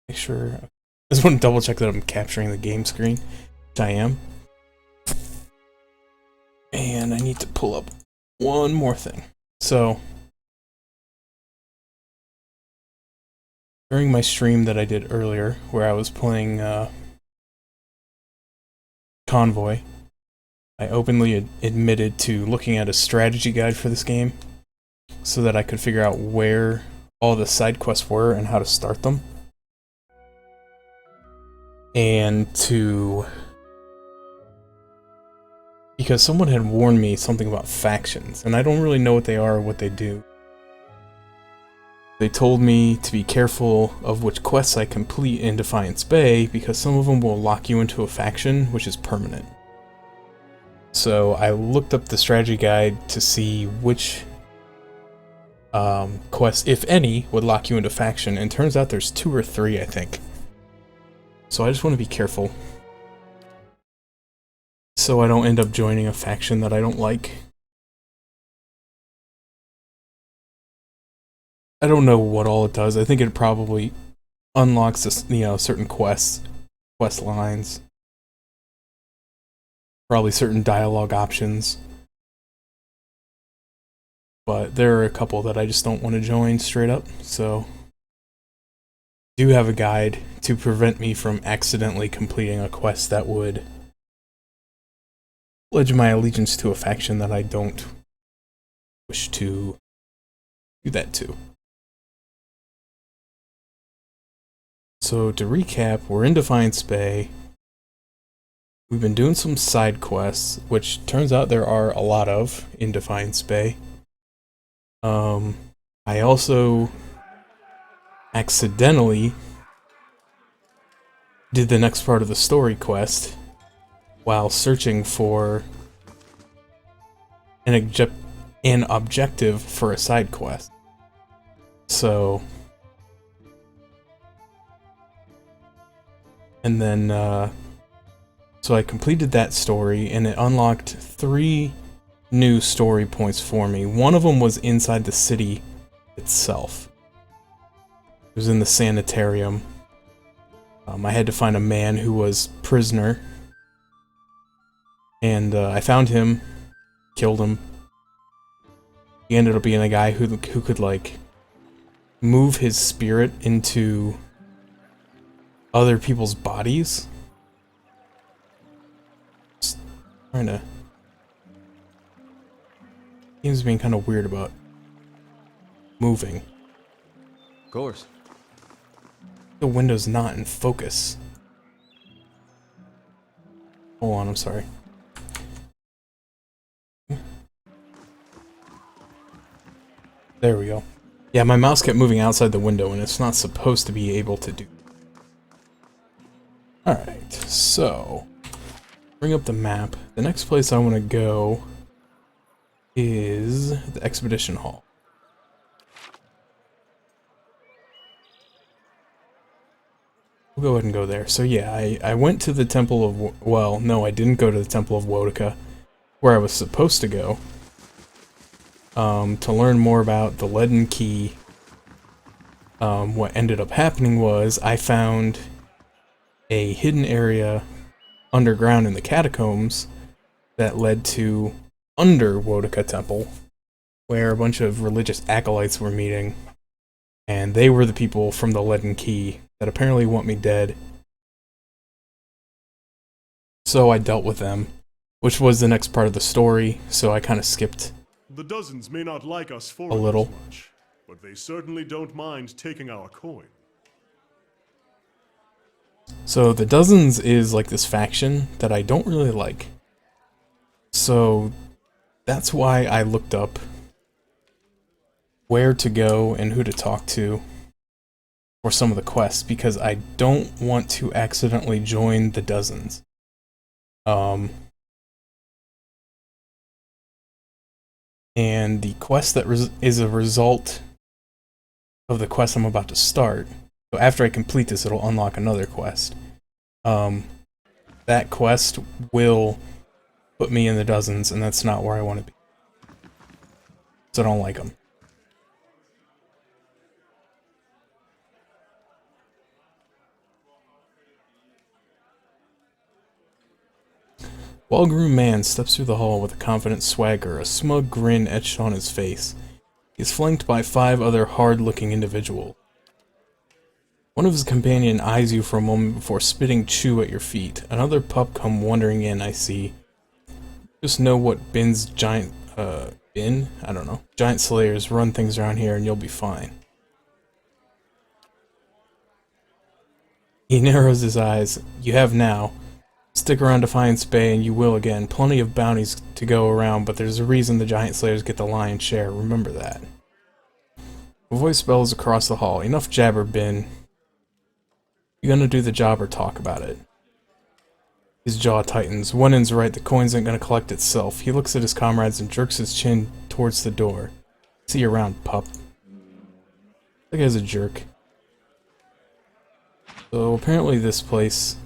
Make sure. I just want to double check that I'm capturing the game screen, which I am. And I need to pull up one more thing. So, during my stream that I did earlier, where I was playing Convoy, I openly admitted to looking at a strategy guide for this game so that I could figure out where all the side quests were and how to start them. And because someone had warned me something about factions, and I don't really know what they are or what they do. They told me to be careful of which quests I complete in Defiance Bay, because some of them will lock you into a faction, which is permanent. So I looked up the strategy guide to see which quests, if any, would lock you into faction, and turns out there's 2 or 3, I think. So I just want to be careful, so I don't end up joining a faction that I don't like. I don't know what all it does. I think it probably unlocks this, certain quest lines, probably certain dialogue options. But there are a couple that I just don't want to join straight up, so I do have a guide to prevent me from accidentally completing a quest that would pledge my allegiance to a faction that I don't wish to do that to. So to recap, we're in Defiance Bay. We've been doing some side quests, which turns out there are a lot of in Defiance Bay. I also accidentally did the next part of the story quest while searching for an objective for a side quest. So, and then, so I completed that story, and it unlocked 3 new story points for me. One of them was inside the city itself. It was in the sanitarium. I had to find a man who was prisoner, and I found him, killed him. He ended up being a guy who could, like, move his spirit into other people's bodies. Just trying to... Seems being kind of weird about moving. Of course. The window's not in focus. Hold on, I'm sorry. There we go. Yeah, my mouse kept moving outside the window, and it's not supposed to be able to do. Alright, so... bring up the map. The next place I want to go is the Expedition Hall. We'll go ahead and go there. So yeah, I went to the Temple of... well, no, I didn't go to the Temple of Wodica, where I was supposed to go, to learn more about the Leaden Key. What ended up happening was I found a hidden area underground in the catacombs that led to under Wodica Temple, where a bunch of religious acolytes were meeting, and they were the people from the Leaden Key that apparently want me dead. So I dealt with them, which was the next part of the story, so I kind of skipped The dozens may not like us a little. much, but they certainly don't mind taking our coin. So the Dozens is like this faction that I don't really like. So that's why I looked up where to go and who to talk to for some of the quests, because I don't want to accidentally join the Dozens. And the quest that is a result of the quest I'm about to start. So after I complete this, it'll unlock another quest. That quest will put me in the Dozens, and that's not where I want to be. So I don't like them. Well-groomed man steps through the hall with a confident swagger, a smug grin etched on his face. He is flanked by 5 other hard-looking individuals. One of his companions eyes you for a moment before spitting chew at your feet. Another pup come wandering in, I see. Just know what Bin's giant, Bin? I don't know. Giant slayers run things around here and you'll be fine. He narrows his eyes. You have now. Stick around Defiance Bay and you will again. Plenty of bounties to go around, but there's a reason the Giant Slayers get the lion's share. Remember that. A voice bells across the hall. Enough jabber, Bin. You gonna do the job or talk about it? His jaw tightens. One end's right, the coins ain't gonna collect itself. He looks at his comrades and jerks his chin towards the door. See you around, pup. That guy's a jerk. So apparently this place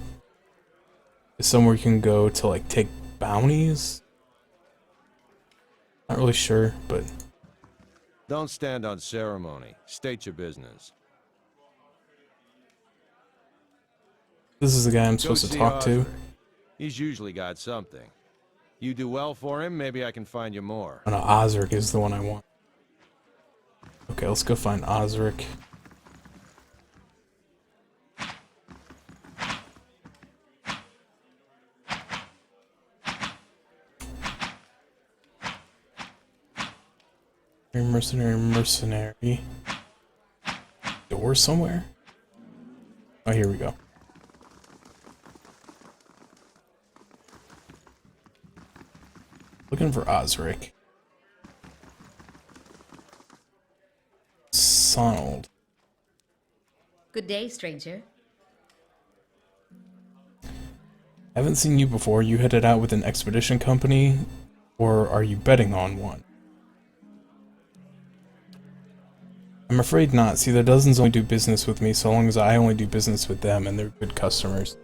is somewhere you can go to like take bounties? Not really sure, but... Don't stand on ceremony. State your business. This is the guy I'm supposed Go to see talk to. Osric. He's usually got something. You do well for him, maybe I can find you more. Oh no, Osric is the one I want. Okay, let's go find Osric. Mercenary. Door somewhere? Oh, here we go. Looking for Osric. Sonald. Good day, stranger. Haven't seen you before. You headed out with an expedition company? Or are you betting on one? I'm afraid not. See, the dozens only do business with me so long as I only do business with them and they're good customers.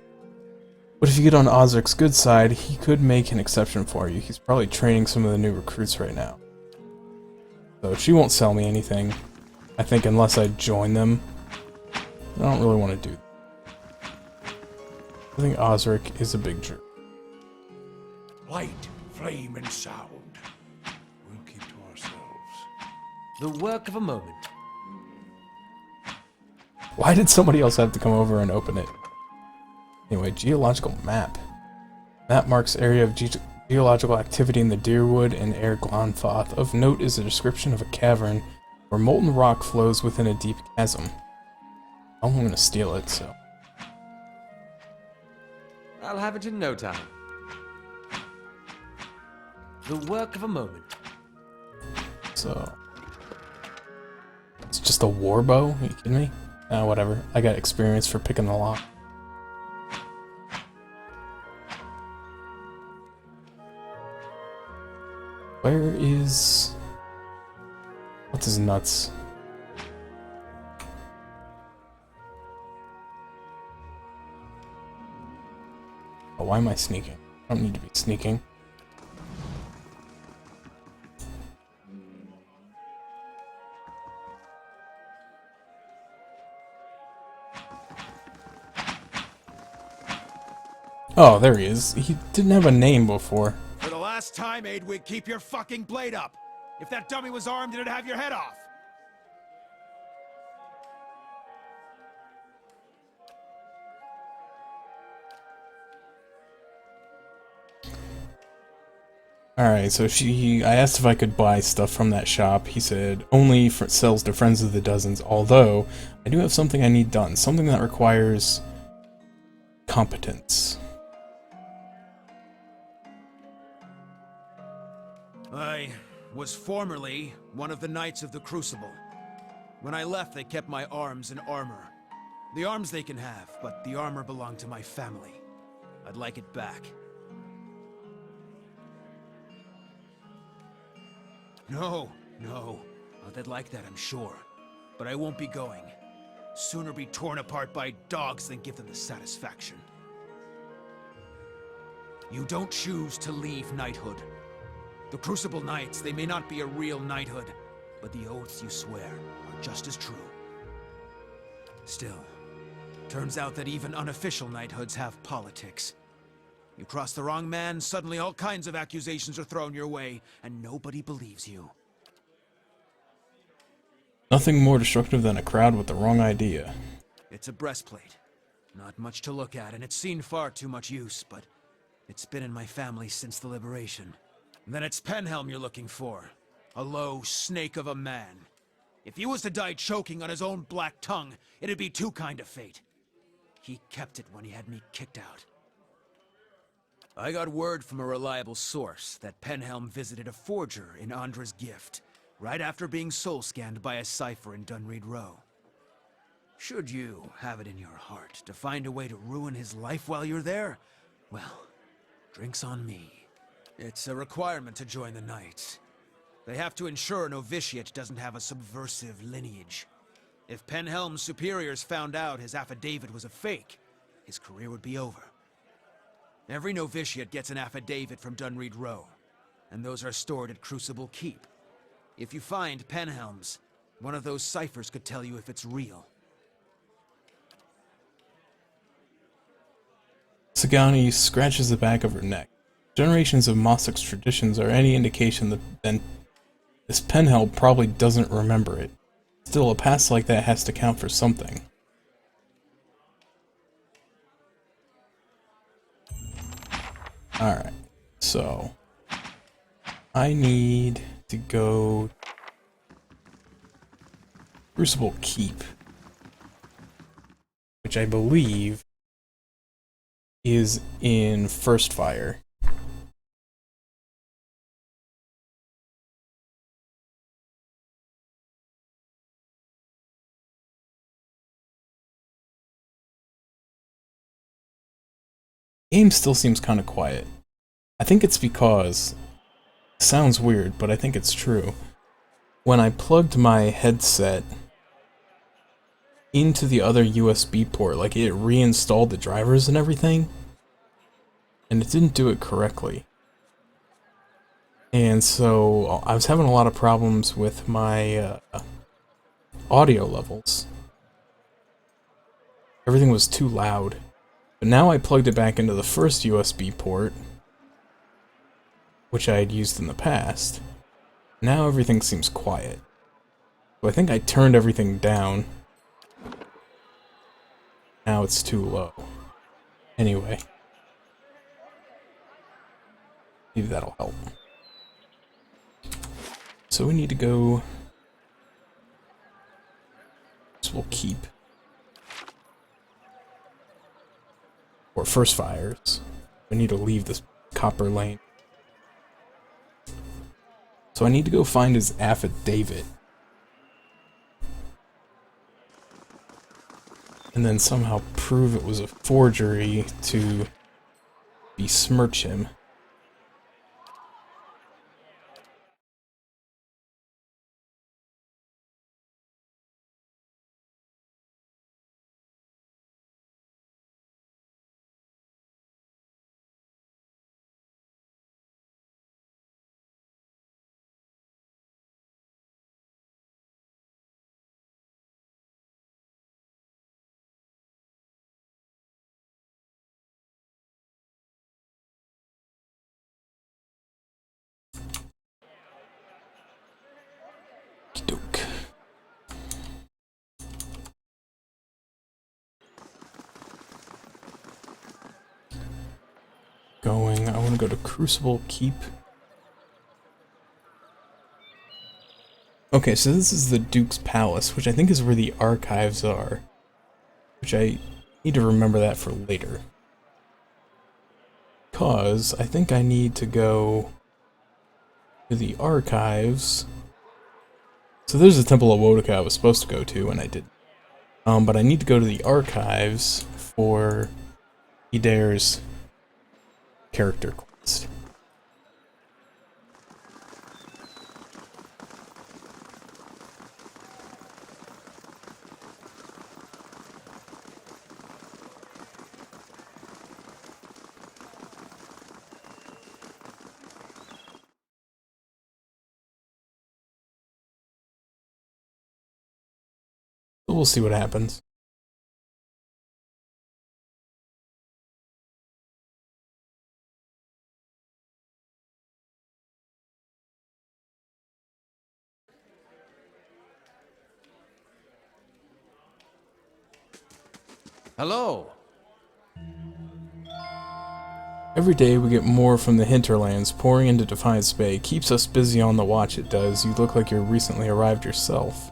But if you get on Osric's good side, he could make an exception for you. He's probably training some of the new recruits right now. So she won't sell me anything. I think unless I join them. I don't really want to do that. I think Osric is a big jerk. Light, flame, and sound. We'll keep to ourselves. The work of a moment. Why did somebody else have to come over and open it? Anyway, geological map. Map marks area of geological activity in the Deerwood and Air Glanfoth. Of note is a description of a cavern where molten rock flows within a deep chasm. I'm gonna steal it, so. I'll have it in no time. The work of a moment. So. It's just a war bow? Are you kidding me? Whatever. I got experience for picking the lock. Where is... What's his nuts? Oh, why am I sneaking? I don't need to be sneaking. Oh, there he is. He didn't have a name before. For the last time, Aidwig, keep your fucking blade up. If that dummy was armed, it'd have your head off. Alright, so I asked if I could buy stuff from that shop. He said only sells to friends of the dozens, although I do have something I need done. Something that requires competence. I was formerly one of the Knights of the Crucible. When I left, they kept my arms and armor. The arms they can have, but the armor belonged to my family. I'd like it back. No. Oh, they'd like that, I'm sure. But I won't be going. Sooner be torn apart by dogs than give them the satisfaction. You don't choose to leave knighthood. The Crucible Knights, they may not be a real knighthood, but the oaths you swear are just as true. Still, turns out that even unofficial knighthoods have politics. You cross the wrong man, suddenly all kinds of accusations are thrown your way, and nobody believes you. Nothing more destructive than a crowd with the wrong idea. It's a breastplate. Not much to look at, and it's seen far too much use, but it's been in my family since the liberation. Then it's Penhelm you're looking for. A low snake of a man. If he was to die choking on his own black tongue, it'd be too kind a fate. He kept it when he had me kicked out. I got word from a reliable source that Penhelm visited a forger in Andra's gift, right after being soul-scanned by a cipher in Dunreed Row. Should you have it in your heart to find a way to ruin his life while you're there, well, drinks on me. It's a requirement to join the Knights. They have to ensure a novitiate doesn't have a subversive lineage. If Penhelm's superiors found out his affidavit was a fake, his career would be over. Every novitiate gets an affidavit from Dunreed Row, and those are stored at Crucible Keep. If you find Penhelm's, one of those ciphers could tell you if it's real. Sagani scratches the back of her neck. Generations of Mossok's traditions are any indication that then this Penhelm probably doesn't remember it. Still, a past like that has to count for something. Alright, so I need to go Crucible Keep, which I believe is in First Fire. Game still seems kind of quiet. I think it's because, sounds weird, but I think it's true. When I plugged my headset into the other USB port, like it reinstalled the drivers and everything, and it didn't do it correctly. And so I was having a lot of problems with my audio levels. Everything was too loud. But now I plugged it back into the first USB port, which I had used in the past. Now everything seems quiet. So I think I turned everything down. Now it's too low. Anyway. Maybe that'll help. So we need to go... So we'll keep... or First Fires. I need to leave this copper lane. So I need to go find his affidavit. And then somehow prove it was a forgery to besmirch him. Doke. I want to go to Crucible Keep. Okay, so this is the Duke's Palace, which I think is where the archives are. Which I need to remember that for later. Because I think I need to go to the archives. So there's the Temple of Wodoka I was supposed to go to, and I didn't. But I need to go to the archives for Idair's character quest. We'll see what happens. Hello. Every day we get more from the hinterlands pouring into Defiance Bay. Keeps us busy on the watch, it does. You look like you're recently arrived yourself.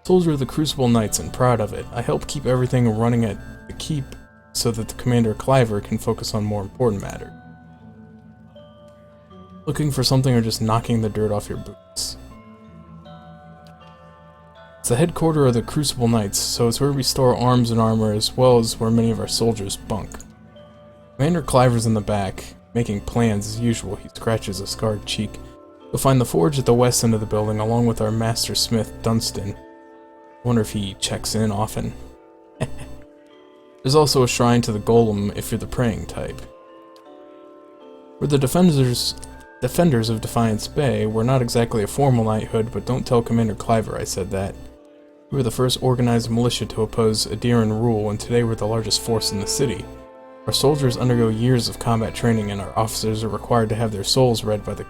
Soldier of the Crucible Knights and proud of it. I help keep everything running at the keep so that the Commander Cliver can focus on more important matters. Looking for something or just knocking the dirt off your boots? It's the headquarters of the Crucible Knights, so it's where we store arms and armor as well as where many of our soldiers bunk. Commander Cliver's in the back, making plans as usual. He scratches a scarred cheek. You'll find the forge at the west end of the building along with our master smith Dunstan. Wonder if he checks in often. There's also a shrine to the golem if you're the praying type. We're the defenders of Defiance Bay. We're not exactly a formal knighthood, but don't tell Commander Cliver I said that. We were the first organized militia to oppose Adiran rule, and today we're the largest force in the city. Our soldiers undergo years of combat training, and our officers are required to have their souls read by the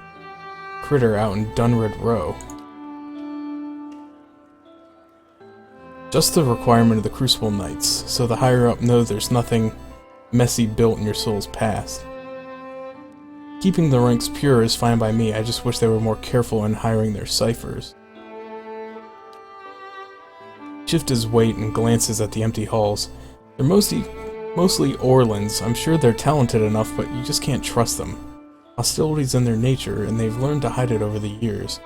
critter out in Dunred Row. Just the requirement of the Crucible Knights, so the higher up know there's nothing messy built in your soul's past. Keeping the ranks pure is fine by me, I just wish they were more careful in hiring their ciphers. Shifts his weight and glances at the empty halls. They're mostly Orlans. I'm sure they're talented enough, but you just can't trust them. Hostility's in their nature, and they've learned to hide it over the years.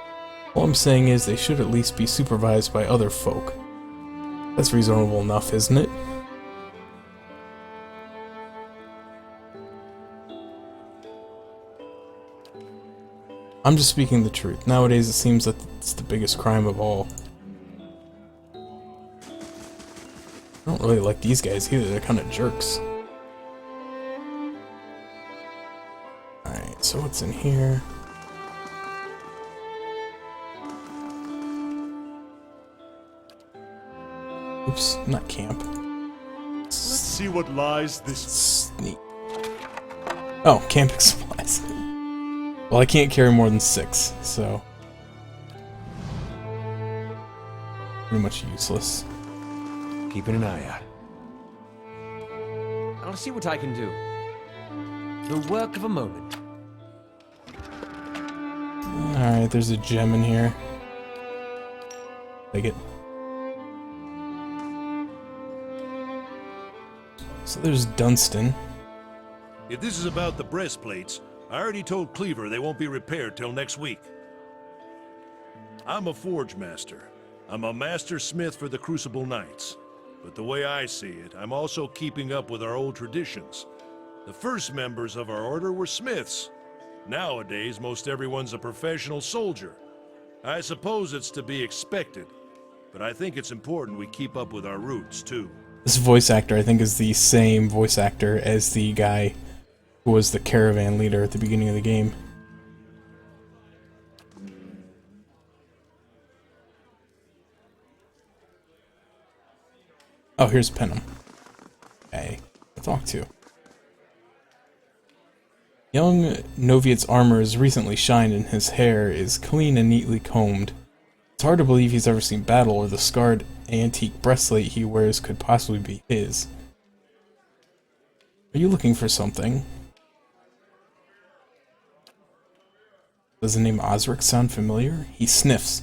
All I'm saying is they should at least be supervised by other folk. That's reasonable enough, isn't it? I'm just speaking the truth. Nowadays it seems that it's the biggest crime of all. I don't really like these guys either, they're kind of jerks. Alright, so what's in here? Oops, not camp. Let's see what lies this. Sneak. Oh, camping supplies. Well, I can't carry more than 6, so pretty much useless. Keeping an eye out. I'll see what I can do. The work of a moment. Alright, there's a gem in here. Take it. So there's Dunstan. If this is about the breastplates, I already told Cleaver they won't be repaired till next week. I'm a forge master. I'm a master smith for the Crucible Knights. But the way I see it, I'm also keeping up with our old traditions. The first members of our order were smiths. Nowadays, most everyone's a professional soldier. I suppose it's to be expected, but I think it's important we keep up with our roots, too. This voice actor, I think, is the same voice actor as the guy who was the caravan leader at the beginning of the game. Oh, here's Penham. Okay, I'll talk to. Young Noviet's armor is recently shined and his hair is clean and neatly combed. It's hard to believe he's ever seen battle or the scarred antique breastplate he wears could possibly be his. Are you looking for something? Does the name Osric sound familiar? He sniffs.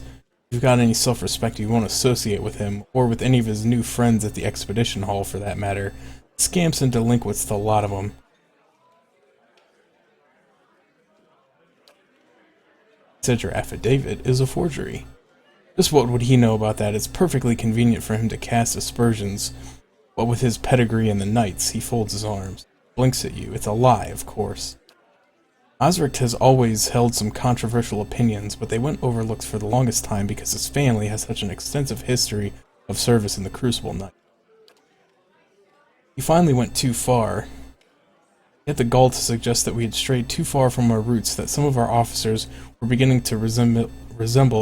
If you've got any self-respect, you won't associate with him, or with any of his new friends at the Expedition Hall for that matter. Scamps and delinquents, the lot of them. Said your affidavit is a forgery. Just what would he know about that? It's perfectly convenient for him to cast aspersions, but with his pedigree in the Knights, he folds his arms, blinks at you. It's a lie, of course. Osric has always held some controversial opinions, but they went overlooked for the longest time because his family has such an extensive history of service in the Crucible Knight. He finally went too far. He had the gall to suggest that we had strayed too far from our roots, that some of our officers were beginning to resemble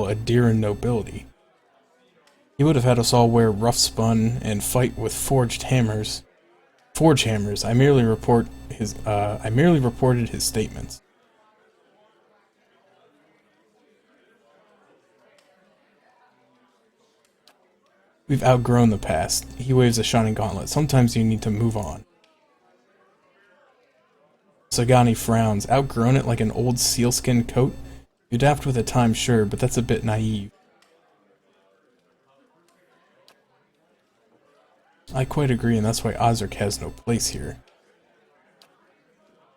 Adiran nobility. He would have had us all wear rough spun and fight with forge hammers. I merely reported his statements. We've outgrown the past. He waves a shining gauntlet. Sometimes you need to move on. Sagani frowns. Outgrown it like an old sealskin coat? You adapt with the time, sure, but that's a bit naive. I quite agree, and that's why Osric has no place here.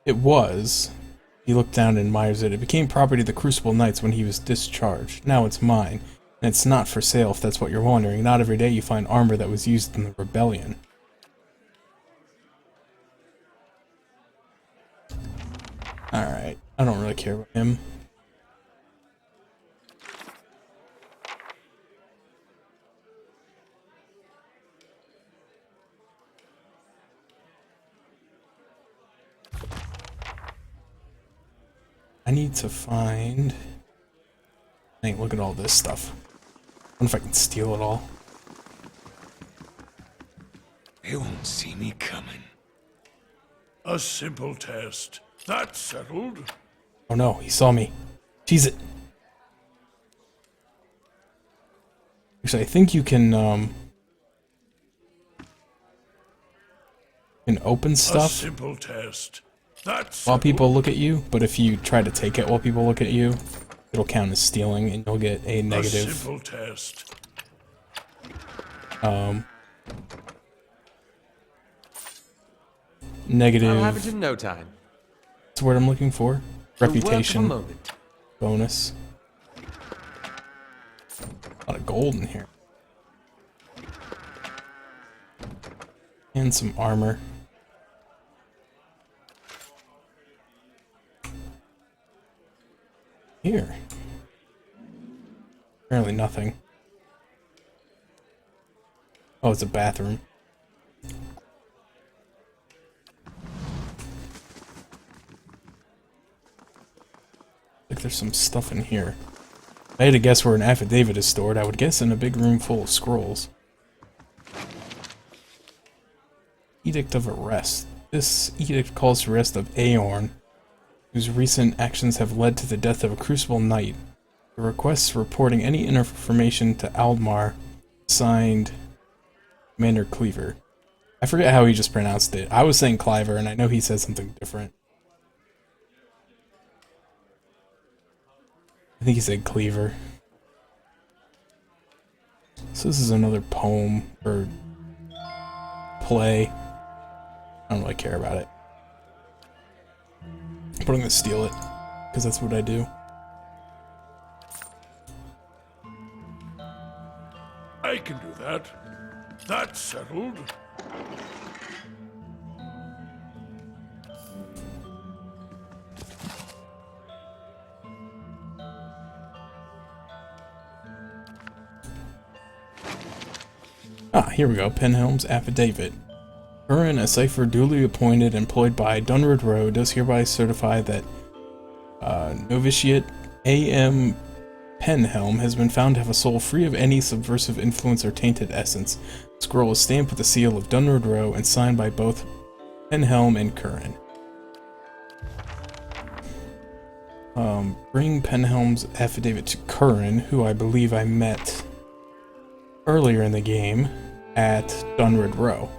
It was. He looked down and admires it. It became property of the Crucible Knights when he was discharged. Now it's mine. And it's not for sale, if that's what you're wondering. Not every day you find armor that was used in the rebellion. Alright, I don't really care about him. I need to find... Dang, look at all this stuff. I wonder if I can steal it all. They won't see me coming. A simple test. That's settled. Oh no, he saw me. Cheese it. Actually, I think you can open A stuff simple test. That's while settled. people look at you, but if you try to take it while people look at you, it'll count as stealing and you'll get a A negative. simple test. Negative. I'll have it in no time. That's the word I'm looking for. The work of a Reputation moment. bonus. A lot of gold in here. And some armor. Here. Apparently nothing. Oh, it's a bathroom. Like there's some stuff in here. If I had to guess where an affidavit is stored, I would guess in a big room full of scrolls. Edict of Arrest. This edict calls for arrest of Aorn, whose recent actions have led to the death of a Crucible Knight. The requests reporting any information to Aldmar, signed Commander Cleaver. I forget how he just pronounced it. I was saying Cliver, and I know he said something different. I think he said Cleaver. So this is another poem, or play. I don't really care about it. But I'm gonna steal it, because that's what I do. I can do that. That's settled. Ah, here we go. Penhelm's Affidavit. Curran, a cipher duly appointed, employed by Dunwood Row, does hereby certify that Novitiate A.M. Penhelm has been found to have a soul free of any subversive influence or tainted essence. The scroll is stamped with the seal of Dunwood Row and signed by both Penhelm and Curran. Bring Penhelm's affidavit to Curran, who I believe I met earlier in the game at Dunwood Row,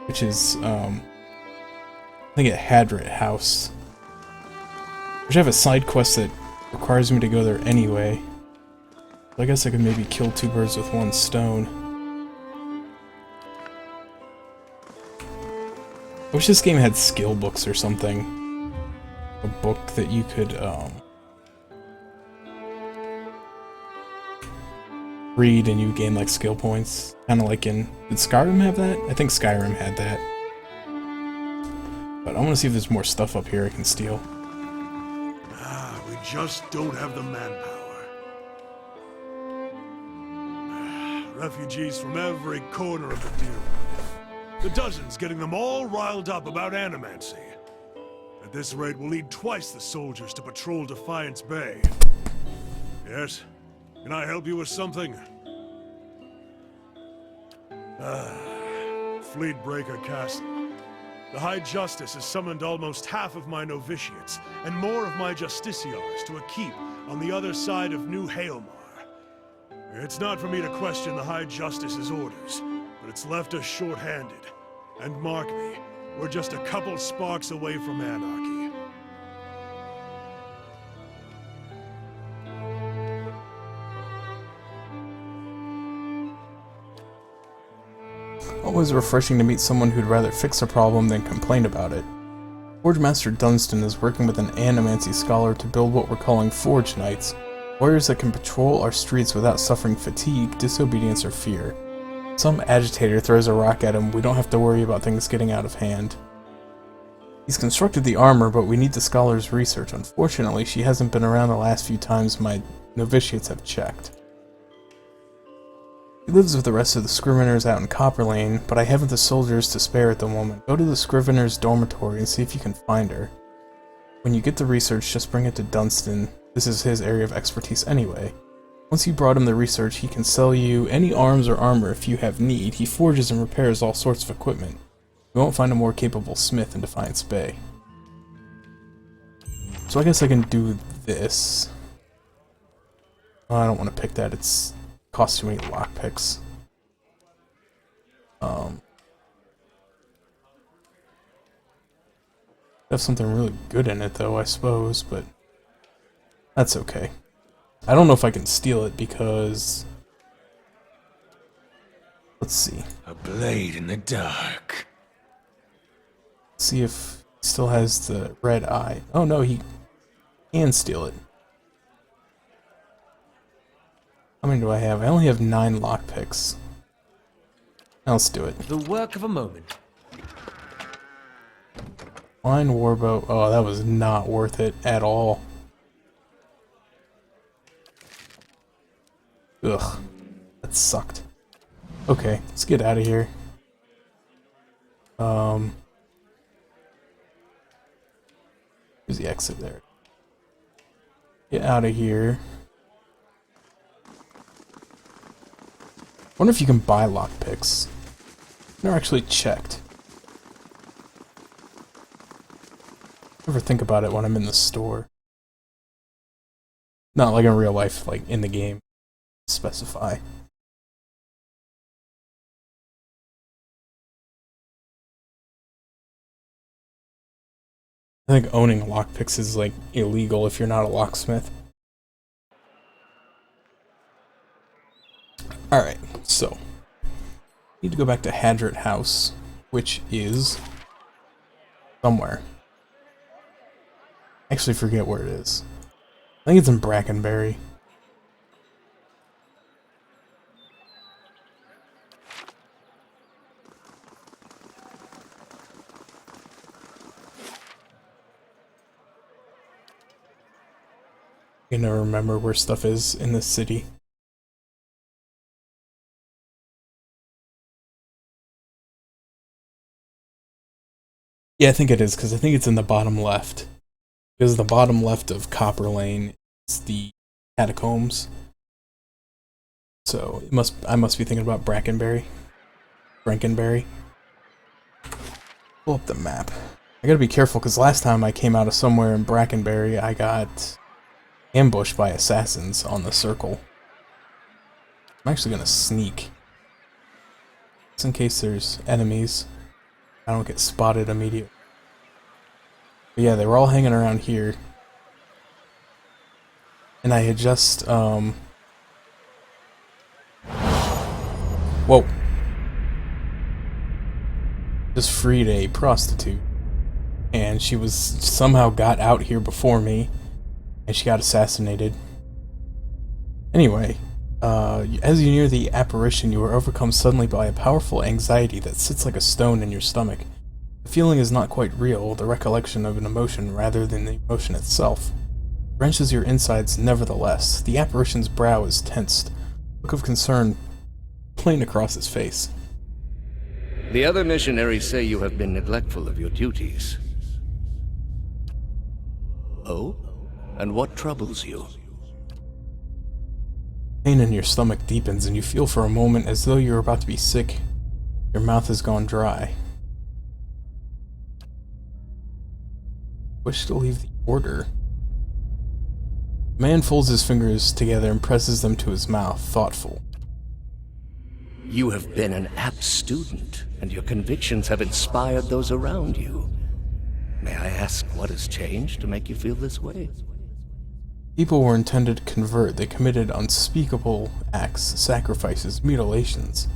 which is, I think at Hadrit House. Which I have a side quest that requires me to go there anyway. I guess I could maybe kill two birds with one stone. I wish this game had skill books or something. A book that you could, read and you gain, like, skill points. Kinda like in... Did Skyrim have that? I think Skyrim had that. But I wanna see if there's more stuff up here I can steal. We just don't have the manpower. Refugees from every corner of the deal. The dozens getting them all riled up about animancy. At this rate, we'll need twice the soldiers to patrol Defiance Bay. Yes? Can I help you with something? Fleetbreaker Castle. The High Justice has summoned almost half of my novitiates, and more of my justiciars to a keep on the other side of New Haelmar. It's not for me to question the High Justice's orders, but it's left us short-handed. And mark me, we're just a couple sparks away from anarchy. Always refreshing to meet someone who'd rather fix a problem than complain about it. Forge Master Dunstan is working with an Animancy scholar to build what we're calling Forge Knights, warriors that can patrol our streets without suffering fatigue, disobedience, or fear. Some agitator throws a rock at him, we don't have to worry about things getting out of hand. He's constructed the armor, but we need the scholar's research. Unfortunately, she hasn't been around the last few times my novitiates have checked. He lives with the rest of the Scriveners out in Copper Lane, but I haven't the soldiers to spare at the moment. Go to the Scrivener's dormitory and see if you can find her. When you get the research, just bring it to Dunstan. This is his area of expertise anyway. Once you brought him the research, he can sell you any arms or armor if you have need. He forges and repairs all sorts of equipment. You won't find a more capable smith in Defiance Bay. So I guess I can do this. Oh, I don't want to pick that, it's costs too many lockpicks. Have something really good in it though, I suppose, but that's okay. I don't know if I can steal it because... Let's see. A blade in the dark. See if he still has the red eye. Oh no, he can steal it. How many do I have? I only have 9 lockpicks. Let's do it. The work of a moment. Fine warbow. Oh, that was not worth it at all. Ugh. That sucked. Okay, let's get out of here. Here's the exit there. Get out of here. Wonder if you can buy lockpicks. Never actually checked. Never think about it when I'm in the store. Not like in real life, like in the game. Specify. I think owning lockpicks is like illegal if you're not a locksmith. Alright, so need to go back to Hadrit House, which is somewhere. I actually forget where it is. I think it's in Brackenberry. I can never remember where stuff is in this city. Yeah, I think it is, because I think it's in the bottom left. Because the bottom left of Copper Lane is the catacombs. So I must be thinking about Brackenberry. Frankenberry. Pull up the map. I gotta be careful, because last time I came out of somewhere in Brackenberry, I got ambushed by assassins on the circle. I'm actually gonna sneak. Just in case there's enemies. I don't get spotted immediately. But yeah, they were all hanging around here. And I had just, Whoa. Just freed a prostitute. And she was somehow got out here before me. And she got assassinated. Anyway, as you near the apparition, you are overcome suddenly by a powerful anxiety that sits like a stone in your stomach. The feeling is not quite real, the recollection of an emotion rather than the emotion itself. It wrenches your insides nevertheless. The apparition's brow is tensed, a look of concern plain across his face. The other missionaries say you have been neglectful of your duties. Oh? And what troubles you? Pain in your stomach deepens, and you feel for a moment as though you're about to be sick. Your mouth has gone dry. Wish to leave the order. The man folds his fingers together and presses them to his mouth, thoughtful. You have been an apt student, and your convictions have inspired those around you. May I ask what has changed to make you feel this way? People were intended to convert. They committed unspeakable acts, sacrifices, mutilations.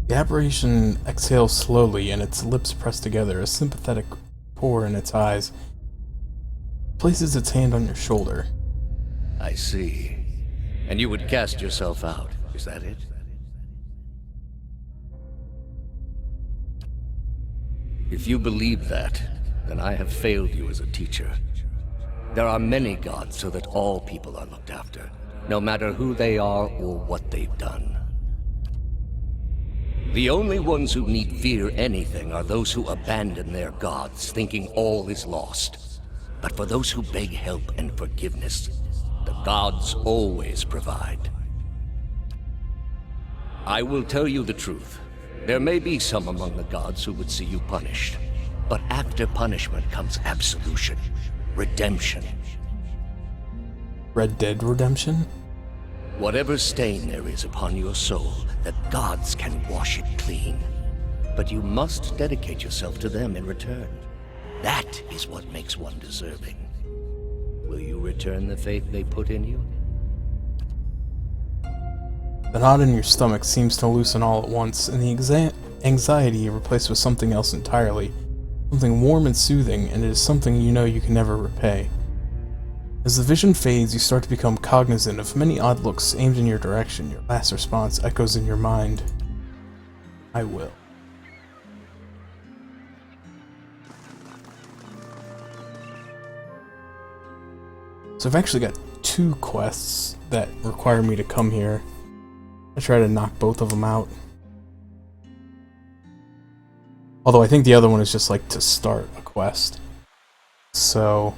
The apparition exhales slowly, and its lips press together, a sympathetic pour in its eyes. It places its hand on your shoulder. I see. And you would cast yourself out, is that it? If you believe that, then I have failed you as a teacher. There are many gods so that all people are looked after, no matter who they are or what they've done. The only ones who need fear anything are those who abandon their gods, thinking all is lost. But for those who beg help and forgiveness, the gods always provide. I will tell you the truth. There may be some among the gods who would see you punished. But after punishment comes absolution, redemption. Red Dead Redemption? Whatever stain there is upon your soul, the gods can wash it clean. But you must dedicate yourself to them in return. That is what makes one deserving. Will you return the faith they put in you? The knot in your stomach seems to loosen all at once, and the anxiety replaced with something else entirely. Something warm and soothing, and it is something you know you can never repay. As the vision fades, you start to become cognizant of many odd looks aimed in your direction. Your last response echoes in your mind. I will. So I've actually got 2 quests that require me to come here. I try to knock both of them out. Although I think the other one is just like to start a quest. So...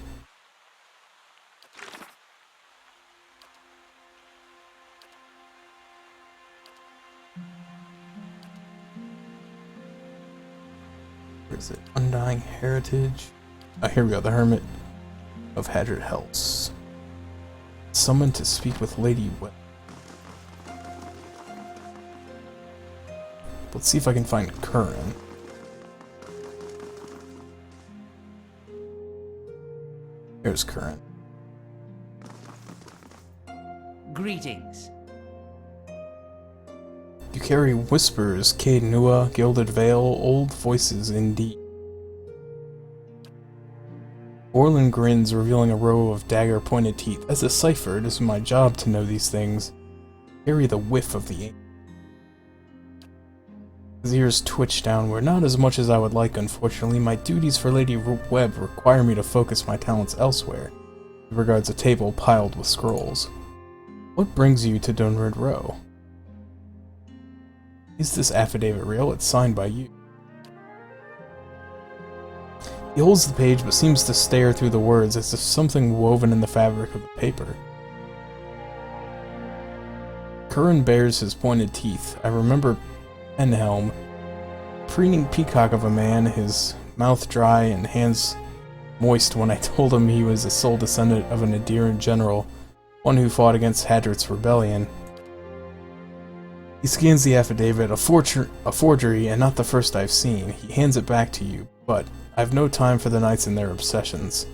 where is it? Undying Heritage? Oh, here we go. The Hermit of Hadrid Helps. Summoned to speak with Lady Web. Let's see if I can find Curran. Here's Curran. Greetings. You carry whispers, Cade Nua, Gilded Veil, old voices indeed. Orlin grins, revealing a row of dagger-pointed teeth. As a cipher, it is my job to know these things. Carry the whiff of the ink. His ears twitch downward, not as much as I would like, unfortunately. My duties for Lady Webb require me to focus my talents elsewhere. He regards a table piled with scrolls. What brings you to Dunrid Row? Is this affidavit real? It's signed by you. He holds the page, but seems to stare through the words as if something woven in the fabric of the paper. Curran bares his pointed teeth. I remember Penhelm, preening peacock of a man, his mouth dry and hands moist when I told him he was a sole descendant of an Adiran general, one who fought against Hadrit's rebellion. He scans the affidavit, a forgery, and not the first I've seen. He hands it back to you, but I've no time for the knights and their obsessions.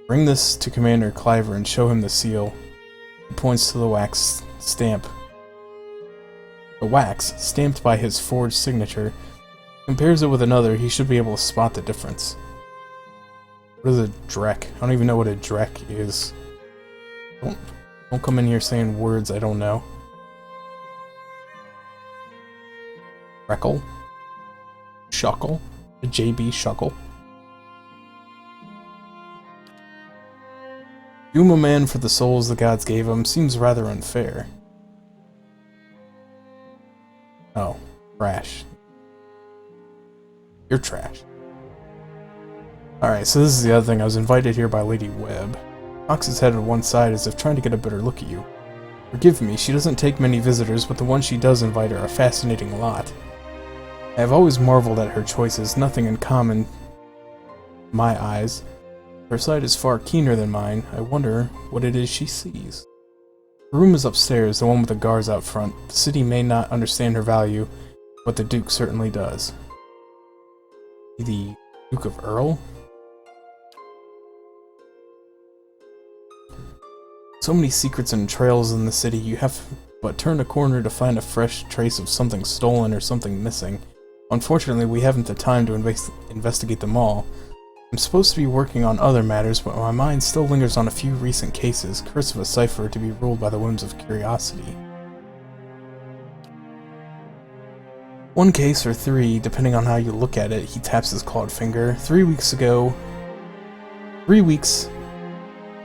Bring this to Commander Cliver and show him the seal. He points to the wax stamp. The wax, stamped by his forged signature, compares it with another. He should be able to spot the difference. What is a Drek? I don't even know what a Drek is. Don't come in here saying words I don't know. Reckle? Shuckle? A JB Shuckle? Doom a man for the souls the gods gave him seems rather unfair. Oh, trash. You're trash. Alright, so this is the other thing. I was invited here by Lady Webb. Cocks his head on one side as if trying to get a better look at you. Forgive me, she doesn't take many visitors, but the ones she does invite are a fascinating lot. I have always marveled at her choices, nothing in common in my eyes. Her sight is far keener than mine. I wonder what it is she sees. The room is upstairs, the one with the guards out front. The city may not understand her value, but the Duke certainly does. The Duke of Earl? So many secrets and trails in the city, you have but turn a corner to find a fresh trace of something stolen or something missing. Unfortunately, we haven't the time to investigate them all. I'm supposed to be working on other matters, but my mind still lingers on a few recent cases, curse of a cipher to be ruled by the whims of curiosity. One case, or three, depending on how you look at it, he taps his clawed finger. 3 weeks ago... 3 weeks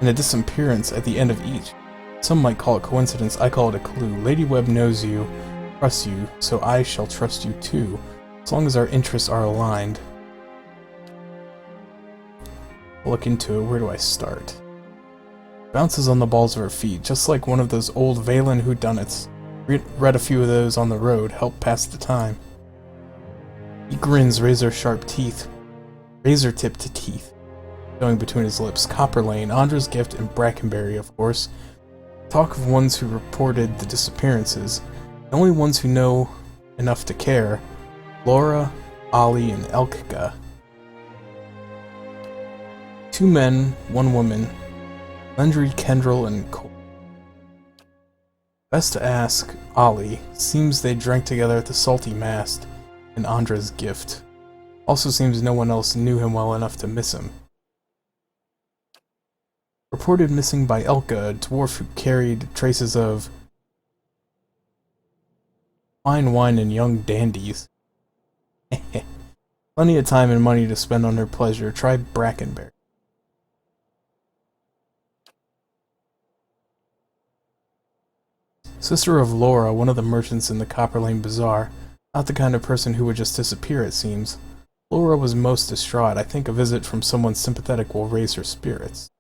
and a disappearance at the end of each. Some might call it coincidence, I call it a clue. Lady Webb knows you, trusts you, so I shall trust you too, as long as our interests are aligned. I'll look into it. Where do I start? Bounces on the balls of her feet, just like one of those old Valen whodunits. Read a few of those on the road, help pass the time. He grins, razor-tipped teeth, going between his lips. Copper Lane, Andra's Gift, and Brackenberry, of course. Talk of ones who reported the disappearances. The only ones who know enough to care. Laura, Ollie, and Elkka. 2 men, 1 woman. Landry, Kendrell, and Cole. Best to ask Ollie. Seems they drank together at the Salty Mast and Andra's Gift. Also seems no one else knew him well enough to miss him. Reported missing by Elkka, a dwarf who carried traces of fine wine and young dandies. Plenty of time and money to spend on her pleasure. Try Brackenberry. Sister of Laura, one of the merchants in the Copper Lane Bazaar. Not the kind of person who would just disappear, it seems. Laura was most distraught. I think a visit from someone sympathetic will raise her spirits.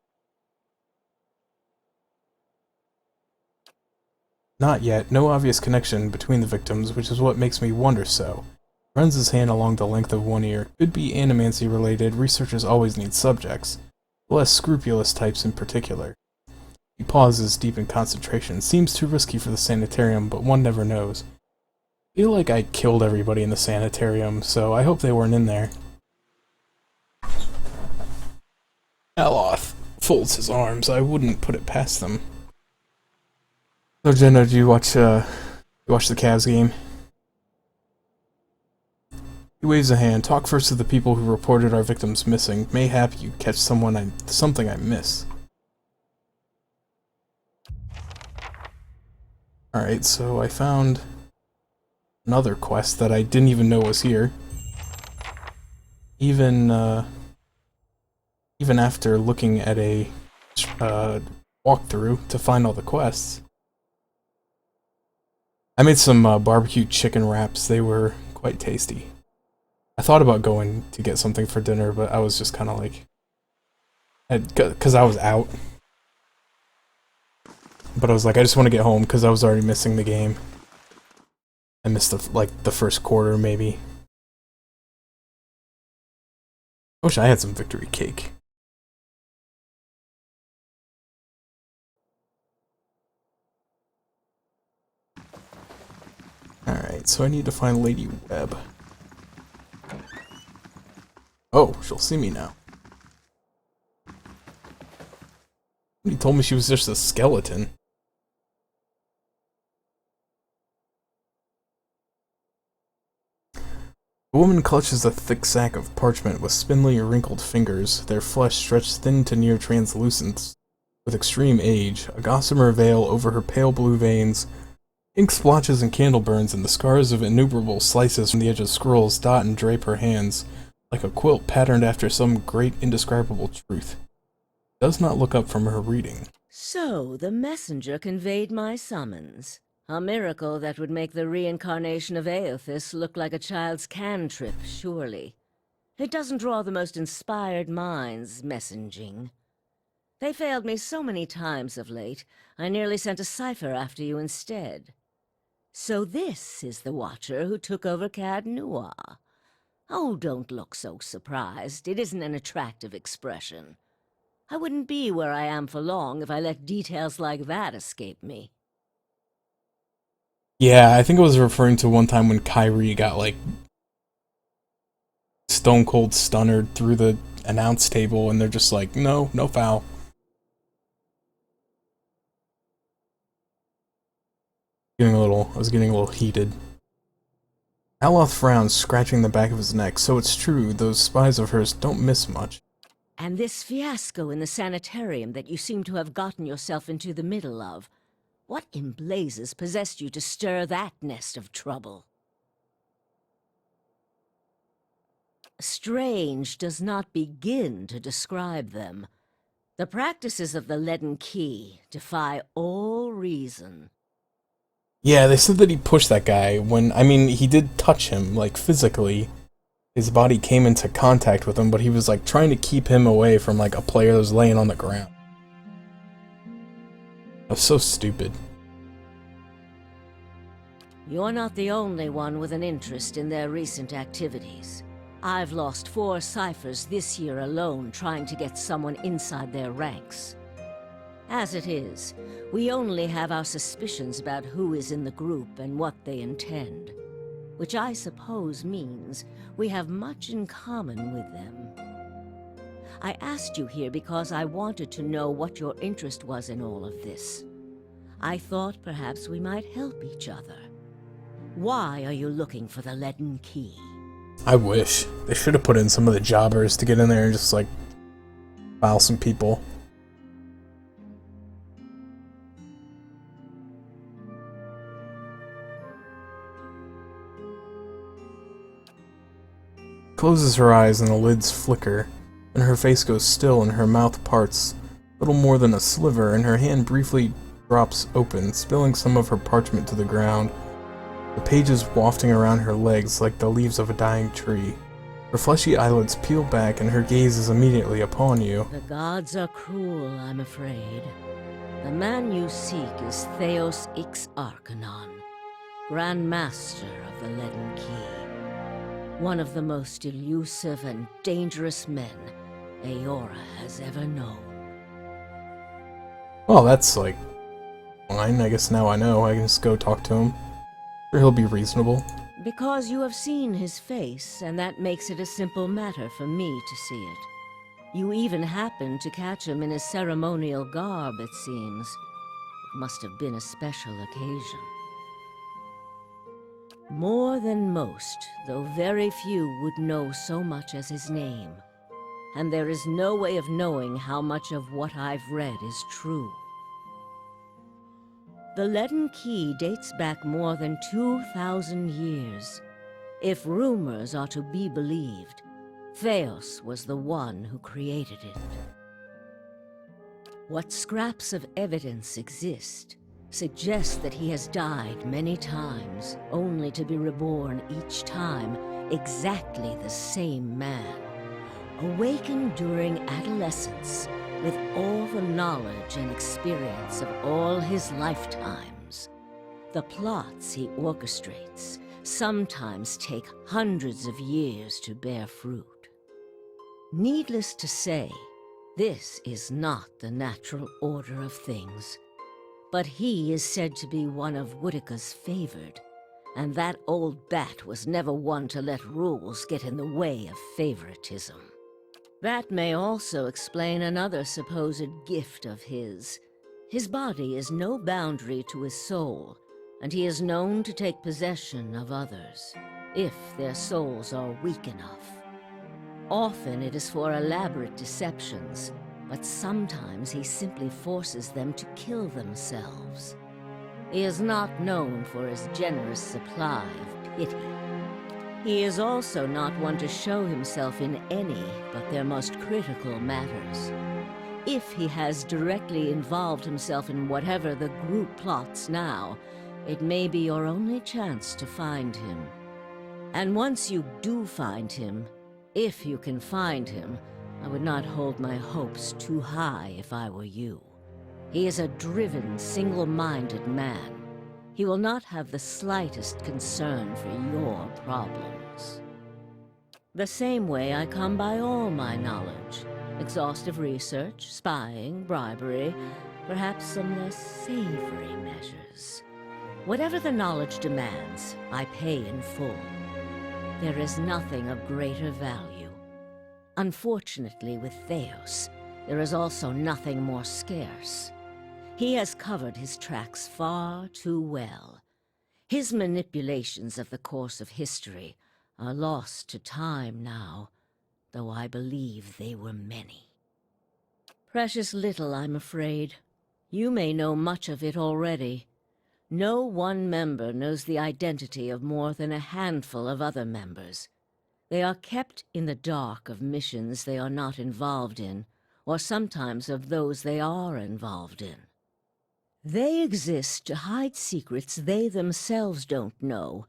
Not yet. No obvious connection between the victims, which is what makes me wonder so. Runs his hand along the length of one ear. Could be animancy related. Researchers always need subjects. Less scrupulous types in particular. He pauses, deep in concentration. Seems too risky for the sanitarium, but one never knows. I feel like I killed everybody in the sanitarium, so I hope they weren't in there. Aloth folds his arms. I wouldn't put it past them. So Jenna, did you watch the Cavs game? He waves a hand. Talk first to the people who reported our victims missing. Mayhap you catch something I miss. Alright, so I found another quest that I didn't even know was here. Even after looking at a walkthrough to find all the quests. I made some barbecue chicken wraps. They were quite tasty. I thought about going to get something for dinner, but I was just kind of like... because I was out. But I was like, I just want to get home because I was already missing the game. I missed the first quarter, maybe. I wish I had some victory cake. Alright, so I need to find Lady Webb. Oh, she'll see me now. He told me she was just a skeleton. The woman clutches a thick sack of parchment with spindly, wrinkled fingers, their flesh stretched thin to near translucence. With extreme age, a gossamer veil over her pale blue veins, ink splotches and candle burns, and the scars of innumerable slices from the edge of scrolls dot and drape her hands, like a quilt patterned after some great indescribable truth. Does not look up from her reading. So, the messenger conveyed my summons. A miracle that would make the reincarnation of Aothis look like a child's cantrip, surely. It doesn't draw the most inspired minds, messaging. They failed me so many times of late, I nearly sent a cipher after you instead. So this is the Watcher who took over Cad Noir. Oh, don't look so surprised. It isn't an attractive expression. I wouldn't be where I am for long if I let details like that escape me. Yeah, I think I was referring to one time when Kyrie got, like, stone cold stunnered through the announce table, and they're just like, no foul. I was getting a little heated. Aloth frowns, scratching the back of his neck. So it's true, those spies of hers don't miss much. And this fiasco in the sanitarium that you seem to have gotten yourself into the middle of. What in blazes possessed you to stir that nest of trouble? Strange does not begin to describe them. The practices of the Leaden Key defy all reason. Yeah, they said that he pushed that guy when, I mean, he did touch him, like, physically. His body came into contact with him, but he was, like, trying to keep him away from, like, a player that was laying on the ground. That was so stupid. You're not the only one with an interest in their recent activities. I've lost 4 ciphers this year alone trying to get someone inside their ranks. As it is, we only have our suspicions about who is in the group and what they intend, which I suppose means we have much in common with them. I asked you here because I wanted to know what your interest was in all of this. I thought perhaps we might help each other. Why are you looking for the Leaden Key? I wish. They should have put in some of the jobbers to get in there and just, like, file some people. Closes her eyes and the lids flicker, and her face goes still and her mouth parts, little more than a sliver, and her hand briefly drops open, spilling some of her parchment to the ground, the pages wafting around her legs like the leaves of a dying tree. Her fleshy eyelids peel back and her gaze is immediately upon you. The gods are cruel, I'm afraid. The man you seek is Theos Ix Arcanon, Grand Master of the Leaden Key. One of the most elusive and dangerous men Eora has ever known. Well, that's, like, fine. I guess now I know. I can just go talk to him. Sure, he'll be reasonable. Because you have seen his face, and that makes it a simple matter for me to see it. You even happened to catch him in his ceremonial garb, it seems. It must have been a special occasion. More than most, though very few would know so much as his name. And there is no way of knowing how much of what I've read is true. The Leaden Key dates back more than 2,000 years. If rumors are to be believed, Theos was the one who created it. What scraps of evidence exist suggest that he has died many times, only to be reborn each time exactly the same man, awakened during adolescence with all the knowledge and experience of all his lifetimes. The plots he orchestrates sometimes take hundreds of years to bear fruit. Needless to say, this is not the natural order of things. But he is said to be one of Woedica's favored, and that old bat was never one to let rules get in the way of favoritism. That may also explain another supposed gift of his. His body is no boundary to his soul, and he is known to take possession of others, if their souls are weak enough. Often it is for elaborate deceptions, but sometimes he simply forces them to kill themselves. He is not known for his generous supply of pity. He is also not one to show himself in any but their most critical matters. If he has directly involved himself in whatever the group plots now, it may be your only chance to find him. And once you do find him, if you can find him, I would not hold my hopes too high if I were you. He is a driven, single-minded man. He will not have the slightest concern for your problems. The same way I come by all my knowledge. Exhaustive research, spying, bribery, perhaps some less savory measures. Whatever the knowledge demands, I pay in full. There is nothing of greater value. Unfortunately, with Theos, there is also nothing more scarce. He has covered his tracks far too well. His manipulations of the course of history are lost to time now, though I believe they were many. Precious little, I'm afraid. You may know much of it already. No one member knows the identity of more than a handful of other members. They are kept in the dark of missions they are not involved in, or sometimes of those they are involved in. They exist to hide secrets they themselves don't know,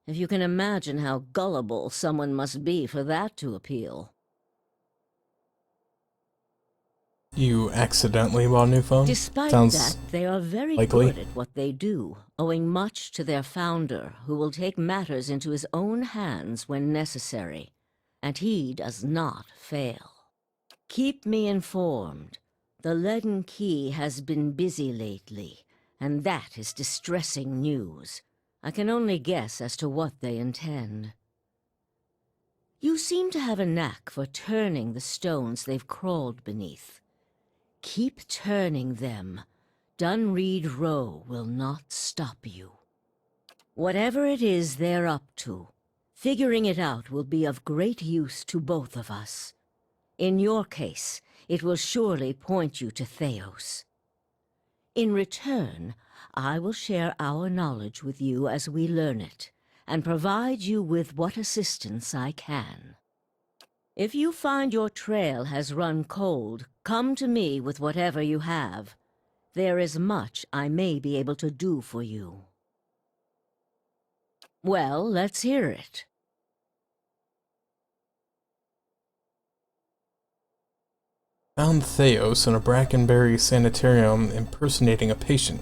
if you can imagine how gullible someone must be for that to appeal. You accidentally bought a new phone? Despite Sounds that, they are very likely. good at what they do, owing much to their founder, who will take matters into his own hands when necessary, and he does not fail. Keep me informed. The Leaden Key has been busy lately, and that is distressing news. I can only guess as to what they intend. You seem to have a knack for turning the stones they've crawled beneath. Keep turning them. Dunreed Row will not stop you. Whatever it is they're up to, figuring it out will be of great use to both of us. In your case, it will surely point you to Theos. In return, I will share our knowledge with you as we learn it, and provide you with what assistance I can. If you find your trail has run cold, come to me with whatever you have. There is much I may be able to do for you. Well, let's hear it. Found Theos in a Brackenberry sanitarium impersonating a patient.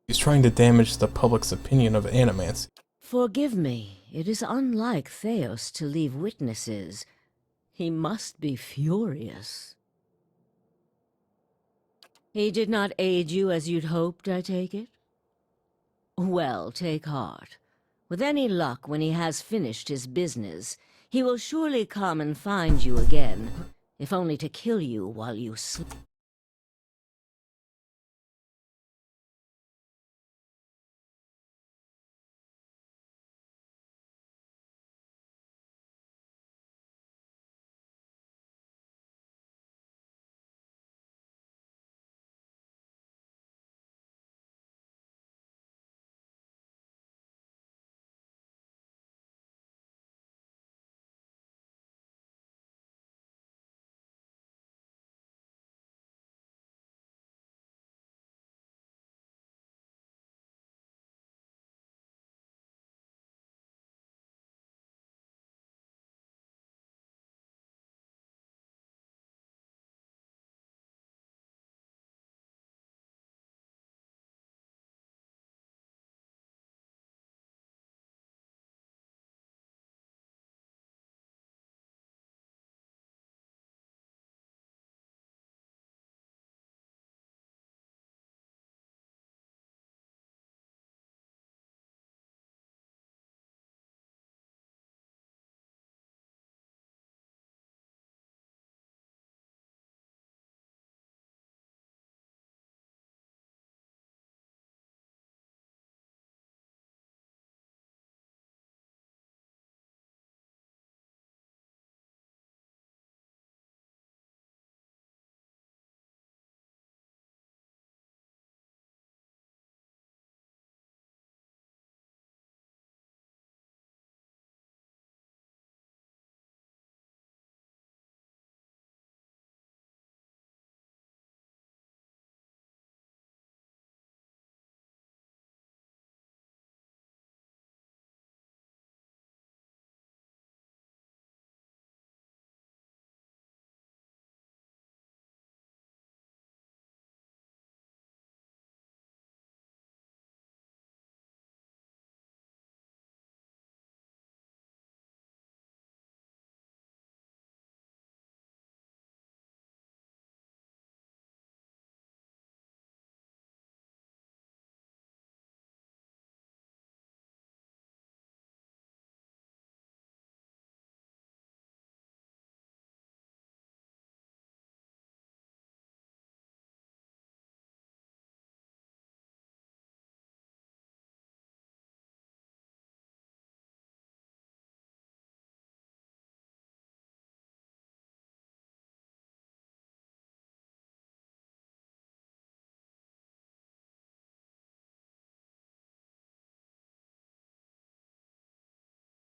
He's trying to damage the public's opinion of animancy. Forgive me, it is unlike Theos to leave witnesses. He must be furious. He did not aid you as you'd hoped, I take it? Well, take heart. With any luck, when he has finished his business, he will surely come and find you again, if only to kill you while you sleep.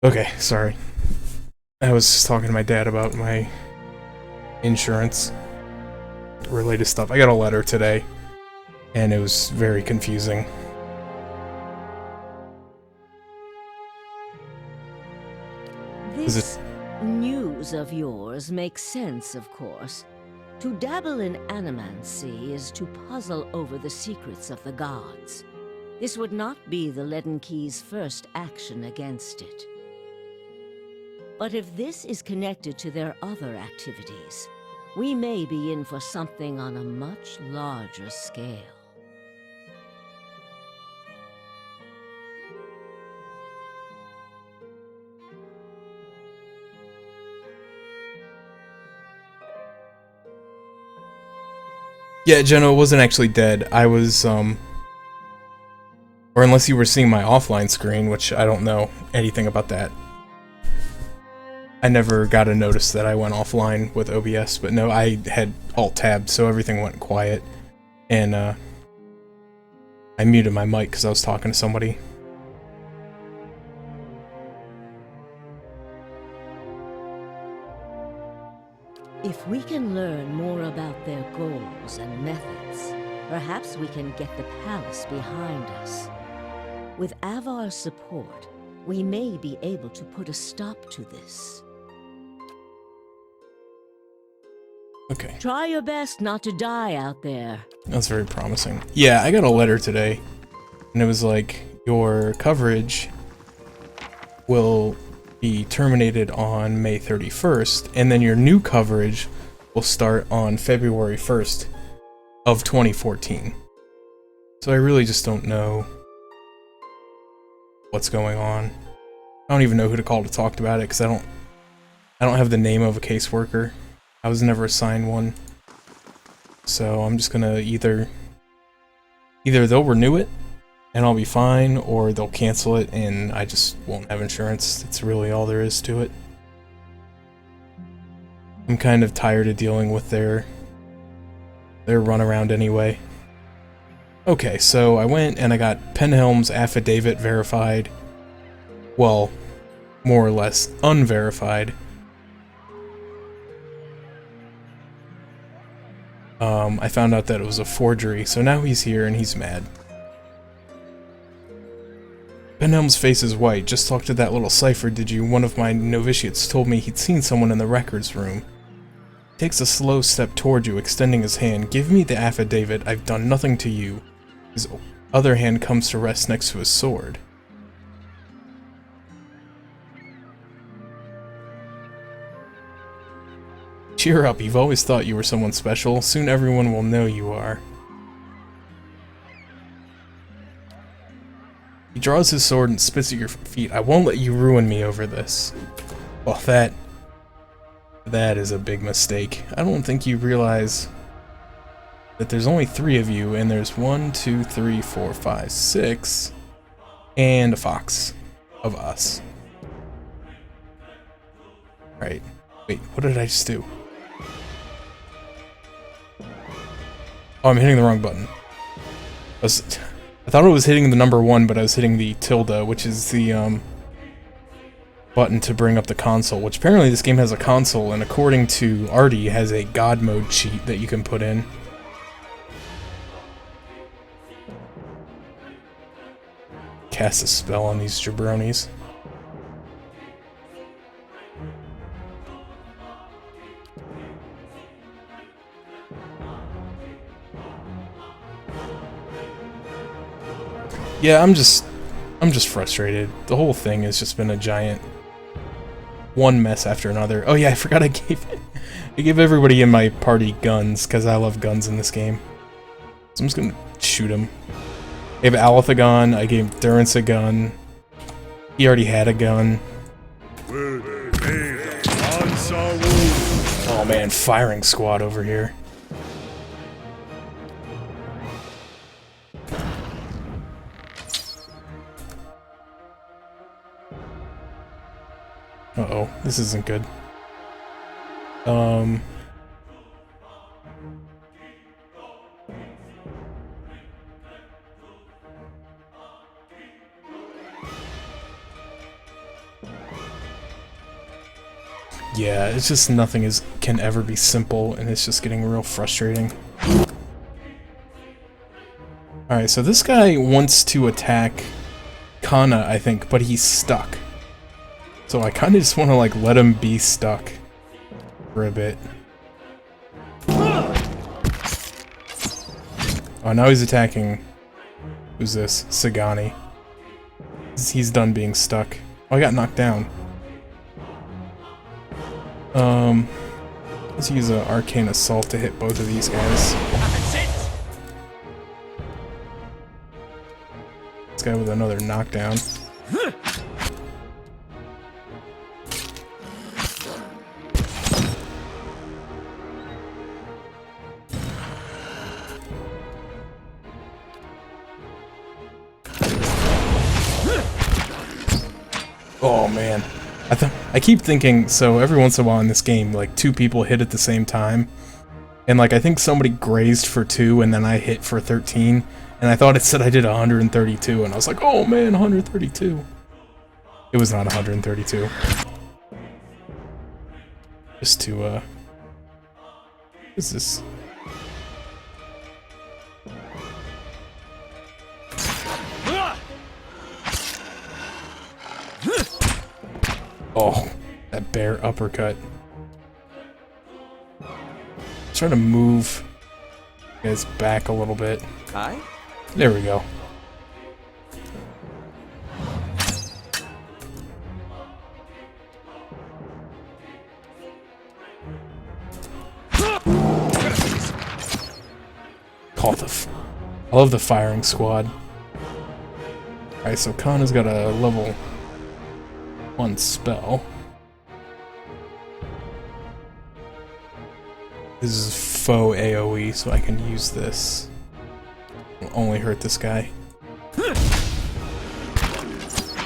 Okay, sorry. I was just talking to my dad about my insurance related stuff. I got a letter today, and it was very confusing. This news of yours makes sense, of course. To dabble in animancy is to puzzle over the secrets of the gods. This would not be the Leaden Key's first action against it. But if this is connected to their other activities, we may be in for something on a much larger scale. Yeah, Jenna wasn't actually dead. I was, or unless you were seeing my offline screen, which I don't know anything about that. I never got a notice that I went offline with OBS, but no, I had alt-tabbed, so everything went quiet. And, I muted my mic because I was talking to somebody. If we can learn more about their goals and methods, perhaps we can get the palace behind us. With Avar's support, we may be able to put a stop to this. Okay. Try your best not to die out there. That's very promising. Yeah, I got a letter today, and it was like, your coverage will be terminated on May 31st, and then your new coverage will start on February 1st of 2014. So I really just don't know what's going on. I don't even know who to call to talk about it, because I don't have the name of a caseworker. I was never assigned one. So I'm just gonna either they'll renew it and I'll be fine, or they'll cancel it and I just won't have insurance. That's really all there is to it. I'm kind of tired of dealing with their runaround anyway. Okay, so I went and I got Penhelm's affidavit verified. Well, more or less unverified. I found out that it was a forgery, so now he's here and he's mad. Penhelm's face is white. Just talked to that little cipher, did you? One of my novitiates told me he'd seen someone in the records room. He takes a slow step toward you, extending his hand. Give me the affidavit. I've done nothing to you. His other hand comes to rest next to his sword. Cheer up, you've always thought you were someone special. Soon everyone will know you are. He draws his sword and spits at your feet. I won't let you ruin me over this. Well, that is a big mistake. I don't think you realize that there's only 3 of you, and there's 1, 2, 3, 4, 5, 6, and a fox of us. Right. Wait, what did I just do? Oh, I'm hitting the wrong button. I thought it was hitting the number 1, but I was hitting the tilde, which is the button to bring up the console, which apparently this game has a console, and according to Artie, has a God mode cheat that you can put in. Cast a spell on these jabronis. Yeah, I'm just frustrated. The whole thing has just been a giant one mess after another. Oh yeah, I forgot I gave everybody in my party guns, because I love guns in this game. So I'm just gonna shoot him. I gave Aleth a gun, I gave Durance a gun. He already had a gun. Oh man, firing squad over here. Uh-oh, this isn't good. Yeah, it's just nothing can ever be simple, and it's just getting real frustrating. Alright, so this guy wants to attack Kana, I think, but he's stuck. So I kind of just want to, like, let him be stuck for a bit. Oh, now he's attacking... Who's this? Sagani. He's done being stuck. Oh, I got knocked down. Let's use an Arcane Assault to hit both of these guys. This guy with another knockdown. Oh man. I keep thinking, so every once in a while in this game, like 2 people hit at the same time. And like I think somebody grazed for 2 and then I hit for 13. And I thought it said I did 132 and I was like, oh man, 132. It was not 132. Just to, what is this? Oh, that bear uppercut. Try to move you guys back a little bit. Hi? There we go. I love the firing squad. Alright, so Kana's got a level 1 spell. This is faux AoE, so I can use this. It'll only hurt this guy.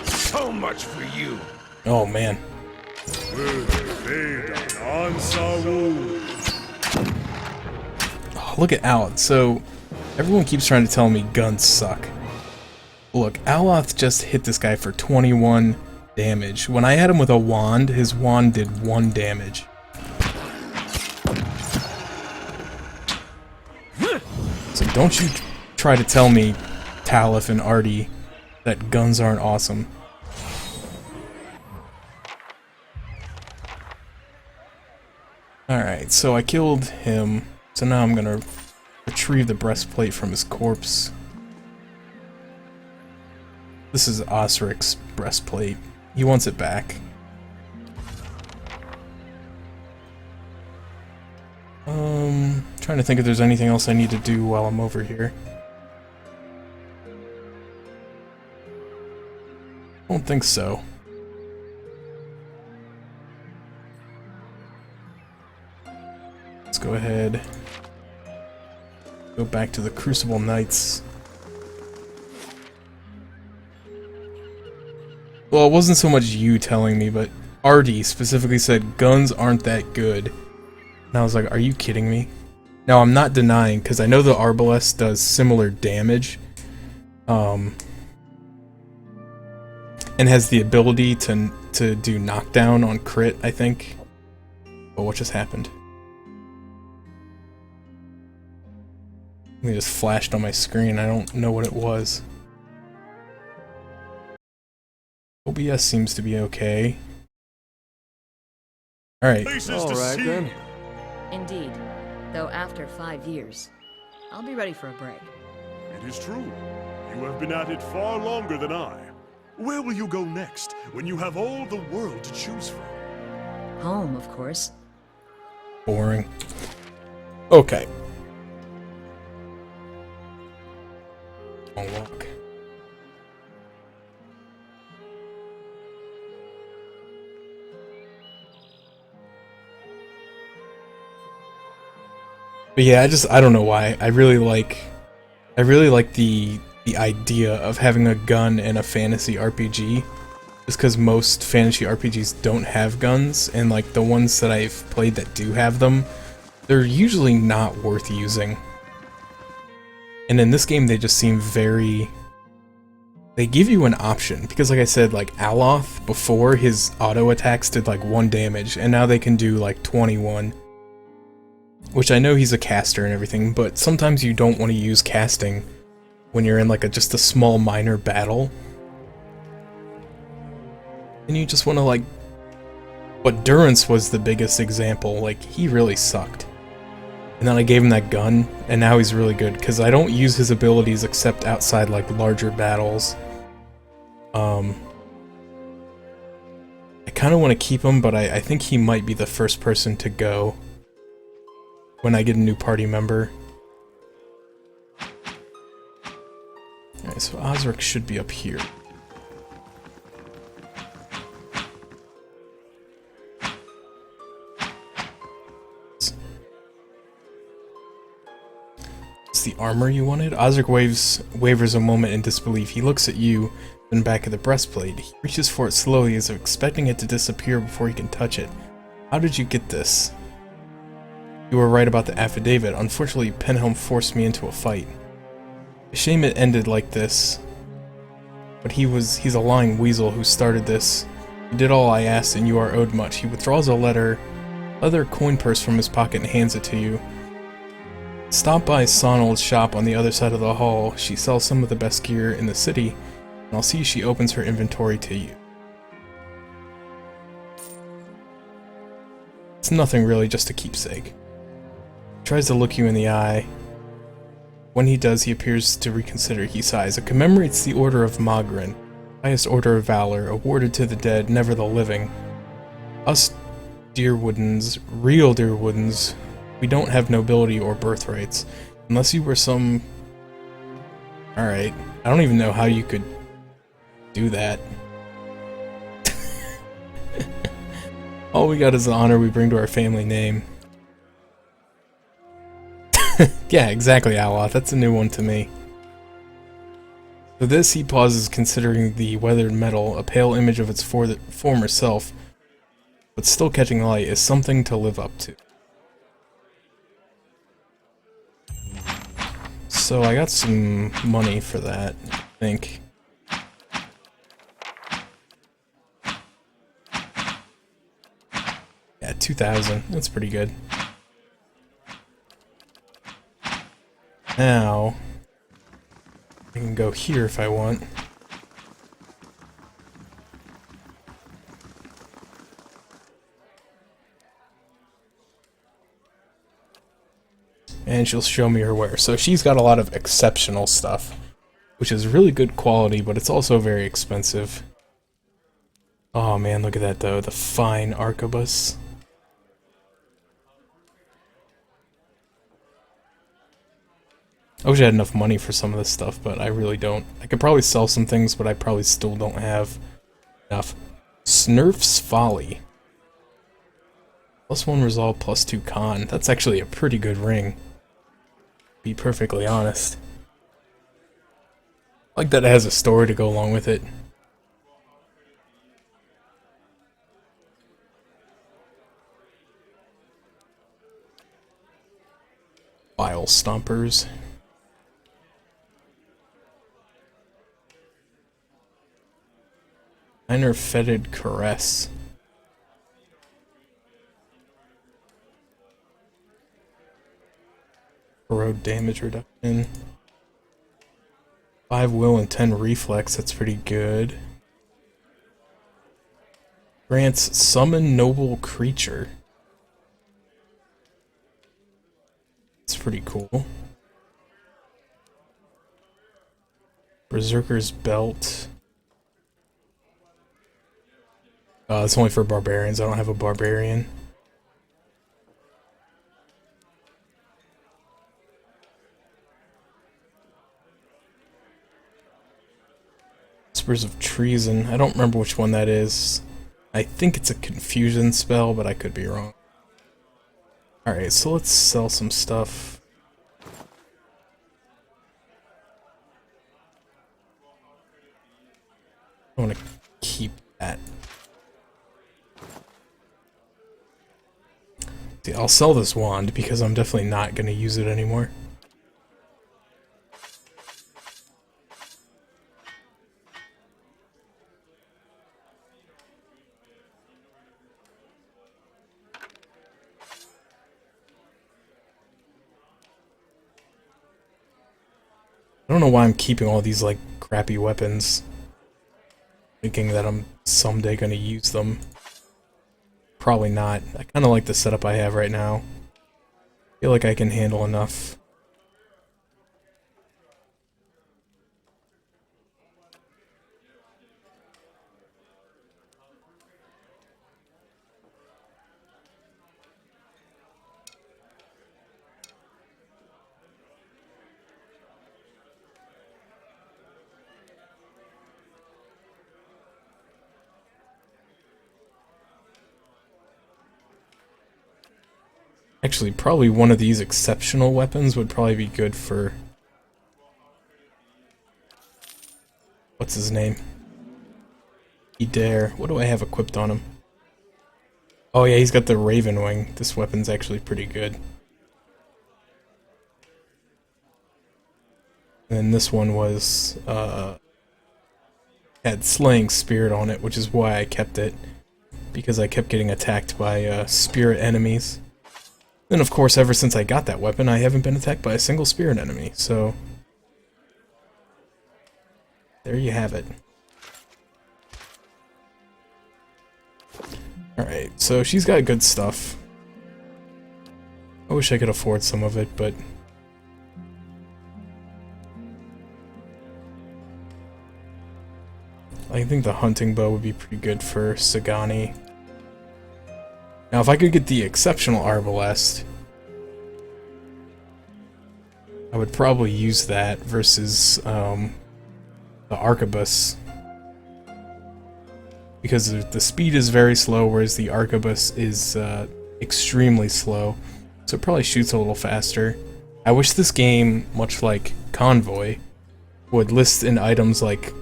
So much for you. Oh man. Oh, look at Aloth. So everyone keeps trying to tell me guns suck. Look, Aloth just hit this guy for 21 damage. When I had him with a wand, his wand did 1 damage. So don't you try to tell me, Talif and Artie, that guns aren't awesome. Alright, so I killed him, so now I'm gonna retrieve the breastplate from his corpse. This is Osric's breastplate. He wants it back. Trying to think if there's anything else I need to do while I'm over here. Don't think so. Let's go ahead. Go back to the Crucible Knights. Well, it wasn't so much you telling me, but Artie specifically said guns aren't that good. And I was like, are you kidding me? Now, I'm not denying, because I know the Arbalest does similar damage. And has the ability to do knockdown on crit, I think. But what just happened? It just flashed on my screen. I don't know what it was. OBS seems to be okay. Alright. Alright then. Indeed. Though after 5 years. I'll be ready for a break. It is true. You have been at it far longer than I. Where will you go next, when you have all the world to choose from? Home, of course. Boring. Okay. Long walk. But yeah, I don't know why. I really like the idea of having a gun in a fantasy RPG. Just because most fantasy RPGs don't have guns, and like the ones that I've played that do have them, they're usually not worth using. And in this game they just seem very they give you an option, because like I said, like Aloth, before his auto attacks did like 1 damage, and now they can do like 21. Which I know he's a caster and everything, but sometimes you don't want to use casting when you're in like just a small minor battle. And you just want to like... But Durance was the biggest example, like he really sucked. And then I gave him that gun, and now he's really good, because I don't use his abilities except outside like larger battles. I kind of want to keep him, but I think he might be the first person to go when I get a new party member. Alright, so Osric should be up here. It's the armor you wanted? Osric wavers a moment in disbelief. He looks at you, then back at the breastplate. He reaches for it slowly as if expecting it to disappear before he can touch it. How did you get this? You were right about the affidavit. Unfortunately, Penhelm forced me into a fight. A shame it ended like this. But he's a lying weasel who started this. You did all I asked and you are owed much. He withdraws a leather coin purse from his pocket and hands it to you. Stop by Sonald's shop on the other side of the hall. She sells some of the best gear in the city, and I'll see she opens her inventory to you. It's nothing really, just a keepsake. He tries to look you in the eye. When he does, he appears to reconsider. He sighs. It commemorates the Order of Magrin, highest order of valor, awarded to the dead, never the living. Us Deerwoodens, real Deerwoodens, we don't have nobility or birthrights. Unless you were some... Alright, I don't even know how you could do that. All we got is the honor we bring to our family name. Yeah, exactly, Aloth. That's a new one to me. For this, he pauses, considering the weathered metal, a pale image of its former self, but still catching light, is something to live up to. So I got some money for that, I think. Yeah, 2,000. That's pretty good. Now, I can go here if I want. And she'll show me her wear. So she's got a lot of exceptional stuff, which is really good quality, but it's also very expensive. Oh man, look at that though, the fine arquebus. I wish I had enough money for some of this stuff, but I really don't. I could probably sell some things, but I probably still don't have enough. Snurf's Folly. +1 resolve, +2 con. That's actually a pretty good ring, to be perfectly honest. I like that it has a story to go along with it. Bile Stompers. Minor Fetid Caress. Corrode damage reduction. 5 will and 10 reflex, that's pretty good. Grants Summon Noble Creature. That's pretty cool. Berserker's Belt. It's only for barbarians. I don't have a barbarian. Whispers of Treason. I don't remember which one that is. I think it's a confusion spell, but I could be wrong. Alright, so let's sell some stuff. I want to keep that. See, I'll sell this wand because I'm definitely not going to use it anymore. don't know why I'm keeping all these, like, crappy weapons. Thinking that I'm someday gonna use them. Probably not. I kinda like the setup I have right now. Feel like I can handle enough. Actually, probably one of these exceptional weapons would probably be good for... What's his name? Eder. What do I have equipped on him? Oh yeah, he's got the Raven Wing. This weapon's actually pretty good. And then this one was, had Slaying Spirit on it, which is why I kept it. Because I kept getting attacked by, spirit enemies. Then, of course, ever since I got that weapon, I haven't been attacked by a single spirit enemy, so... There you have it. Alright, so she's got good stuff. I wish I could afford some of it, but... I think the hunting bow would be pretty good for Sagani. Now, if I could get the exceptional Arbalest, I would probably use that versus the Arquebus. Because the speed is very slow, whereas the Arquebus is extremely slow. So it probably shoots a little faster. I wish this game, much like Convoy, would list in items like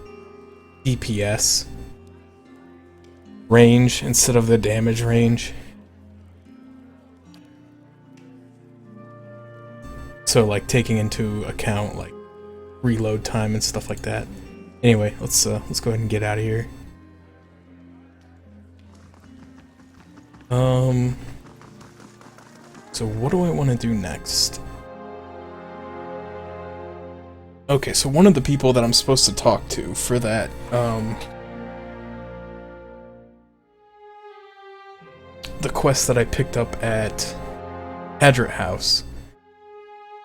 DPS range instead of the damage range. So, like, taking into account, like, reload time and stuff like that. Anyway, let's go ahead and get out of here. So what do I want to do next? Okay, so one of the people that I'm supposed to talk to for that, the quest that I picked up at Hadrat House.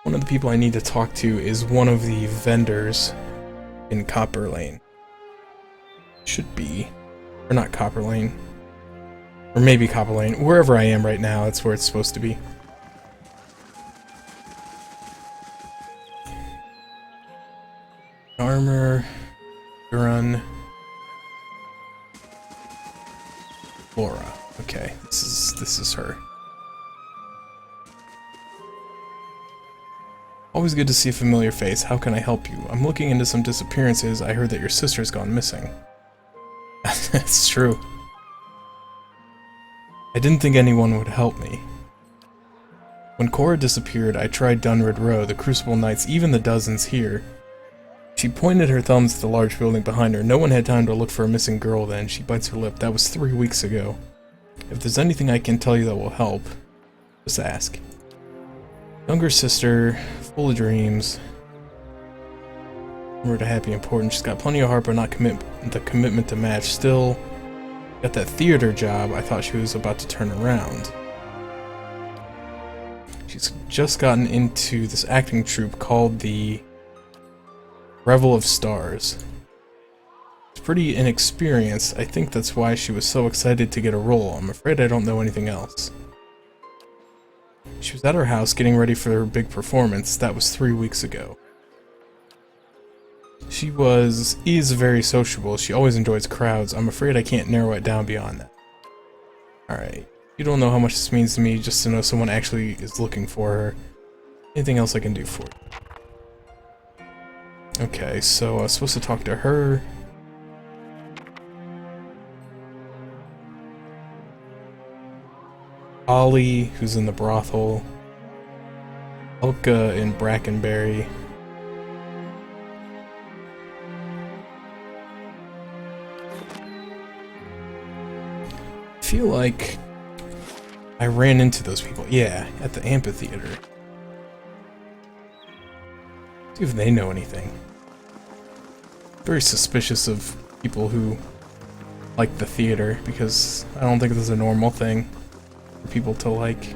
One of the people I need to talk to is one of the vendors in Copper Lane. Should be. Or not Copper Lane. Or maybe Copper Lane. Wherever I am right now, that's where it's supposed to be. Armor. Run. Laura. Okay, this is her. Always good to see a familiar face. How can I help you? I'm looking into some disappearances. I heard that your sister's gone missing. That's true. I didn't think anyone would help me. When Cora disappeared, I tried Dunrid Row, the Crucible Knights, even the dozens here. She pointed her thumbs at the large building behind her. No one had time to look for a missing girl then. She bites her lip. That was 3 weeks ago. If there's anything I can tell you that will help, just ask. Younger sister, full of dreams. Remember to happy important. She's got plenty of heart, but not the commitment to match. Still, got that theater job. I thought she was about to turn around. She's just gotten into this acting troupe called the Revel of Stars. It's pretty inexperienced. I think that's why she was so excited to get a role. I'm afraid I don't know anything else. She was at her house getting ready for her big performance. That was 3 weeks ago. She is very sociable. She always enjoys crowds. I'm afraid I can't narrow it down beyond that. Alright. You don't know how much this means to me just to know someone actually is looking for her. Anything else I can do for you? Okay, so I was supposed to talk to her. Ollie, who's in the brothel. Elka in Brackenberry. I feel like I ran into those people. Yeah, at the amphitheater. See if they know anything. Very suspicious of people who like the theater, because I don't think this is a normal thing for people to like.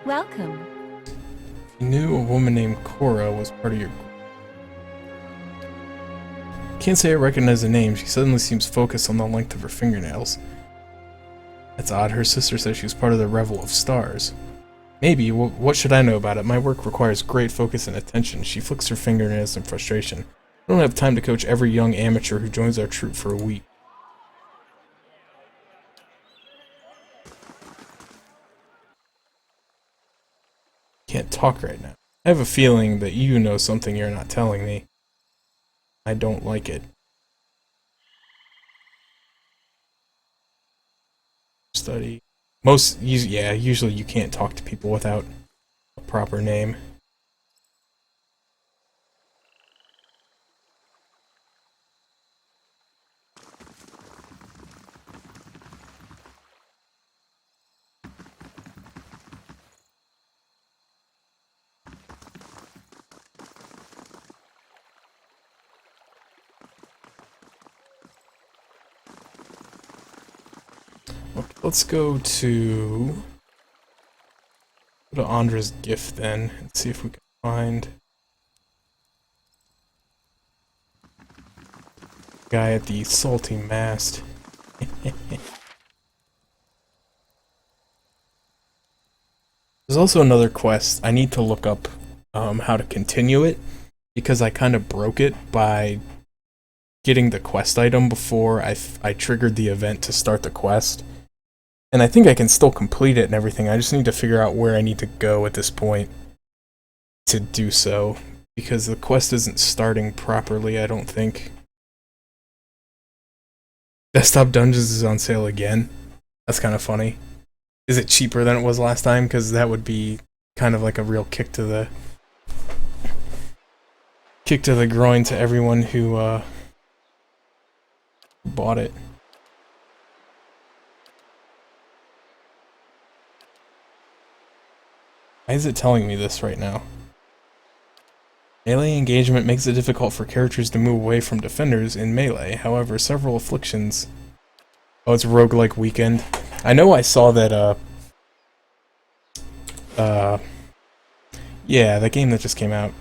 Welcome. You knew a woman named Cora was part of your group. Can't say I recognize the name. She suddenly seems focused on the length of her fingernails. That's odd. Her sister says she was part of the Revel of Stars. Maybe. What should I know about it? My work requires great focus and attention. She flicks her fingernails in frustration. I don't have time to coach every young amateur who joins our troupe for a week. Can't talk right now. I have a feeling that you know something you're not telling me. I don't like it. Study. Usually you can't talk to people without a proper name. Okay, let's go to Andra's gift then and see if we can find the guy at the salty mast. There's also another quest. I need to look up how to continue it, because I kind of broke it by getting the quest item before I triggered the event to start the quest. And I think I can still complete it and everything. I just need to figure out where I need to go at this point to do so, because the quest isn't starting properly, I don't think. Desktop Dungeons is on sale again. That's kind of funny. Is it cheaper than it was last time? Because that would be kind of like a real kick to the groin to everyone who bought it. Why is it telling me this right now? Melee engagement makes it difficult for characters to move away from defenders in melee. However, several afflictions... Oh, it's Roguelike Weekend. I know I saw that, yeah, that game that just came out.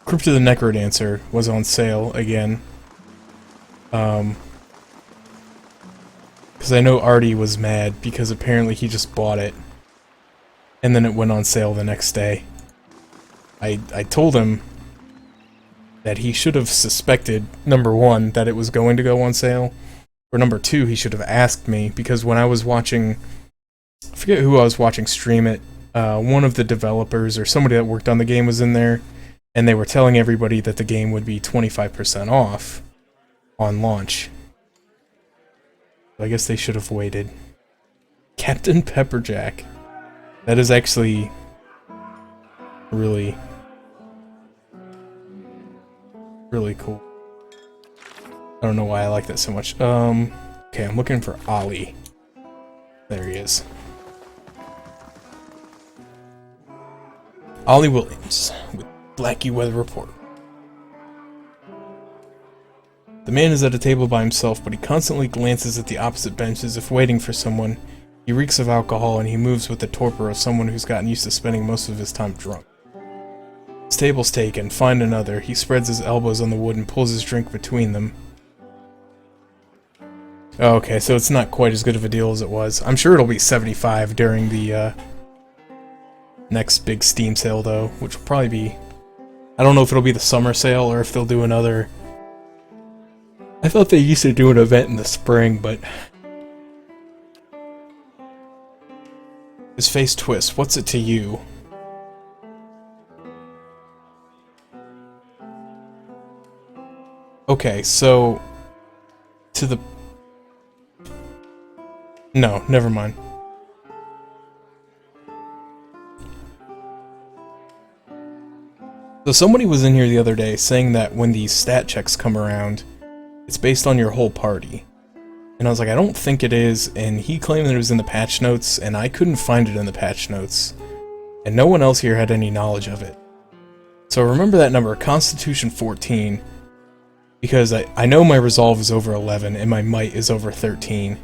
Crypt of the Necrodancer was on sale again. Because I know Artie was mad because apparently he just bought it and then it went on sale the next day. I told him that he should have suspected, number one, that it was going to go on sale, or number two, he should have asked me, because when I was watching, I forget who I was watching stream it, one of the developers or somebody that worked on the game was in there, and they were telling everybody that the game would be 25% off on launch. I guess they should have waited. Captain Pepperjack. That is actually really cool. I don't know why I like that so much. Okay, I'm looking for Ollie. There he is. Ollie Williams with Blackie Weather Report. The man is at a table by himself, but he constantly glances at the opposite bench as if waiting for someone. He reeks of alcohol, and he moves with the torpor of someone who's gotten used to spending most of his time drunk. His table's taken. Find another. He spreads his elbows on the wood and pulls his drink between them. Oh, okay, so it's not quite as good of a deal as it was. I'm sure it'll be $75 during the next big Steam sale, though, which will probably be... I don't know if it'll be the summer sale or if they'll do another... I thought they used to do an event in the spring, but... His face twists. What's it to you? Okay, so... To the... No, never mind. So somebody was in here the other day saying that when these stat checks come around, it's based on your whole party. And I was like, I don't think it is, and he claimed that it was in the patch notes, and I couldn't find it in the patch notes. And no one else here had any knowledge of it. So remember that number, Constitution 14, because I know my resolve is over 11 and my might is over 13.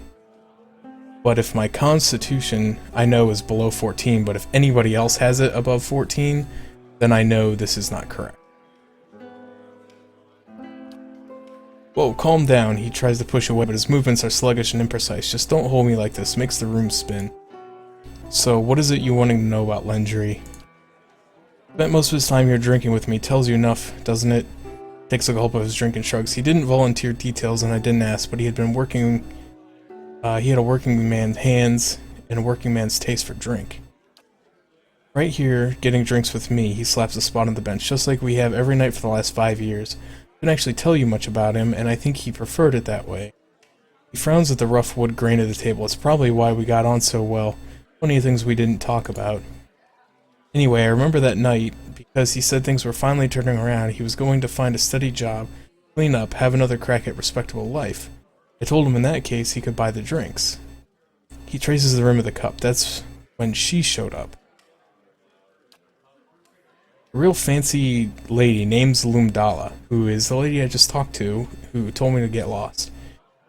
But if my Constitution, I know, is below 14, but if anybody else has it above 14, then I know this is not correct. Whoa, calm down. He tries to push away, but his movements are sluggish and imprecise. Just don't hold me like this. Makes the room spin. So, what is it you wanting to know about Lendry? Spent most of his time here drinking with me. Tells you enough, doesn't it? Takes a gulp of his drink and shrugs. He didn't volunteer details, and I didn't ask, but he had been working... he had a working man's hands and a working man's taste for drink. Right here, getting drinks with me, he slaps a spot on the bench, just like we have every night for the last 5 years. Didn't actually tell you much about him, and I think he preferred it that way. He frowns at the rough wood grain of the table. It's probably why we got on so well. Plenty of things we didn't talk about. Anyway, I remember that night, because he said things were finally turning around. He was going to find a steady job, clean up, have another crack at respectable life. I told him in that case he could buy the drinks. He traces the rim of the cup. That's when she showed up. A real fancy lady named Lumdala, who is the lady I just talked to, who told me to get lost.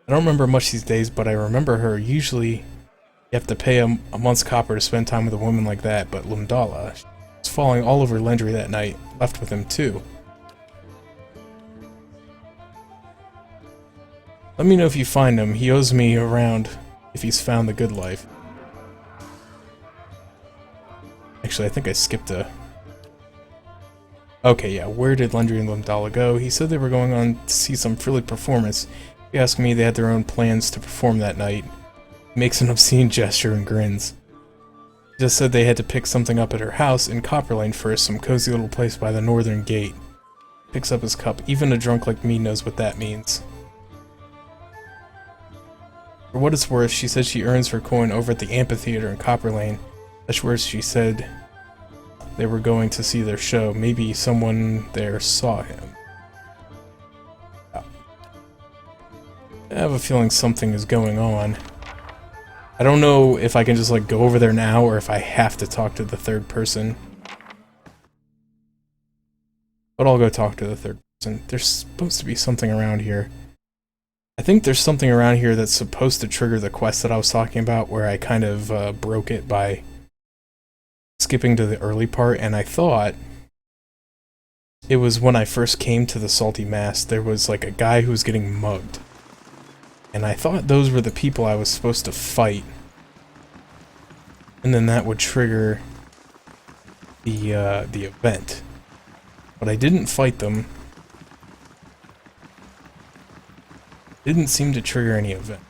I don't remember much these days, but I remember her. Usually, you have to pay a month's copper to spend time with a woman like that, but Lumdala was falling all over Lendry that night, left with him too. Let me know if you find him. He owes me around if he's found the good life. Actually, I think I skipped a... Okay, yeah, where did Lendry and Lumdala go? He said they were going on to see some frilly performance. He asked me they had their own plans to perform that night. He makes an obscene gesture and grins. He just said they had to pick something up at her house in Copper Lane first, some cozy little place by the northern gate. Picks up his cup. Even a drunk like me knows what that means. For what it's worth, she said she earns her coin over at the amphitheater in Copper Lane. That's where she said they were going to see their show. Maybe someone there saw him. I have a feeling something is going on. I don't know if I can just like go over there now or if I have to talk to the third person. But I'll go talk to the third person. There's supposed to be something around here. I think there's something around here that's supposed to trigger the quest that I was talking about, where I kind of broke it by skipping to the early part, and I thought it was when I first came to the Salty Mast. There was like a guy who was getting mugged, and I thought those were the people I was supposed to fight, and then that would trigger the event. But I didn't fight them. Didn't seem to trigger any event.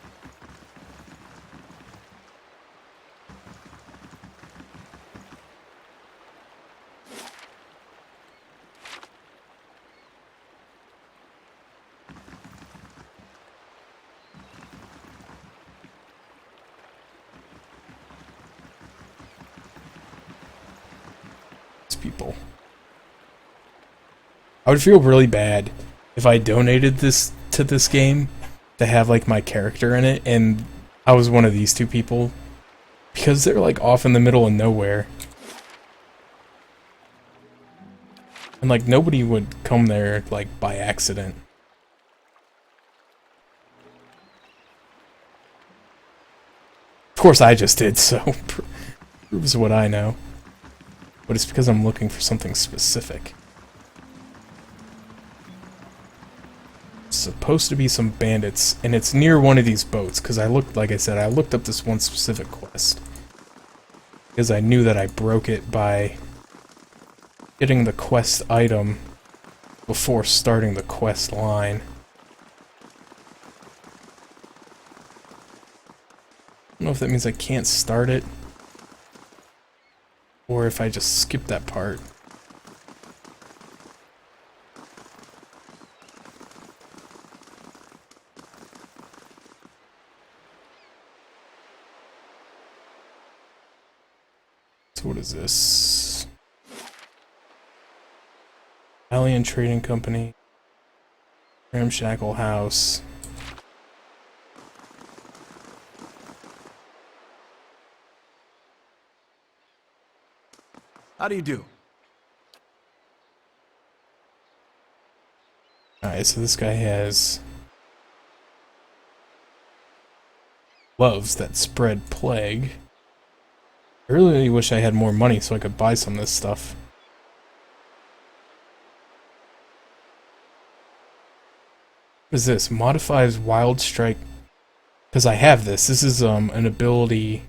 People. I would feel really bad if I donated this to this game to have like my character in it and I was one of these two people, because they're like off in the middle of nowhere and like nobody would come there like by accident. Of course I just did, so proves what I know. But it's because I'm looking for something specific. It's supposed to be some bandits, and it's near one of these boats, because like I said, I looked up this one specific quest. Because I knew that I broke it by getting the quest item before starting the quest line. I don't know if that means I can't start it, or if I just skip that part. So what is this? Alien Trading Company. Ramshackle House. How do you do? Alright, so this guy has gloves that spread plague. I really wish I had more money so I could buy some of this stuff. What is this? Modifies Wild Strike. Because I have this. This is an ability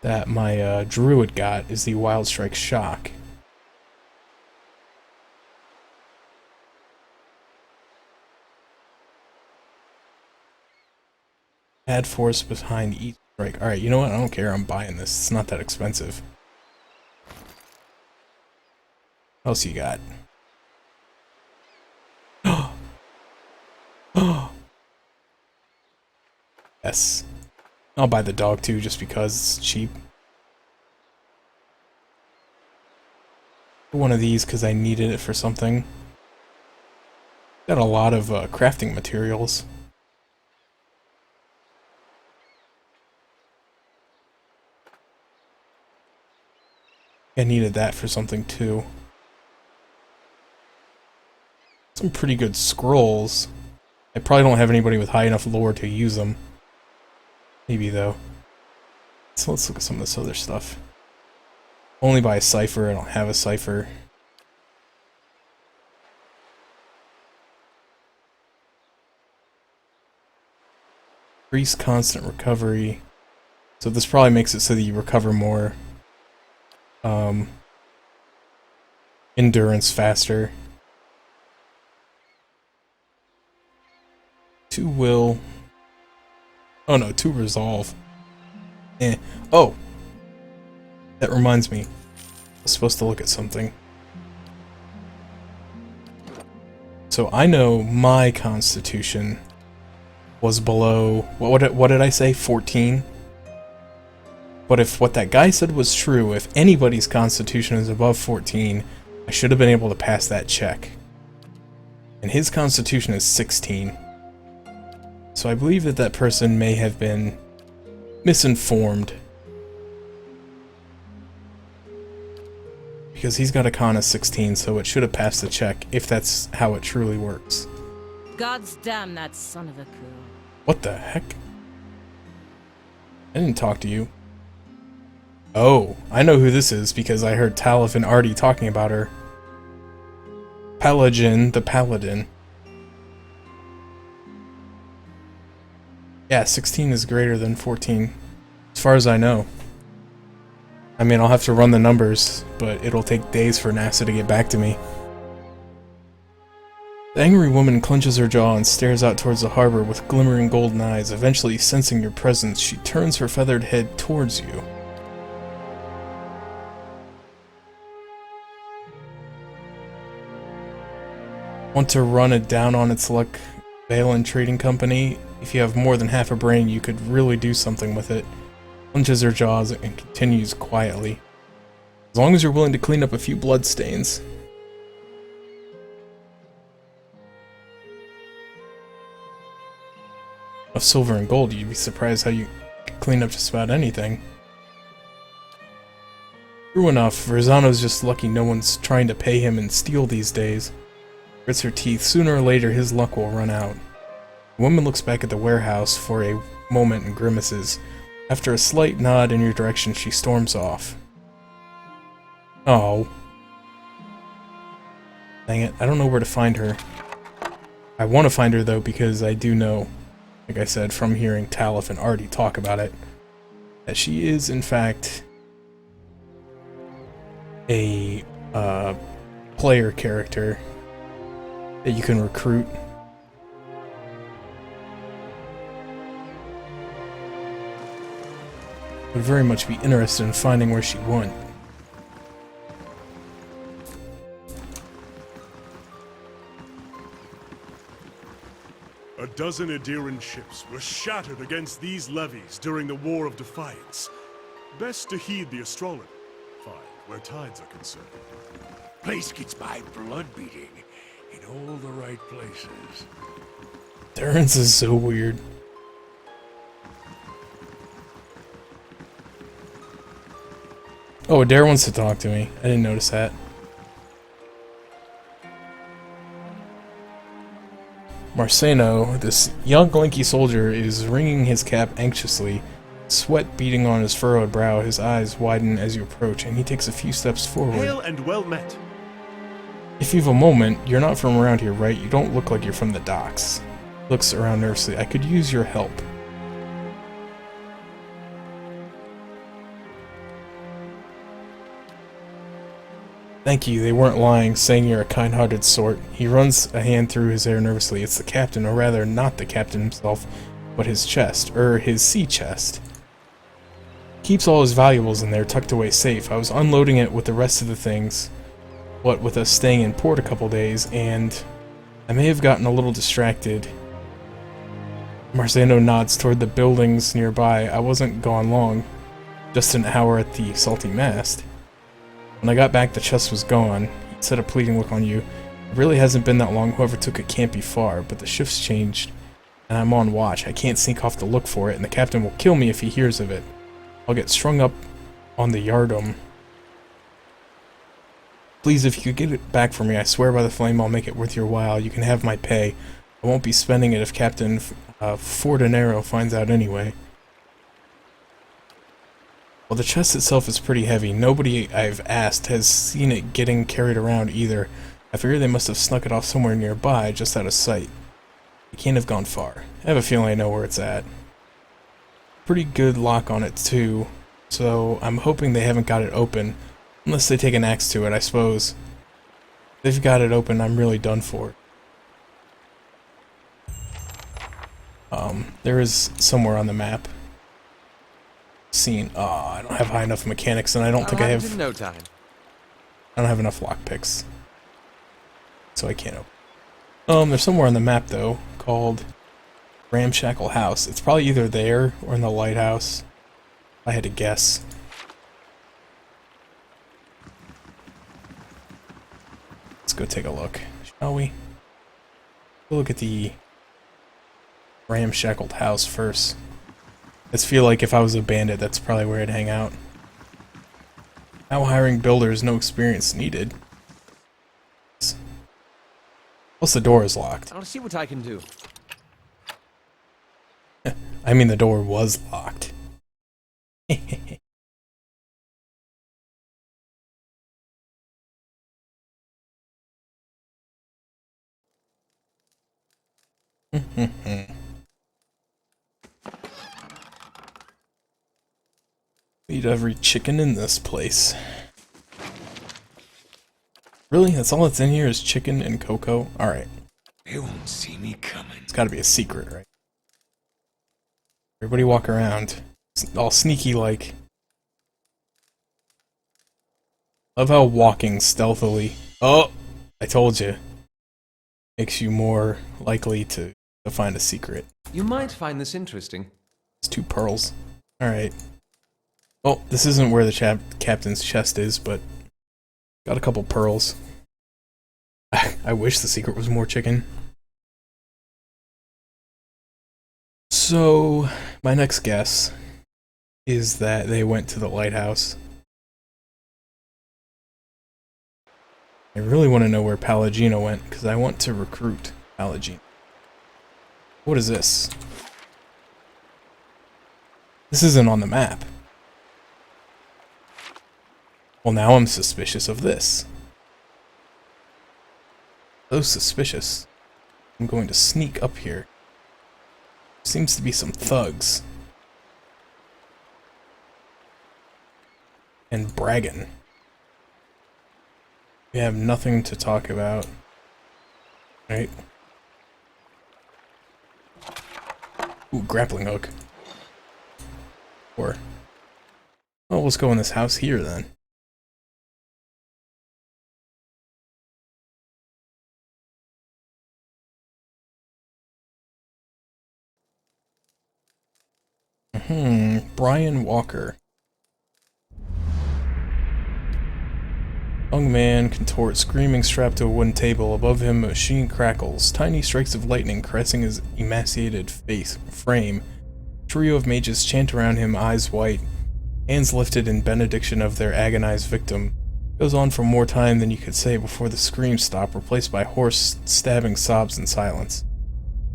that my druid got, is the Wild Strike Shock. Add force behind each strike. Alright, you know what? I don't care. I'm buying this. It's not that expensive. What else you got? Yes. I'll buy the dog too, just because it's cheap. One of these because I needed it for something. Got a lot of crafting materials. I needed that for something too. Some pretty good scrolls. I probably don't have anybody with high enough lore to use them. Maybe though. So let's look at some of this other stuff. Only buy a cipher. I don't have a cipher. Increase constant recovery. So this probably makes it so that you recover more. Endurance faster. 2 will. Oh no, 2 resolve. Oh! That reminds me. I was supposed to look at something. So I know my constitution was below... What did I say? 14? But if what that guy said was true, if anybody's constitution is above 14, I should have been able to pass that check. And his constitution is 16. So I believe that that person may have been misinformed. Because he's got a con of 16, so it should have passed the check, if that's how it truly works. God's damn that son of a coup. What the heck? I didn't talk to you. Oh, I know who this is because I heard Talif and Artie talking about her. Paladin, the Paladin. Yeah, 16 is greater than 14, as far as I know. I mean, I'll have to run the numbers, but it'll take days for NASA to get back to me. The angry woman clenches her jaw and stares out towards the harbor with glimmering golden eyes. Eventually, sensing your presence, she turns her feathered head towards you. Want to run it down on its luck, Valen Trading Company? If you have more than half a brain, you could really do something with it. Clenches her jaws and continues quietly. As long as you're willing to clean up a few bloodstains. Of silver and gold, you'd be surprised how you clean up just about anything. True enough, Verzano's just lucky no one's trying to pay him in steel these days. Grits her teeth. Sooner or later, his luck will run out. The woman looks back at the warehouse for a moment and grimaces. After a slight nod in your direction, she storms off. Oh. Dang it, I don't know where to find her. I want to find her, though, because I do know, like I said, from hearing Talif and Artie talk about it, that she is, in fact, a player character that you can recruit. Would very much be interested in finding where she went. A dozen Adiran ships were shattered against these levies during the War of Defiance. Best to heed the astrology. Fine. where tides are concerned. Place gets my blood beating in all the right places. Terrence is so weird. Oh, Adair wants to talk to me. I didn't notice that. Marceno, this young lanky soldier, is wringing his cap anxiously, sweat beading on his furrowed brow. His eyes widen as you approach, and he takes a few steps forward. Hail and well met. If you've a moment, you're not from around here, right? You don't look like you're from the docks. Looks around nervously. I could use your help. Thank you, they weren't lying, saying you're a kind-hearted sort. He runs a hand through his hair nervously. It's the captain, or rather, not the captain himself, but his chest, his sea chest. Keeps all his valuables in there, tucked away safe. I was unloading it with the rest of the things, what with us staying in port a couple days, and I may have gotten a little distracted. Marceno nods toward the buildings nearby. I wasn't gone long, just an hour at the salty mast. When I got back, the chest was gone. He set a pleading look on you. It really hasn't been that long. Whoever took it can't be far, but the shift's changed, and I'm on watch. I can't sneak off to look for it, and the captain will kill me if he hears of it. I'll get strung up on the yardom. Please, if you could get it back for me, I swear by the flame I'll make it worth your while. You can have my pay. I won't be spending it if Captain Fordanero finds out anyway. Well, the chest itself is pretty heavy. Nobody I've asked has seen it getting carried around either. I figure they must have snuck it off somewhere nearby, just out of sight. It can't have gone far. I have a feeling I know where it's at. Pretty good lock on it too, so I'm hoping they haven't got it open. Unless they take an axe to it, I suppose. If they've got it open, I'm really done for. There is somewhere on the map. I don't have high enough mechanics, and I don't think I have. In no time. I don't have enough lockpicks, so I can't open. There's somewhere on the map though called Ramshackle House. It's probably either there or in the lighthouse. If I had to guess. Let's go take a look, shall we? We'll look at the Ramshackled House first. I just feel like if I was a bandit, that's probably where I'd hang out. Now hiring builders, no experience needed. Plus the door is locked. I'll see what I can do. I mean, the door was locked. Eat every chicken in this place. Really? That's all that's in here is chicken and cocoa? Alright. They won't see me coming. It's gotta be a secret, right? Everybody walk around. All sneaky like. Love how walking stealthily. Oh! I told you. Makes you more likely to find a secret. You might find this interesting. It's 2 pearls. Alright. Well, this isn't where the captain's chest is, but got a couple pearls. I wish the secret was more chicken. So, my next guess is that they went to the lighthouse. I really want to know where Pallegino went, because I want to recruit Pallegino. What is this? This isn't on the map. Well, now I'm suspicious of this. So suspicious. I'm going to sneak up here. Seems to be some thugs. And bragging. We have nothing to talk about. Right? Ooh, grappling hook. Or... well, let's go in this house here then. Brian Walker. Young man contorts, screaming, strapped to a wooden table. Above him, a machine crackles. Tiny strikes of lightning caressing his emaciated frame. A trio of mages chant around him, eyes white, hands lifted in benediction of their agonized victim. It goes on for more time than you could say before the screams stop, replaced by hoarse, stabbing sobs and silence.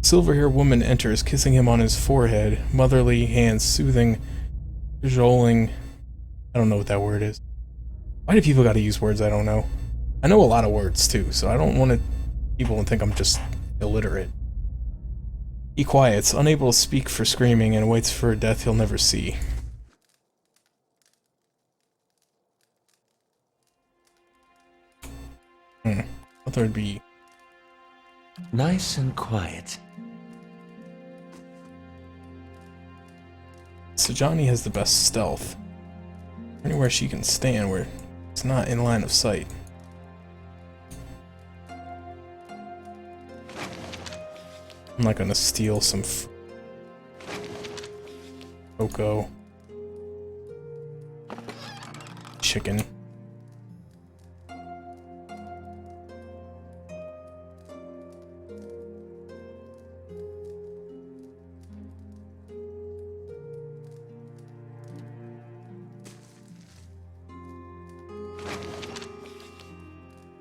A silver-haired woman enters, kissing him on his forehead, motherly hands soothing, cajoling. I don't know what that word is. Why do people gotta use words I don't know? I know a lot of words too, so I don't want people to think I'm just illiterate. He quiets, unable to speak for screaming, and waits for a death he'll never see. I thought there'd be... Nice and quiet. Sajani has the best stealth. Anywhere she can stand where it's not in line of sight. I'm not gonna steal some cocoa. Chicken.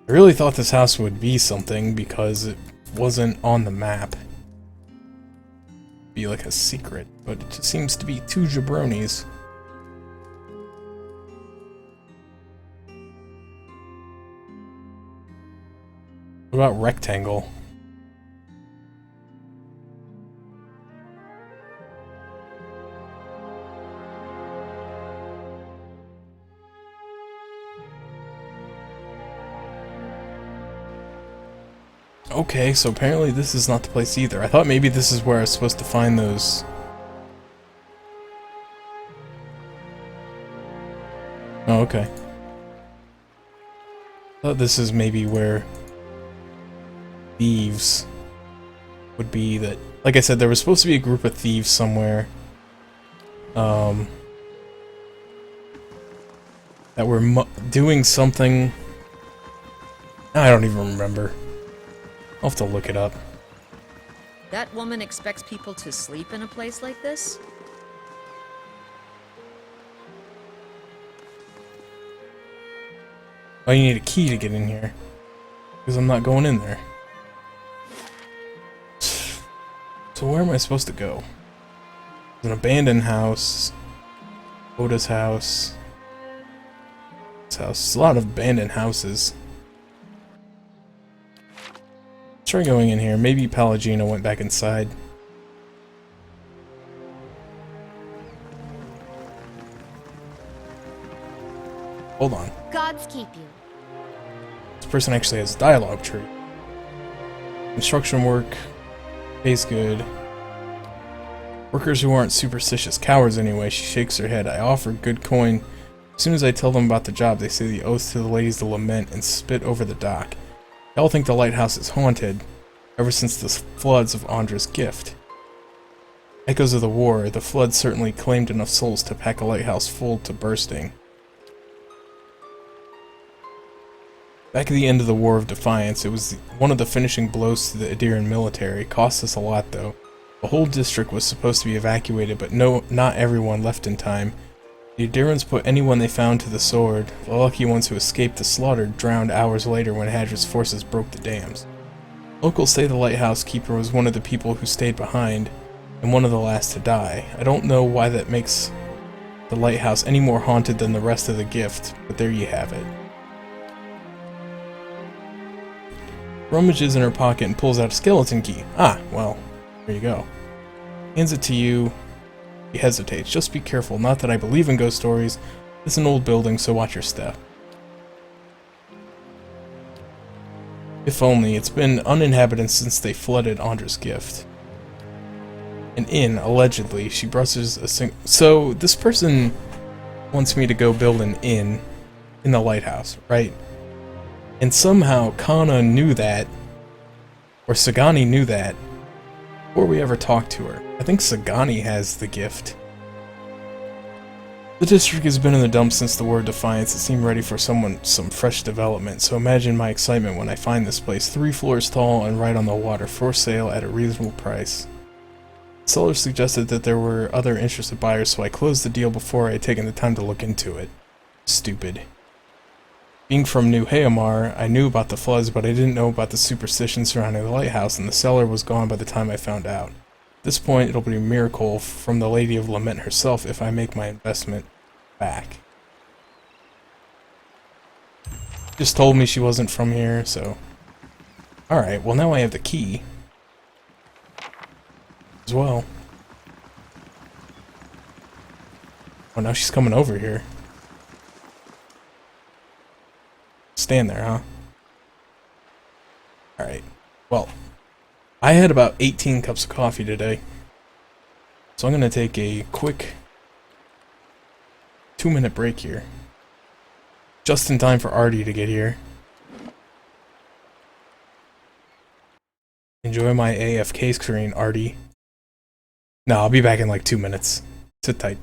I really thought this house would be something because it wasn't on the map. Be like a secret, but it just seems to be two jabronis. What about rectangle? Okay, so apparently this is not the place either. I thought maybe this is where I was supposed to find those... Oh, okay. I thought this is maybe where thieves would be that... Like I said, there was supposed to be a group of thieves somewhere. That were doing something... I don't even remember. I'll have to look it up. That woman expects people to sleep in a place like this? Oh, you need a key to get in here. Because I'm not going in there. So where am I supposed to go? There's an abandoned house. Oda's house. This house. There's a lot of abandoned houses. Try going in here. Maybe Pallegina went back inside. Hold on. Gods keep you. This person actually has a dialogue tree. Construction work. Pays good. Workers who aren't superstitious cowards anyway. She shakes her head. I offer good coin. As soon as I tell them about the job, they say the oath to the ladies to lament and spit over the dock. They all think the lighthouse is haunted, ever since the floods of Andra's gift. Echoes of the war, the flood certainly claimed enough souls to pack a lighthouse full to bursting. Back at the end of the War of Defiance, it was one of the finishing blows to the Adiran military. It cost us a lot though. The whole district was supposed to be evacuated, but not everyone left in time. The Adirans put anyone they found to the sword. The lucky ones who escaped the slaughter drowned hours later when Hadra's forces broke the dams. Locals say the lighthouse keeper was one of the people who stayed behind, and one of the last to die. I don't know why that makes the lighthouse any more haunted than the rest of the gift, but there you have it. Rummages in her pocket and pulls out a skeleton key. Ah, well, there you go. Hands it to you. He hesitates. Just be careful. Not that I believe in ghost stories. It's an old building, so watch your step. If only. It's been uninhabited since they flooded Andra's gift. An inn, allegedly. She brushes a So, this person wants me to go build an inn in the lighthouse, right? And somehow Kana knew that, or Sagani knew that, before we ever talked to her. I think Sagani has the gift. The district has been in the dumps since the war of Defiance. It seemed ready for some fresh development, so imagine my excitement when I find this place 3 floors tall and right on the water, for sale at a reasonable price. The seller suggested that there were other interested buyers, so I closed the deal before I had taken the time to look into it. Stupid. Being from New Hayamar, I knew about the floods, but I didn't know about the superstition surrounding the lighthouse, and the seller was gone by the time I found out. At this point, it'll be a miracle from the Lady of Lament herself if I make my investment back. Just told me she wasn't from here, so... Alright, well now I have the key. As well. Oh, now she's coming over here. Stand there, huh? Alright, well... I had about 18 cups of coffee today, so I'm going to take a quick 2-minute break here. Just in time for Artie to get here. Enjoy my AFK screen, Artie. No, I'll be back in like 2 minutes. Sit tight.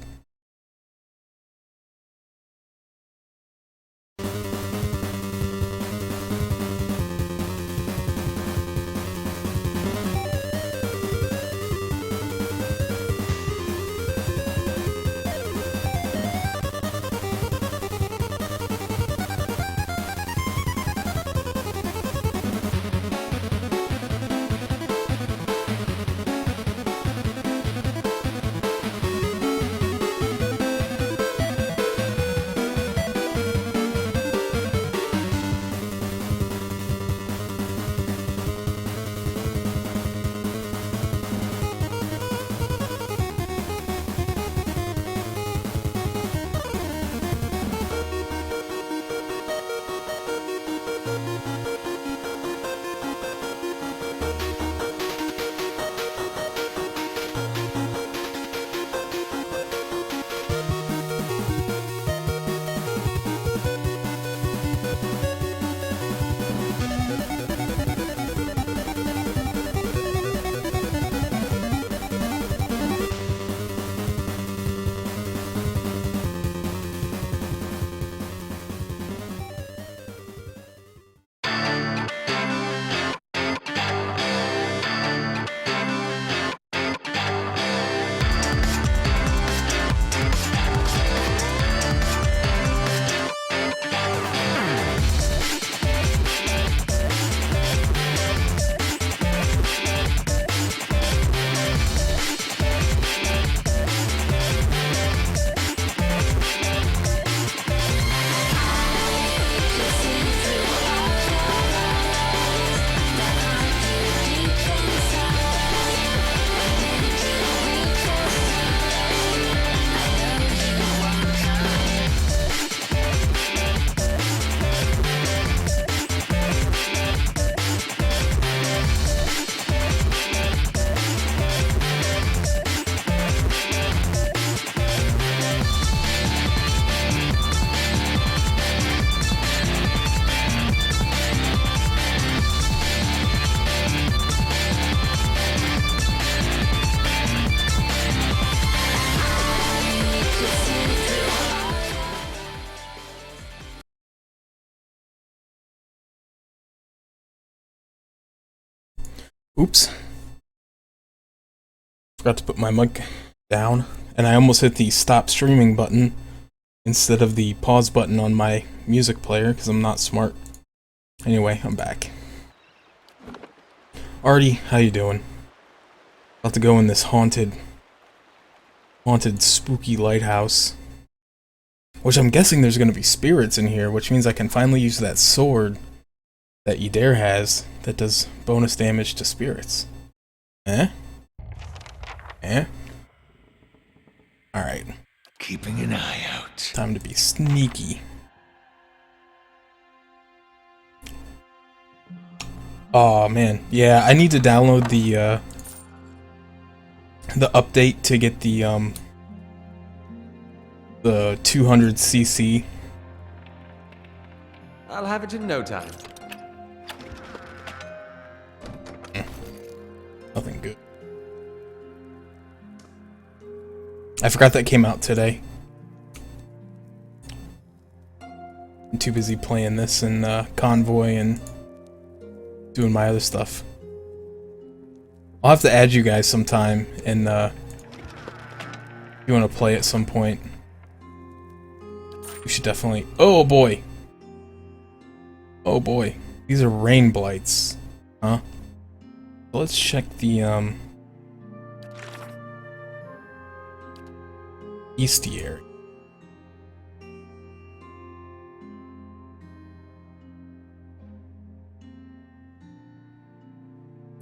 Oops. Forgot to put my mic down, and I almost hit the stop streaming button instead of the pause button on my music player because I'm not smart. Anyway, I'm back. Artie, how you doing? About to go in this haunted spooky lighthouse. Which I'm guessing there's gonna be spirits in here, which means I can finally use that sword that Eder has that does bonus damage to spirits. Eh? Eh? Alright. Keeping an eye out. Time to be sneaky. Oh man, yeah, I need to download the update to get the 200cc. I'll have it in no time. Nothing good. I forgot that came out today. I'm too busy playing this and Convoy and doing my other stuff. I'll have to add you guys sometime, and if you want to play at some point, you should definitely... Oh boy! Oh boy. These are rain blights. Huh? So let's check the, Eastier.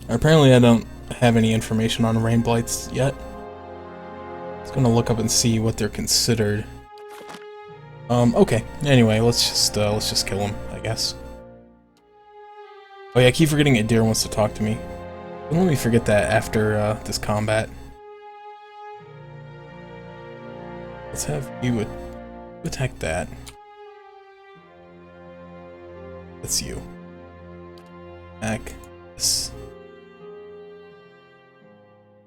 Apparently I don't have any information on rain blights yet. I was gonna look up and see what they're considered. Okay. Anyway, let's just kill him, I guess. Oh yeah, I keep forgetting Adir wants to talk to me. Don't let me forget that after this combat. Let's have you attack that. That's you. Attack this.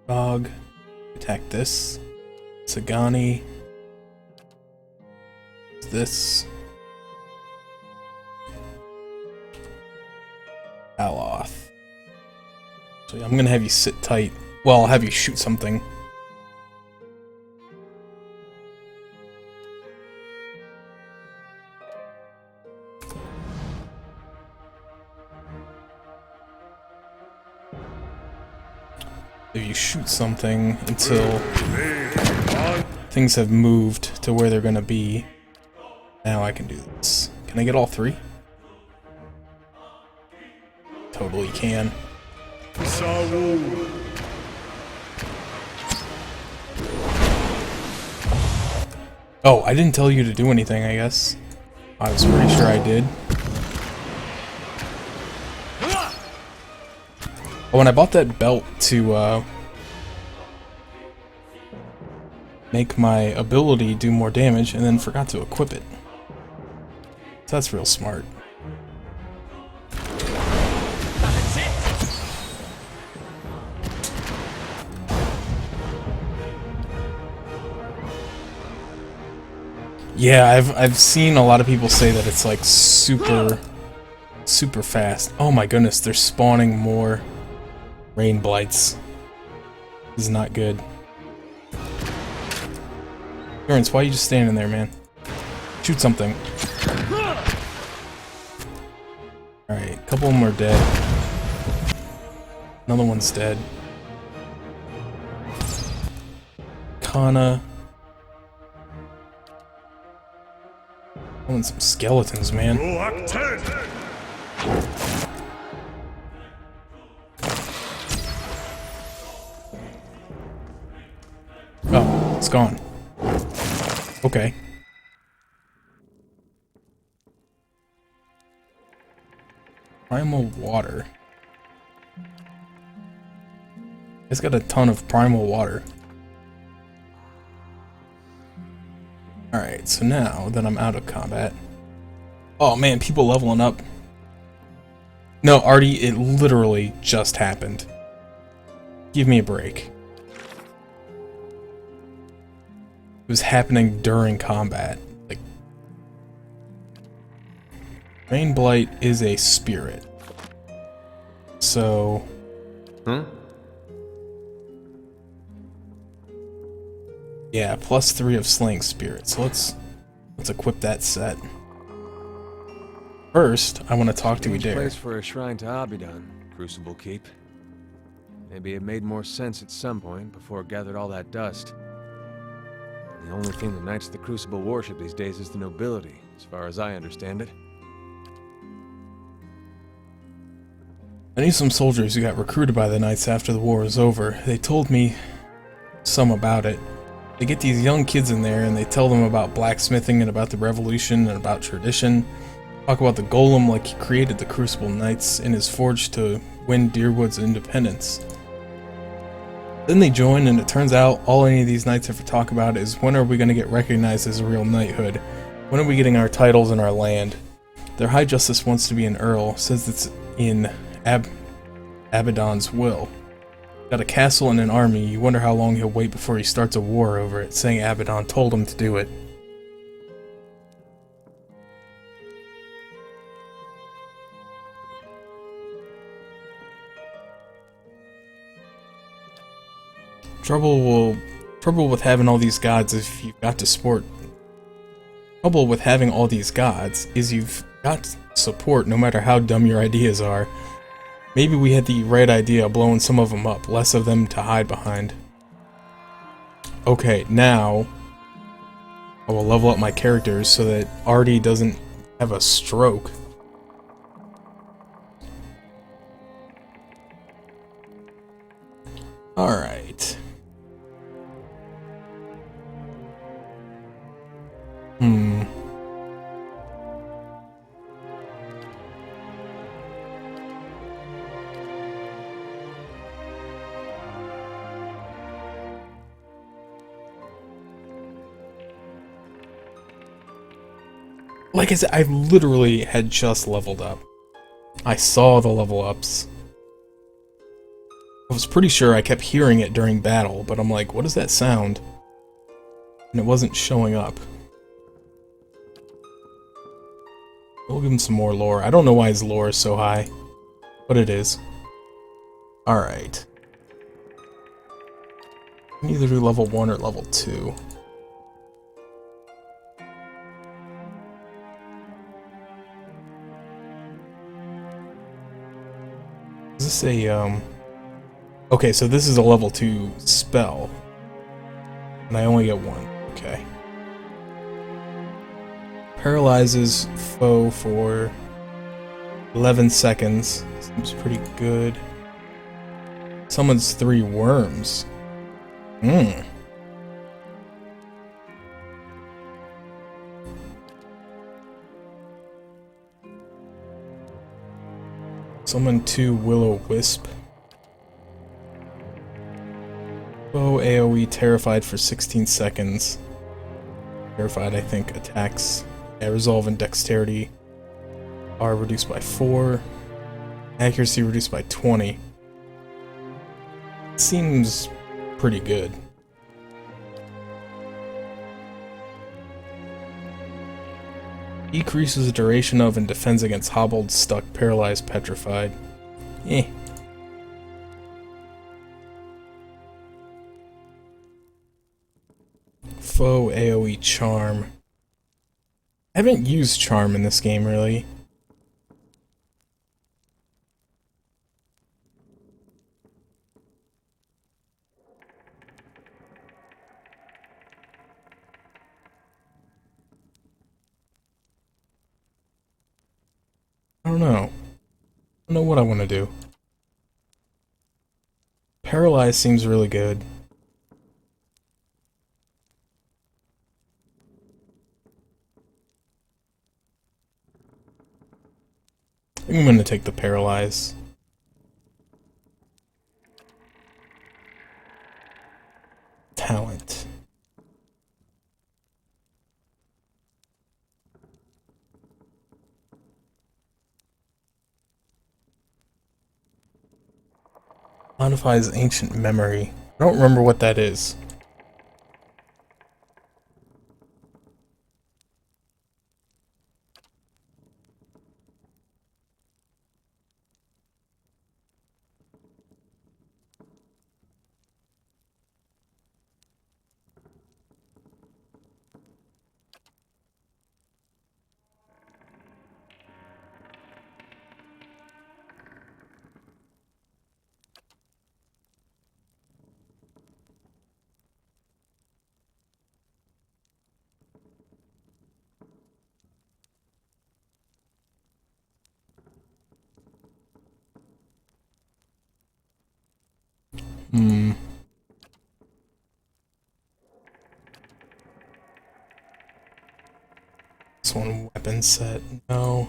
Dog. Attack this. Sagani. This. Aloth. So yeah, I'm gonna have you sit tight. Well, I'll have you shoot something. If you shoot something until things have moved to where they're gonna be, now I can do this. Can I get all three? Totally can. Oh, I didn't tell you to do anything, I guess. I was pretty sure I did. Oh, when I bought that belt to make my ability do more damage, and then forgot to equip it. So that's real smart. Yeah, I've seen a lot of people say that it's like super fast. Oh my goodness, they're spawning more rain blights. This is not good. Durance, why are you just standing there, man? Shoot something. Alright, a couple of them are dead. Another one's dead. Kana. I want some skeletons, man. Oh, it's gone. Okay. Primal water. It's got a ton of primal water. Alright, so now that I'm out of combat... Oh man, people leveling up. No, Artie, it literally just happened. Give me a break. It was happening during combat. Like, Rain Blight is a spirit. So... Yeah, +3 of Slaying Spirit. So let's equip that set. First, I want to talk to Adir. Place for a shrine to Abidan, Crucible Keep. Maybe it made more sense at some point before it gathered all that dust. The only thing the Knights of the Crucible worship these days is the nobility, as far as I understand it. I knew some soldiers who got recruited by the Knights after the war was over. They told me some about it. They get these young kids in there and they tell them about blacksmithing and about the revolution and about tradition. Talk about the golem like he created the Crucible Knights in his forge to win Dyrwood's independence. Then they join, and it turns out all any of these knights ever talk about is when are we going to get recognized as a real knighthood? When are we getting our titles in our land? Their High Justice wants to be an earl, says it's in Abaddon's will. Got a castle and an army, you wonder how long he'll wait before he starts a war over it, saying Abaddon told him to do it. Trouble with having all these gods if you've got to support. Trouble with having all these gods is you've got support no matter how dumb your ideas are. Maybe we had the right idea of blowing some of them up, less of them to hide behind. Okay, now I will level up my characters so that Artie doesn't have a stroke. Alright. Like I said, I literally had just leveled up. I saw the level ups. I was pretty sure I kept hearing it during battle, but I'm like, what is that sound? And it wasn't showing up. We'll give him some more lore. I don't know why his lore is so high, but it is. Alright. I can either do level 1 or level 2. Is this a, okay, so this is a level 2 spell. And I only get 1. Okay. Paralyzes foe for 11 seconds. Seems pretty good. Summons 3 worms. Summon 2 Will-O-Wisp. Foe AoE terrified for 16 seconds. Terrified, I think, attacks. Yeah, resolve and dexterity are reduced by 4. Accuracy reduced by 20. Seems pretty good. Decreases the duration of and defends against hobbled, stuck, paralyzed, petrified. Eh. Foe AoE charm. I haven't used charm in this game, really. I don't know. I don't know what I want to do. Paralyzed seems really good. I think I'm going to take the Paralyze. Talent. Modifies ancient memory. I don't remember what that is. This one weapon set, no.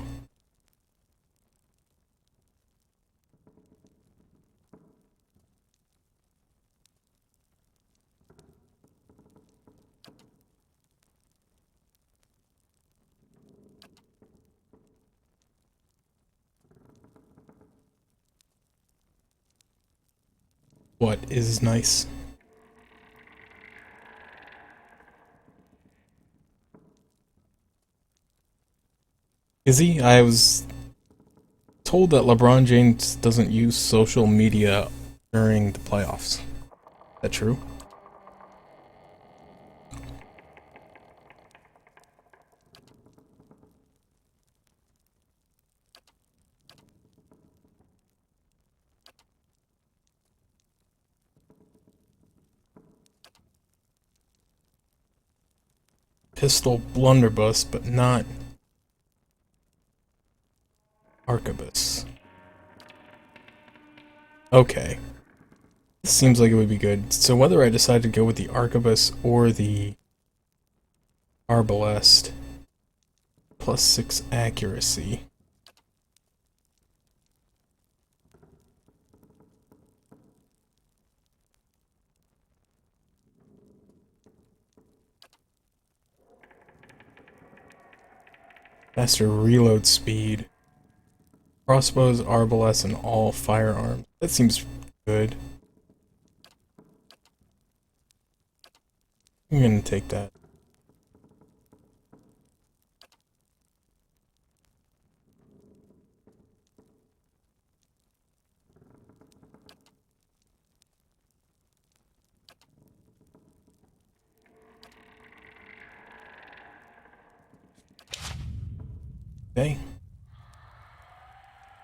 What is nice? Is he? I was told that LeBron James doesn't use social media during the playoffs. Is that true? pistol blunderbuss, but not arquebus. Okay. This seems like it would be good. So whether I decide to go with the arquebus or the arbalest, +6 accuracy. Faster reload speed. Crossbows, arbalest, and all firearms. That seems good. I'm gonna take that. Okay.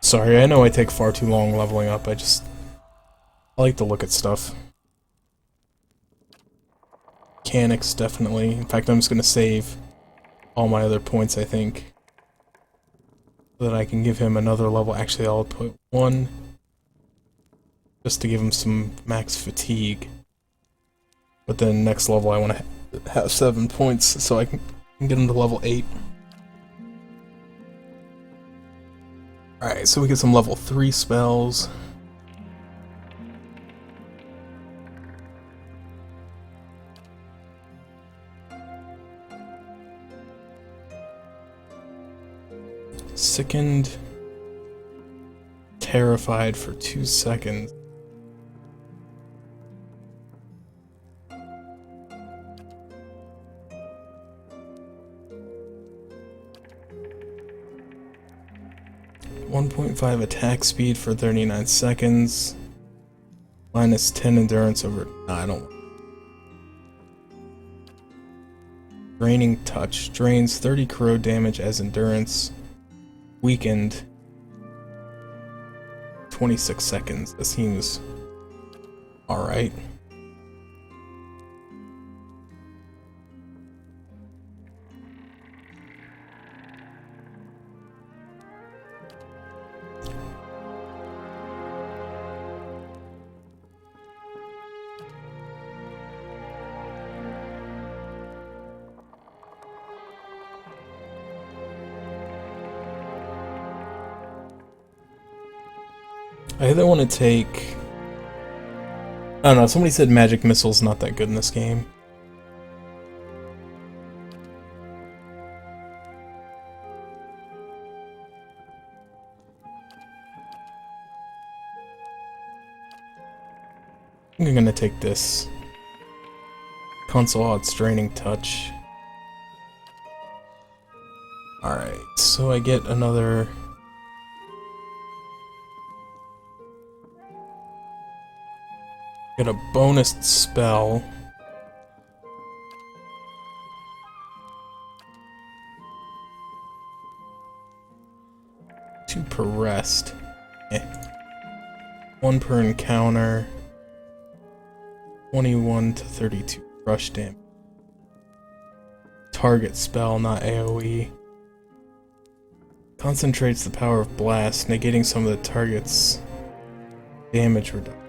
Sorry, I know I take far too long leveling up. I like to look at stuff. Mechanics, definitely. In fact, I'm just gonna save all my other points, I think, so that I can give him another level. Actually, I'll put 1 just to give him some max fatigue. But then next level, I want to have 7 points so I can get him to level 8. Alright, so we get some level 3 spells. Sickened. Terrified for 2 seconds. .5 attack speed for 39 seconds. -10 endurance over... Nah, I don't... Draining touch. Drains 30 corrode damage as endurance. Weakened. 26 seconds. That seems... alright. I either want to take... I don't know, somebody said magic missile's not that good in this game. I think I'm gonna take this. Console odds draining touch. Alright, so I get another... Get a bonus spell. Two per rest. Eh. 1 per encounter. 21 to 32 rush damage. Target spell, not AoE. Concentrates the power of blast, negating some of the target's damage reduction.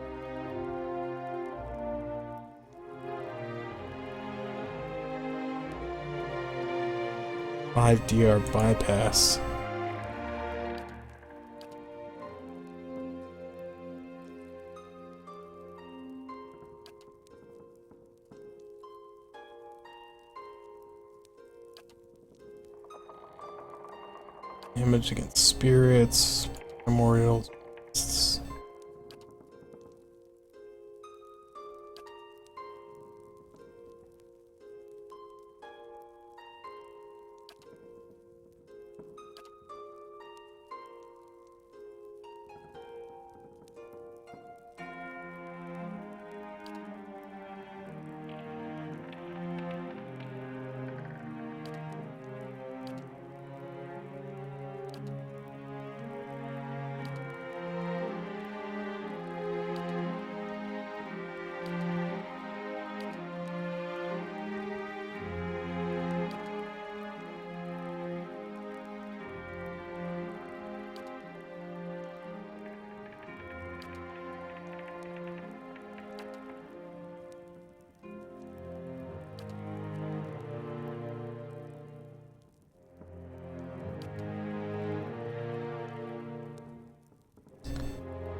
5 DR bypass. Damage against spirits, primordials.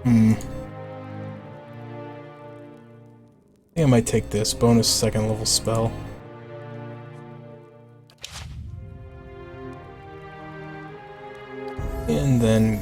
I think I might take this bonus 2nd level spell. And then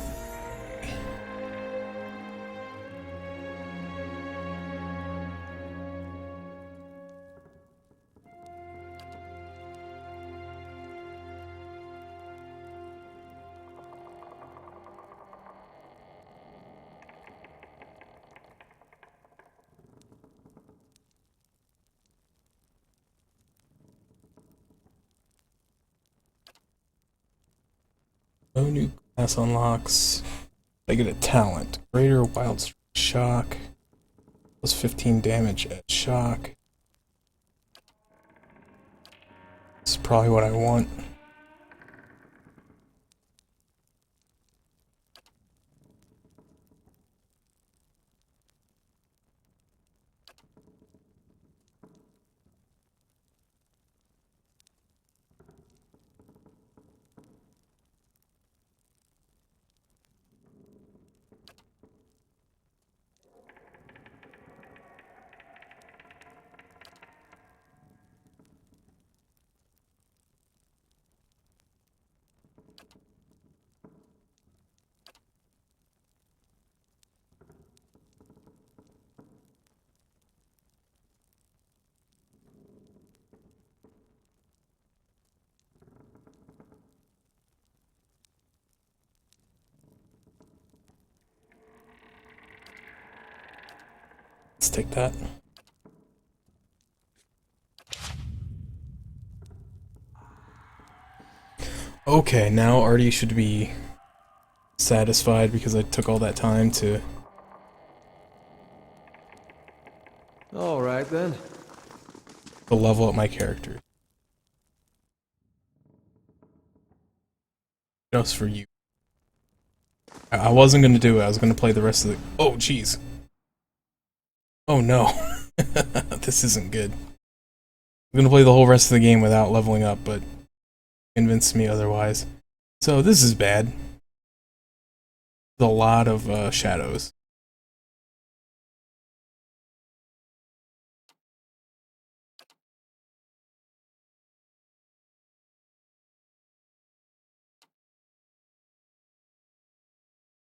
no new class unlocks. I get a talent. Greater Wild Strike Shock. Plus 15 damage at shock. This is probably what I want. Let's take that. Okay, now Artie should be satisfied because I took all that time to... Alright then. to level up my character. Just for you. I wasn't gonna do it, I was gonna play the rest of the... Oh, jeez. Oh no. This isn't good. I'm gonna play the whole rest of the game without leveling up, but convinced me otherwise. So this is bad. There's a lot of shadows.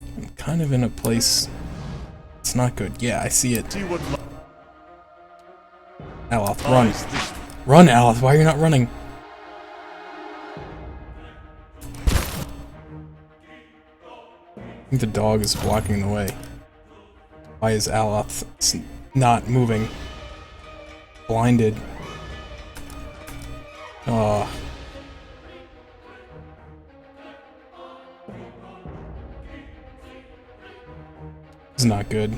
I'm kind of in a place... It's not good. Yeah, I see it. Aloth, run. Run, Aloth. Why are you not running? I think the dog is blocking the way. Why is Aloth not moving? Blinded. Oh. This is not good.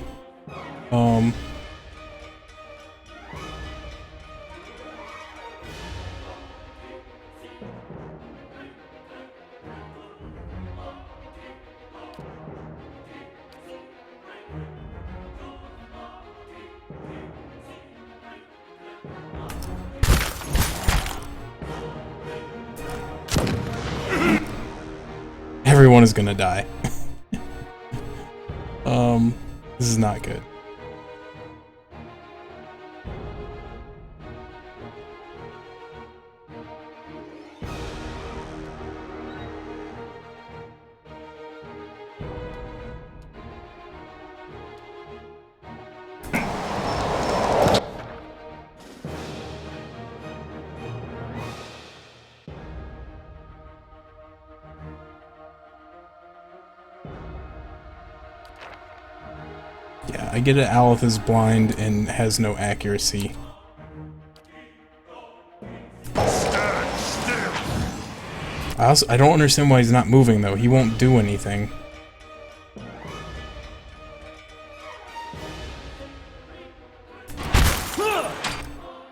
Everyone is gonna die. This is not good. Yeah, I get it. Aloth is blind and has no accuracy. I don't understand why he's not moving though. He won't do anything.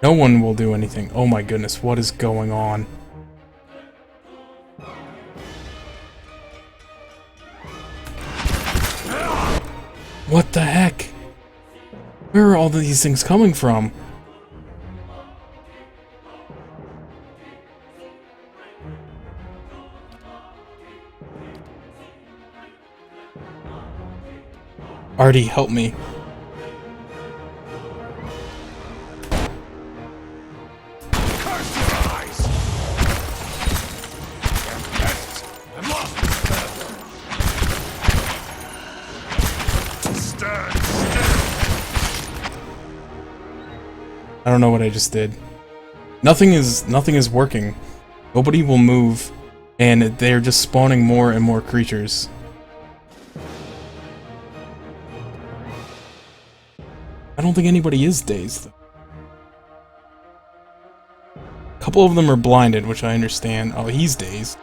No one will do anything. Oh my goodness, what is going on? What the heck? Where are all these things coming from? Artie, help me. Curse your eyes! I'm lost in this bathroom. Stand still! I don't know what I just did. Nothing is working. Nobody will move, and they're just spawning more and more creatures. I don't think anybody is dazed, though. A couple of them are blinded, which I understand. Oh, he's dazed.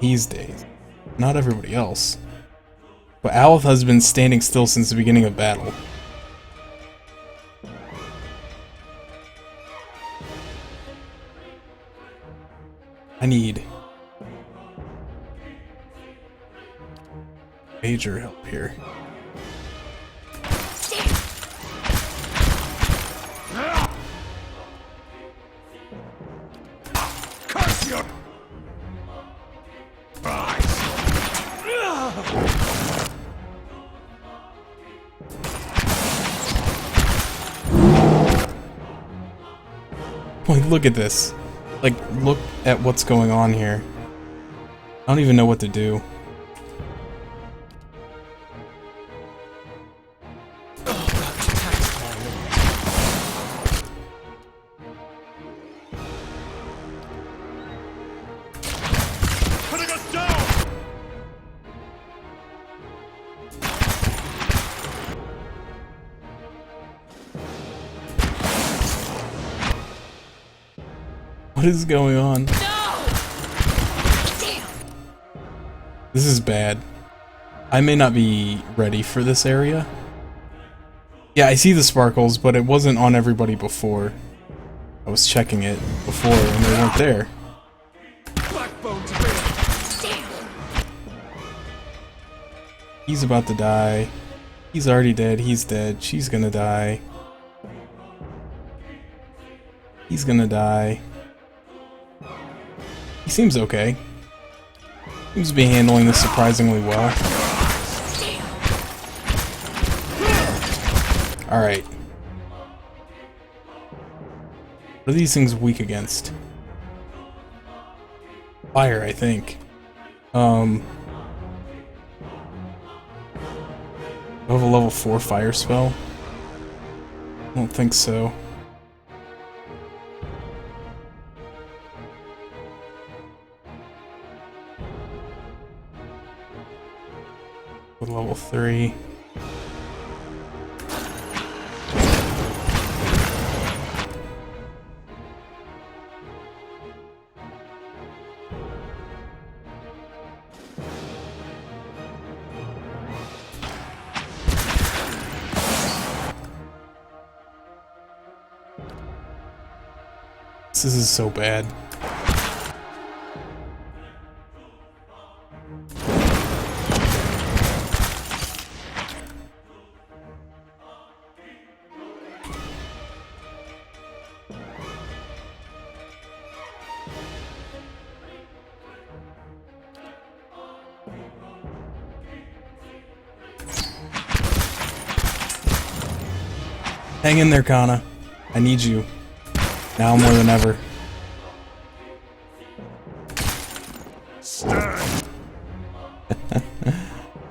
He's dazed. Not everybody else. But Aleph has been standing still since the beginning of battle. I need major help here. Curse your eyes! Like, look at this. Like, look at what's going on here. I don't even know what to do. Putting us down! What is going on? This is bad. I may not be ready for this area. Yeah, I see the sparkles, but it wasn't on everybody before. I was checking it before and they weren't there. He's about to die. He's already dead. He's dead. She's gonna die. He's gonna die. He seems okay. Seems to be handling this surprisingly well. Alright. What are these things weak against? Fire, I think. Do I have a level 4 fire spell? I don't think so. With level 3. This is so bad. Hang in there, Kana. I need you. Now more than ever.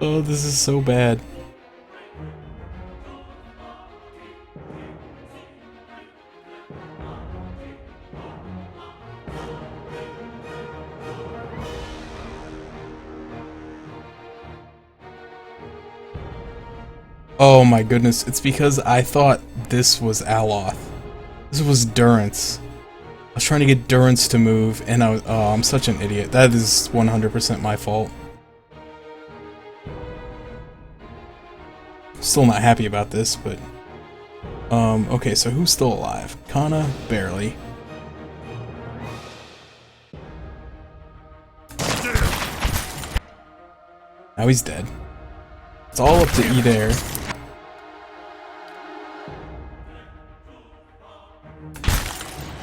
Oh, this is so bad. Oh my goodness, it's because I thought this was Aloth. This was Durance. I was trying to get Durance to move, and I'm such an idiot. That is 100% my fault. Still not happy about this, but... okay, so who's still alive? Kana? Barely. Now he's dead. It's all up to Eder.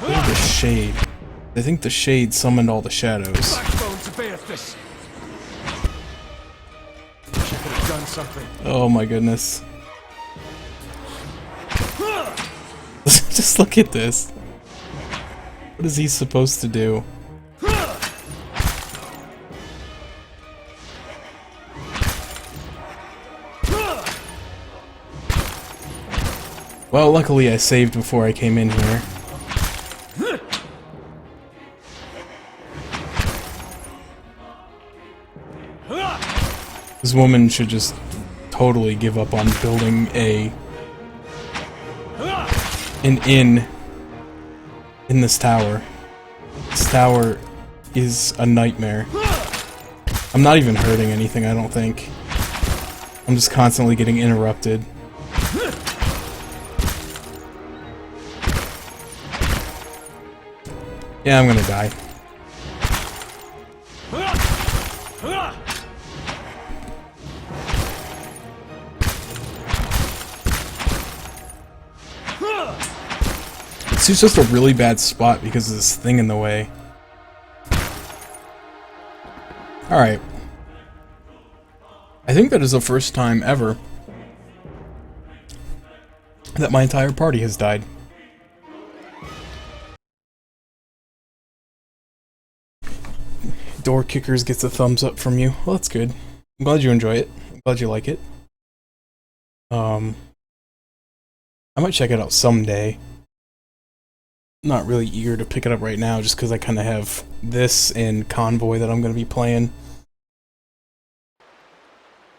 Look at the shade. I think the shade summoned all the shadows. something. Oh my goodness. Just look at this. What is he supposed to do? Well, luckily I saved before I came in here. This woman should just totally give up on building an inn in this tower. This tower is a nightmare. I'm not even hurting anything, I don't think. I'm just constantly getting interrupted. Yeah, I'm gonna die. This is just a really bad spot because of this thing in the way. Alright. I think that is the first time ever that my entire party has died. Door Kickers gets a thumbs up from you. Well, that's good. I'm glad you enjoy it. I'm glad you like it. I might check it out someday. Not really eager to pick it up right now just because I kind of have this and Convoy that I'm going to be playing.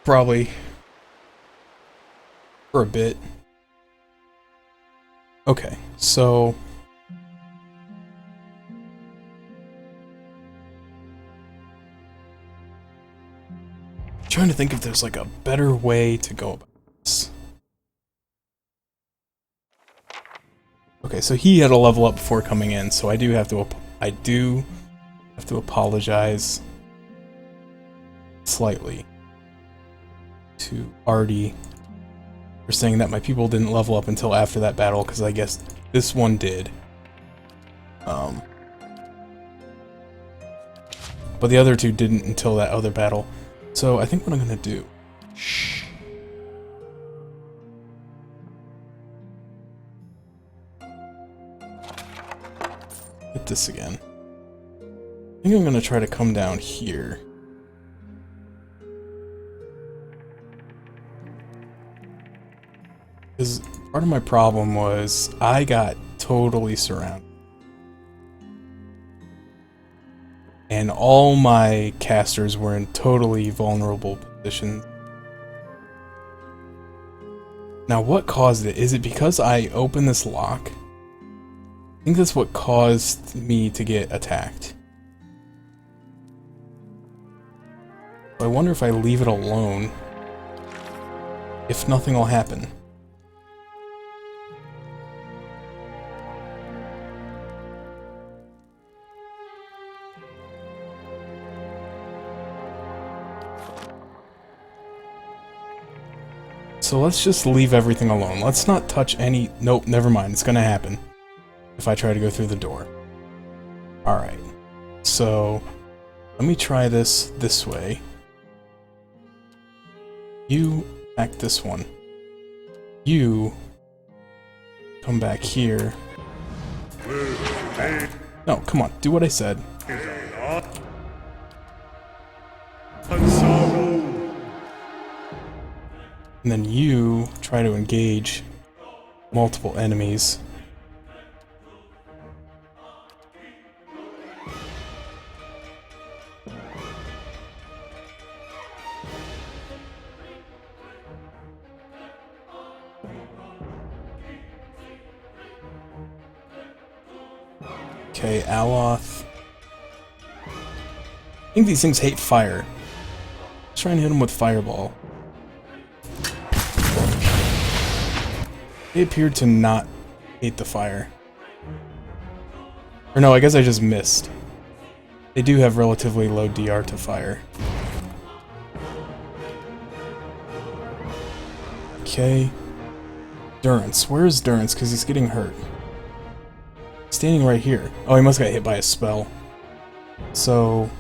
Probably for a bit. Okay, so I'm trying to think if there's like a better way to go about this. Okay, so he had a level up before coming in, so I do have to apologize slightly to Artie for saying that my people didn't level up until after that battle, because I guess this one did. But the other two didn't until that other battle. So I think what I'm gonna do... Shh. Hit this again. I think I'm gonna try to come down here. Because part of my problem was I got totally surrounded. And all my casters were in totally vulnerable positions. Now what caused it? Is it because I opened this lock? I think that's what caused me to get attacked. I wonder if I leave it alone, if nothing will happen. So let's just leave everything alone. Let's not touch any... Nope, never mind. It's gonna happen if I try to go through the door. Alright. So, let me try this way. You act this one. You come back here. No, come on. Do what I said. And then you try to engage multiple enemies. Okay, Aloth. I think these things hate fire. Let's try and hit them with Fireball. They appeared to not hate the fire. Or no, I guess I just missed. They do have relatively low DR to fire. Okay. Durance. Where is Durance? Because he's getting hurt. Standing right here. Oh, he must have got hit by a spell. So...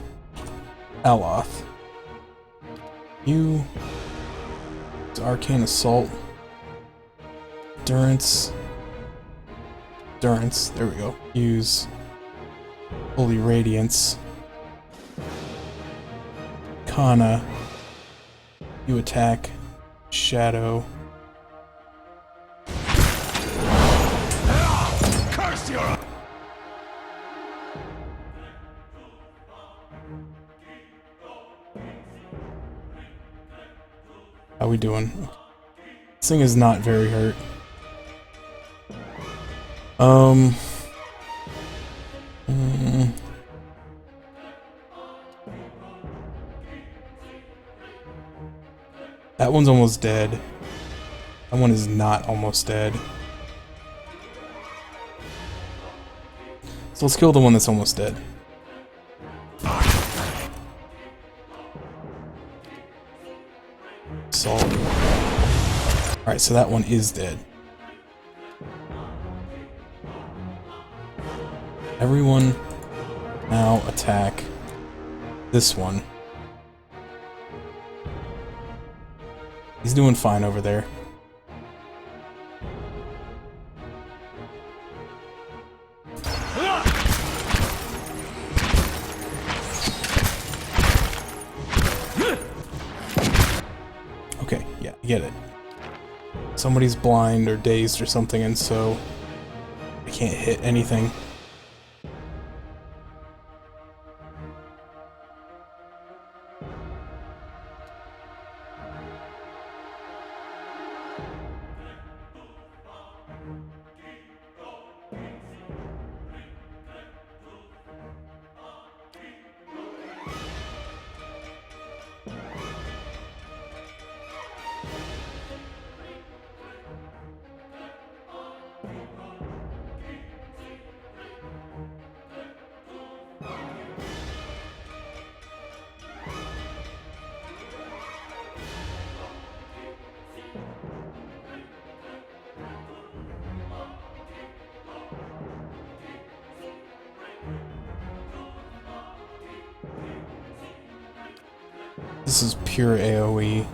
Aloth. You... It's Arcane Assault. Endurance. Endurance. There we go. Use Holy Radiance. Kana. You attack. Shadow. Curse your... How we doing? This thing is not very hurt. That one's almost dead. That one is not almost dead. So let's kill the one that's almost dead. Salt. Alright, so that one is dead. Everyone now attack this one. He's doing fine over there. Okay, yeah, I get it. Somebody's blind or dazed or something, and so I can't hit anything. This is pure AoE.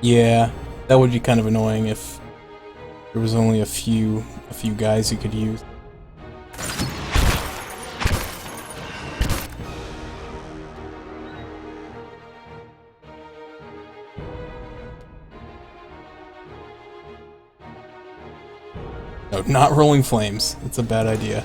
Yeah, that would be kind of annoying if there was only a few guys you could use. No, not rolling flames. That's a bad idea.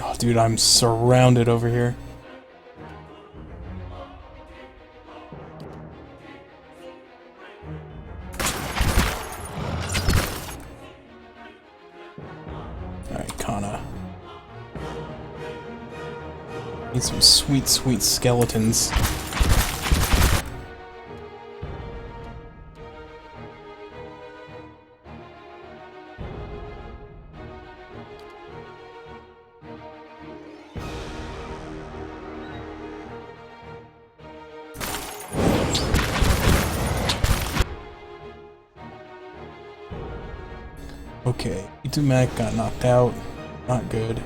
Oh, dude, I'm surrounded over here. Alright, Kana. Need some sweet, sweet skeletons. Okay, E2Mac got knocked out. Not good.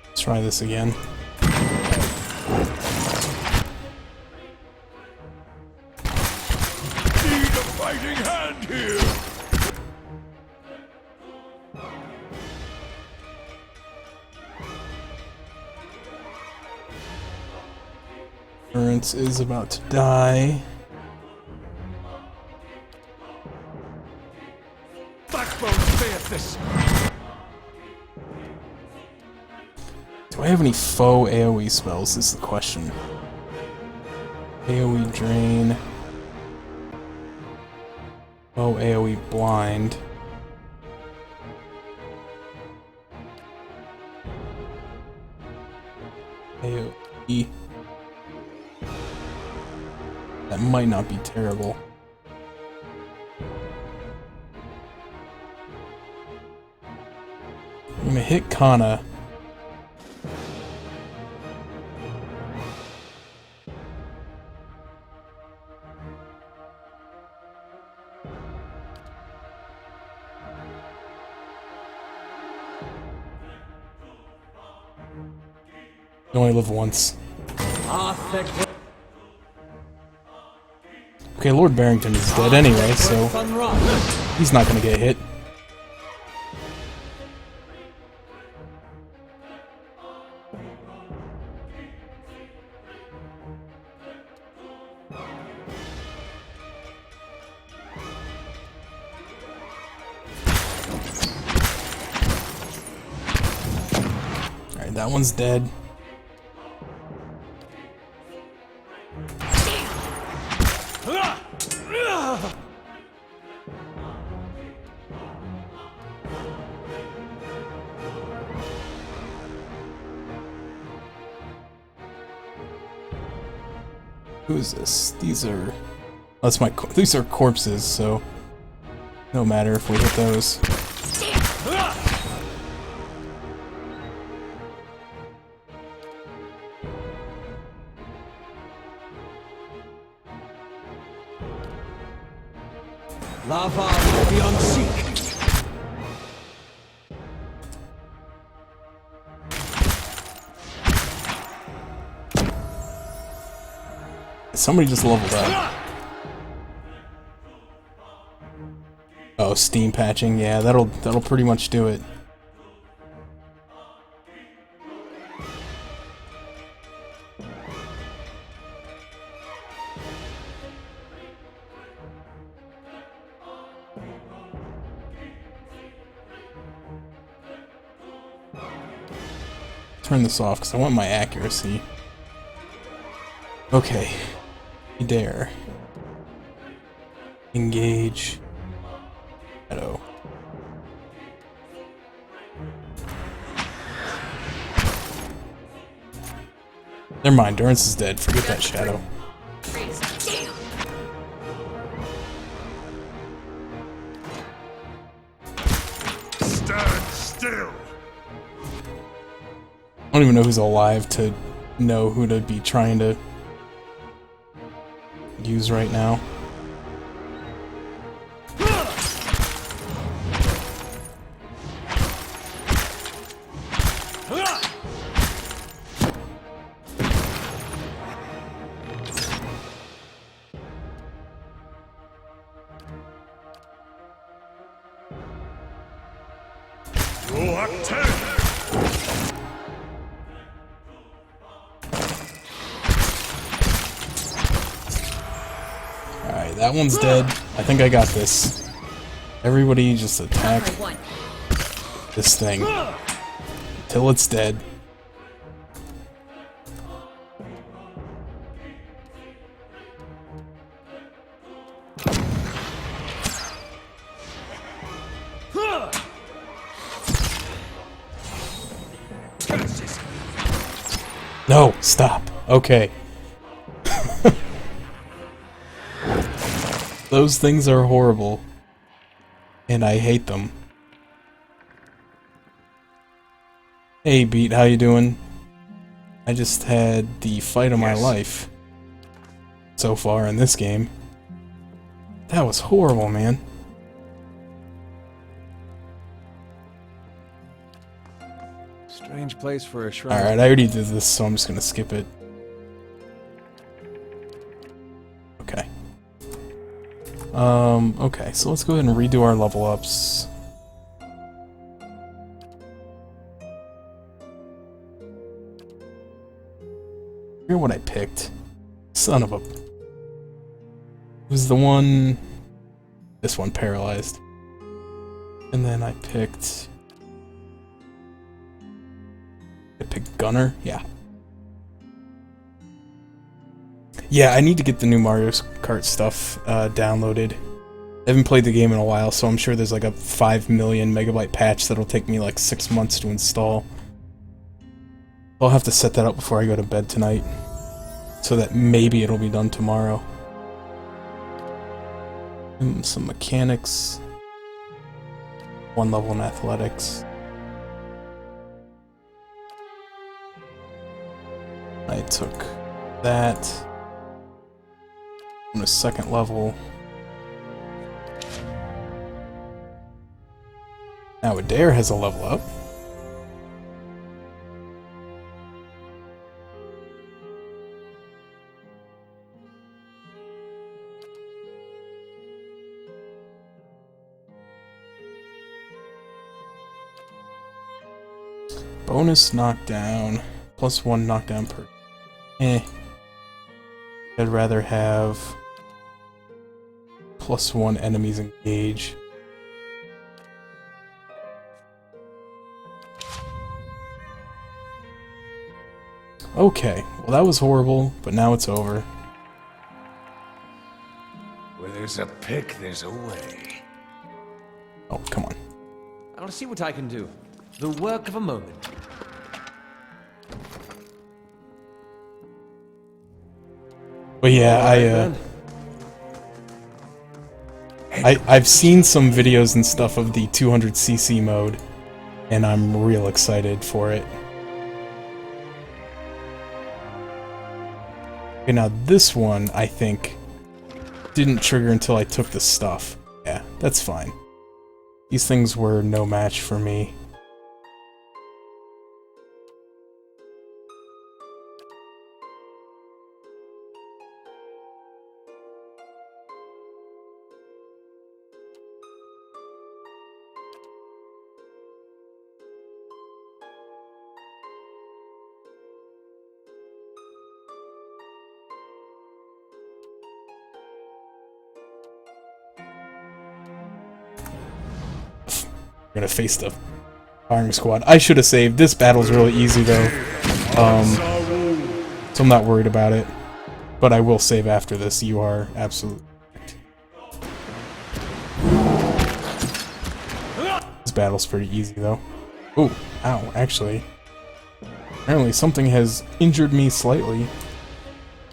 Let's try this again. Endurance is about to die. Backbone Theathis! Do I have any faux AoE spells is the question. AoE Drain. Faux AoE Blind. AoE. That might not be terrible. I'm gonna hit Kana. You only live once. Okay, Lord Barrington is dead anyway, so he's not gonna get hit. Alright, that one's dead. Who is this? These are... these are corpses, so... no matter if we hit those. Lava beyond seek! Somebody just leveled up. Oh, steam patching. Yeah, that'll pretty much do it. Turn this off because I want my accuracy. Okay. Dare. Engage. Shadow. Never mind, Durance is dead. Forget that shadow. Stand still. I don't even know who's alive to know who to be trying to use right now. Alright, that one's dead. I think I got this. Everybody just attack this thing till it's dead. No, stop. Okay. Those things are horrible. And I hate them. Hey Beat, how you doing? I just had the fight of my life so far in this game. That was horrible, man. Strange place for a shrine. Alright, I already did this, so I'm just gonna skip it. Okay. Okay, so let's go ahead and redo our level ups. I forget what I picked. Son of a... It was the one... This one, paralyzed. And then I picked Gunner, yeah. Yeah, I need to get the new Mario Kart stuff downloaded. I haven't played the game in a while, so I'm sure there's like a 5 million megabyte patch that'll take me like 6 months to install. I'll have to set that up before I go to bed tonight, so that maybe it'll be done tomorrow. Some mechanics. 1 level in athletics. I took that. On a 2nd level. Now Adair has a level up. Bonus knockdown. +1 knockdown per... I'd rather have +1 enemies engage. Okay, well that was horrible, but now it's over. Where there's a pick, there's a way. Oh, come on. I'll see what I can do. The work of a moment. But yeah, I've seen some videos and stuff of the 200cc mode, and I'm real excited for it. Okay, now this one, I think, didn't trigger until I took the stuff. Yeah, that's fine. These things were no match for me. We're gonna face the firing squad. I should have saved. This battle's really easy though, so I'm not worried about it. But I will save after this. You are absolutely correct. This battle's pretty easy though. Oh, ow! Actually, apparently something has injured me slightly.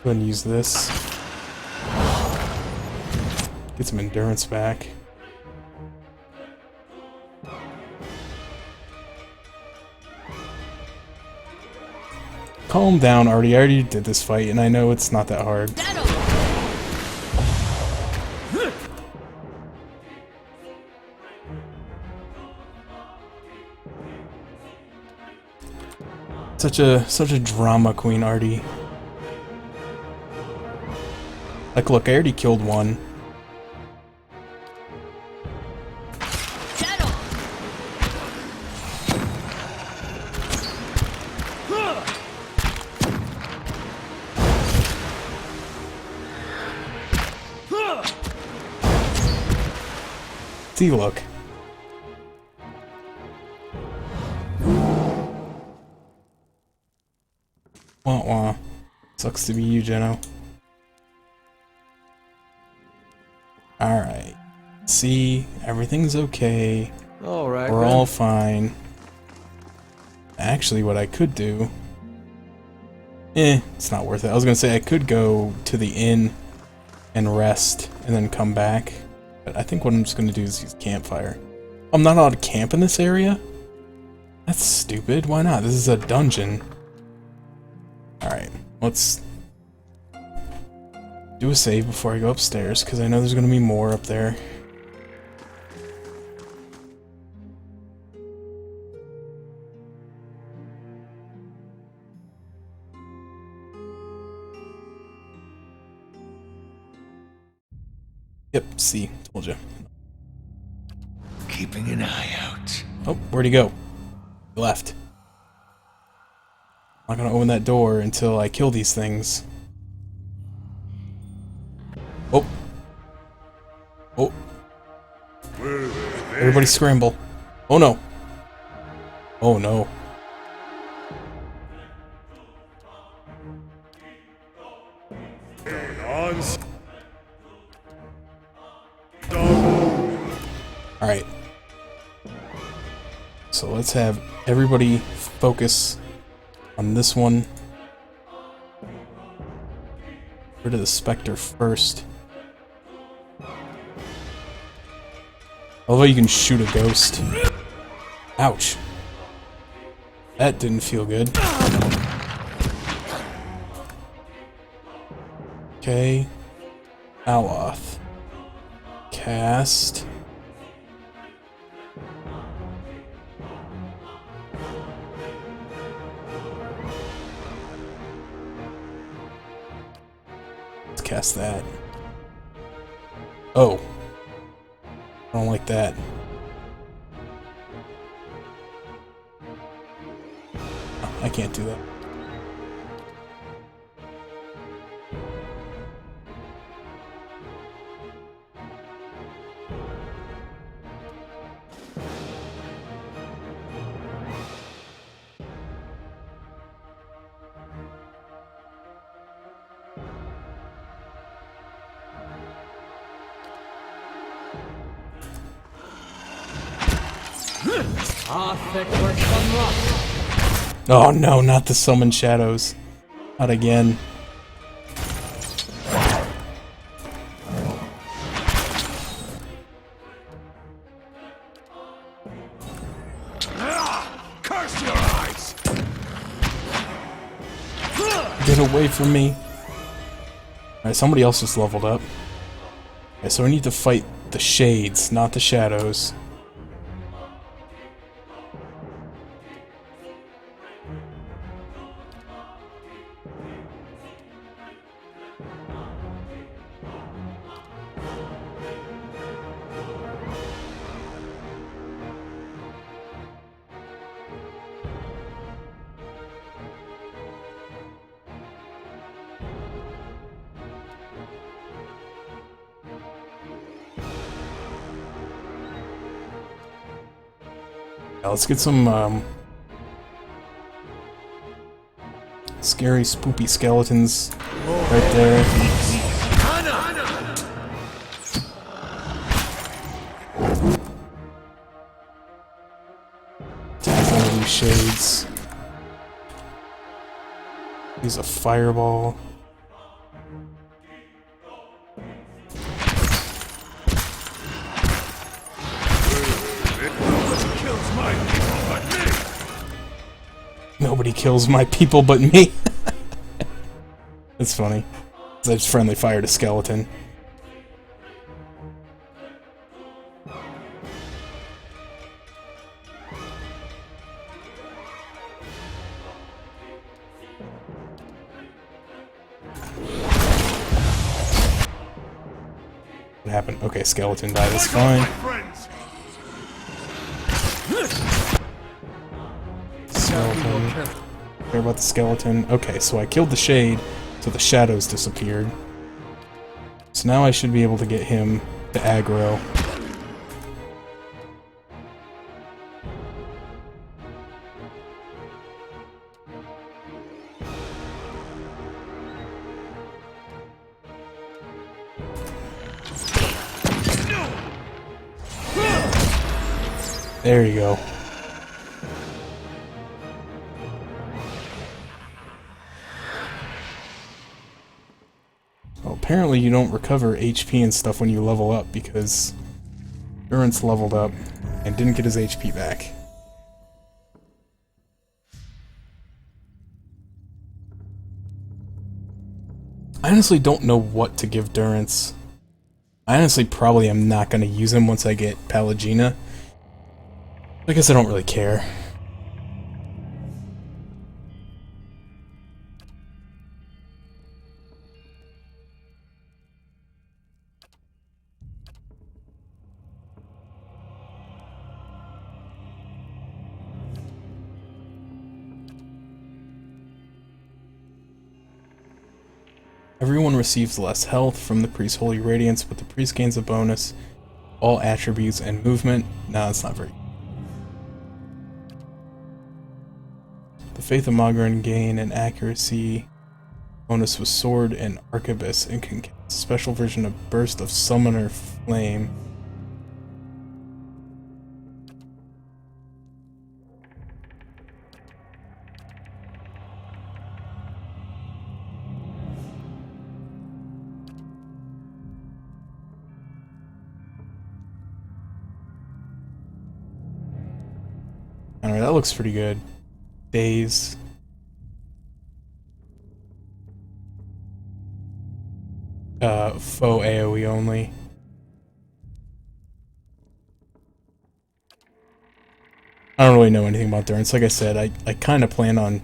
Go ahead and use this. Get some endurance back. Calm down, Artie. I already did this fight, and I know it's not that hard. Such a drama queen, Artie. Like, look, I already killed one. See, look. Wah wah. Sucks to be you, Geno. Alright. See, everything's okay. Alright. We're all fine. Actually, what I could do... it's not worth it. I was gonna say I could go to the inn and rest and then come back. But I think what I'm just going to do is use campfire. I'm not allowed to camp in this area? That's stupid. Why not? This is a dungeon. Alright, let's do a save before I go upstairs, because I know there's going to be more up there. Yep, see, told you. Keeping an eye out. Oh, where'd he go? He left. I'm not gonna open that door until I kill these things. Oh. Oh. Everybody scramble. Oh no. Oh no. Alright. So let's have everybody focus on this one. Rid of the Spectre first. Although you can shoot a ghost. Ouch. That didn't feel good. Okay. Aloth. Cast. Let's cast that. Oh. I don't like that. Oh, I can't do that. Oh no, not the summon shadows. Not again. Curse your eyes! Get away from me. Alright, somebody else just leveled up. Okay, so I need to fight the shades, not the shadows. Yeah, let's get some scary, spoopy skeletons right there. Attack one of these shades. Use a fireball. Nobody kills my people but me. That's funny. I just friendly fired a skeleton. What happened? Okay, skeleton died. That's fine. Skeleton. Care about the skeleton. Okay, so I killed the shade, so the shadows disappeared. So now I should be able to get him to aggro. There you go. Well, apparently you don't recover HP and stuff when you level up because Durance leveled up and didn't get his HP back. I honestly don't know what to give Durance. I honestly probably am not going to use him once I get Pallegina. I guess I don't really care. Everyone receives less health from the priest's holy radiance, but the priest gains a bonus. All attributes and movement. Nah, it's not very. The Faith of Magran gain an accuracy bonus with sword and arquebus and can cast a special version of Burst of Summoner Flame. Alright, that looks pretty good. Days. Faux AoE only. I don't really know anything about Durance. Like I said, I kind of plan on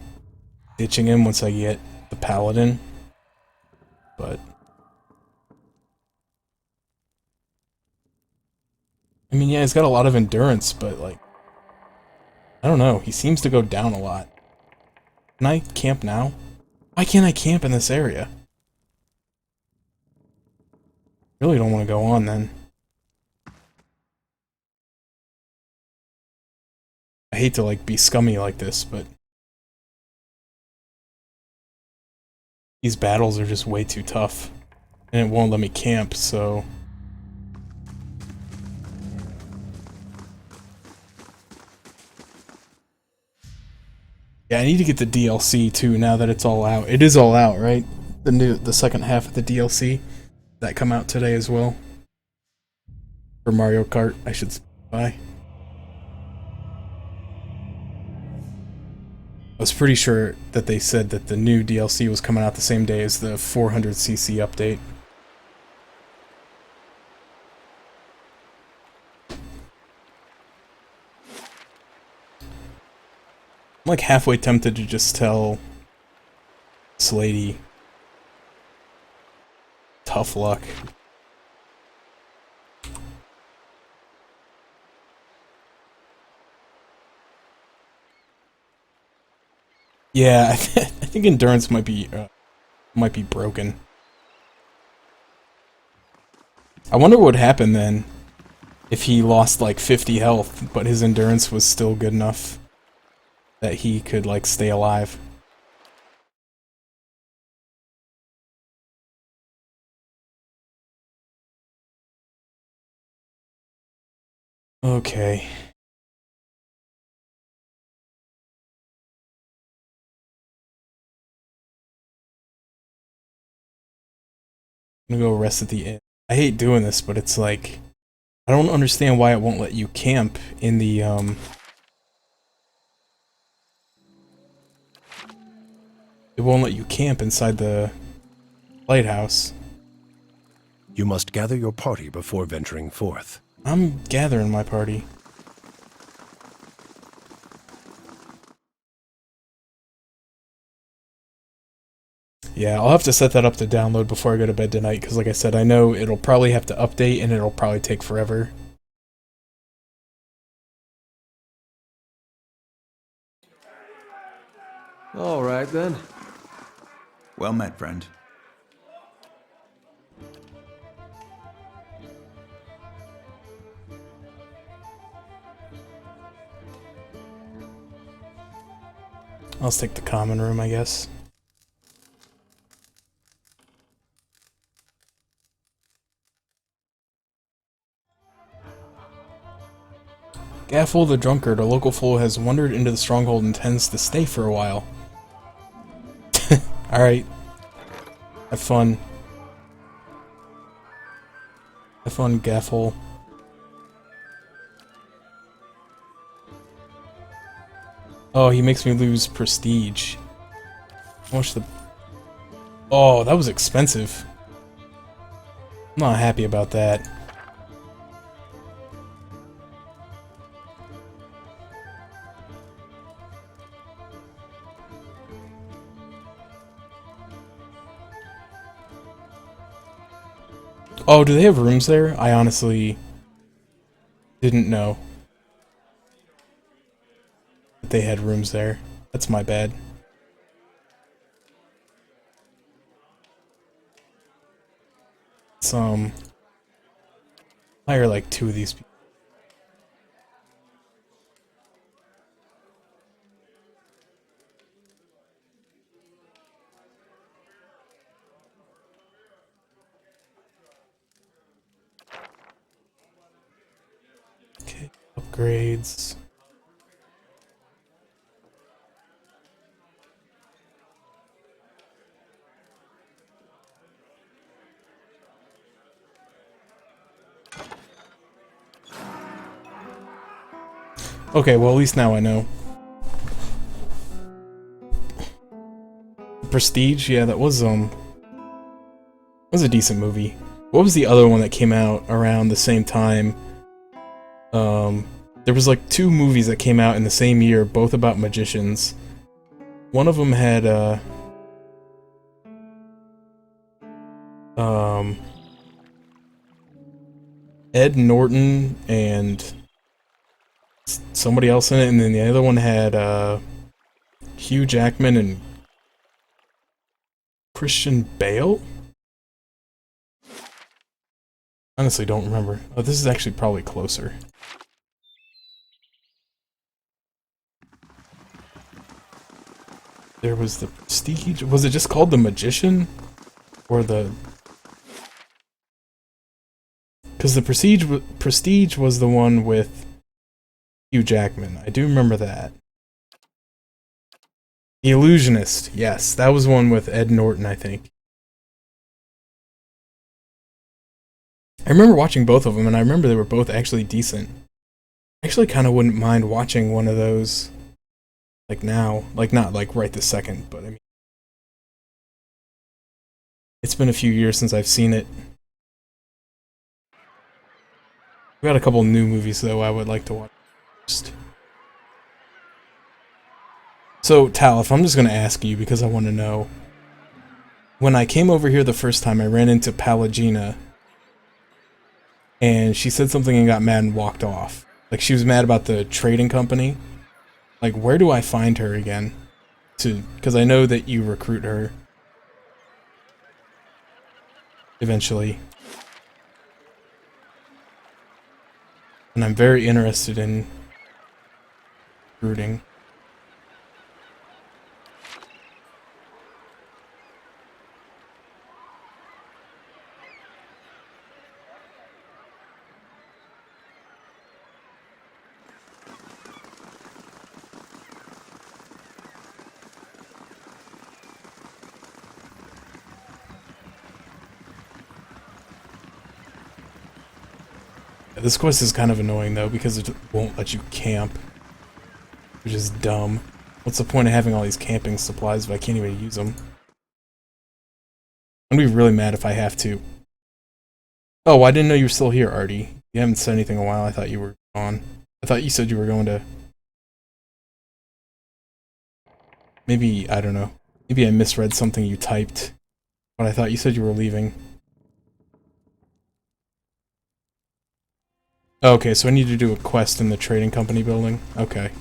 ditching him once I get the Paladin. But I mean, yeah, he's got a lot of endurance, but like, I don't know. He seems to go down a lot. Can I camp now? Why can't I camp in this area? Really don't want to go on then. I hate to like be scummy like this, but these battles are just way too tough. And it won't let me camp, so yeah, I need to get the DLC too now that it's all out. It is all out, right? The second half of the DLC that come out today as well. For Mario Kart, I should buy. I was pretty sure that they said that the new DLC was coming out the same day as the 400cc update. I'm like halfway tempted to just tell this lady tough luck. Yeah, I think endurance might be broken. I wonder what would happen then if he lost like 50 health, but his endurance was still good enough that he could like stay alive. Okay. I'm gonna go rest at the inn. I hate doing this, but it's like I don't understand why it won't let you camp in the it won't let you camp inside the lighthouse. You must gather your party before venturing forth. I'm gathering my party. Yeah, I'll have to set that up to download before I go to bed tonight, because like I said, I know it'll probably have to update and it'll probably take forever. All right, then. Well met, friend. I'll take the common room, I guess. Gaffel the Drunkard, a local fool, has wandered into the stronghold and intends to stay for a while. Alright. Have fun. Have fun, Gaffel. Oh, he makes me lose prestige. How much the... Oh, that was expensive. I'm not happy about that. Oh, do they have rooms there? I honestly didn't know that they had rooms there. That's my bad. Let's hire like 2 of these people. Okay, upgrades. Okay, well at least now I know. Prestige, yeah, that was a decent movie. What was the other one that came out around the same time? There was like 2 movies that came out in the same year, both about magicians. One of them had Ed Norton and somebody else in it, and then the other one had Hugh Jackman and Christian Bale? Honestly, don't remember. Oh, this is actually probably closer. There was the Prestige. Was it just called The Magician? Or the... Because the Prestige was the one with Hugh Jackman. I do remember that. The Illusionist. Yes, that was one with Ed Norton, I think. I remember watching both of them, and I remember they were both actually decent. I actually kind of wouldn't mind watching one of those, like now. Like, not like right this second, but I mean... It's been a few years since I've seen it. We got a couple new movies, though, I would like to watch first. So, Talif, I'm just going to ask you because I want to know. When I came over here the first time, I ran into Pallegina, and she said something and got mad and walked off. Like, she was mad about the trading company. Like, where do I find her again? Because I know that you recruit her. Eventually. And I'm very interested in recruiting. This quest is kind of annoying though because it won't let you camp, which is dumb. What's the point of having all these camping supplies if I can't even use them? I'm gonna be really mad if I have to. Oh, I didn't know you were still here, Artie. You haven't said anything in a while. I thought you were gone. I thought you said you were going to... Maybe, I don't know. Maybe I misread something you typed. But I thought you said you were leaving. Okay, so I need to do a quest in the trading company building? Okay.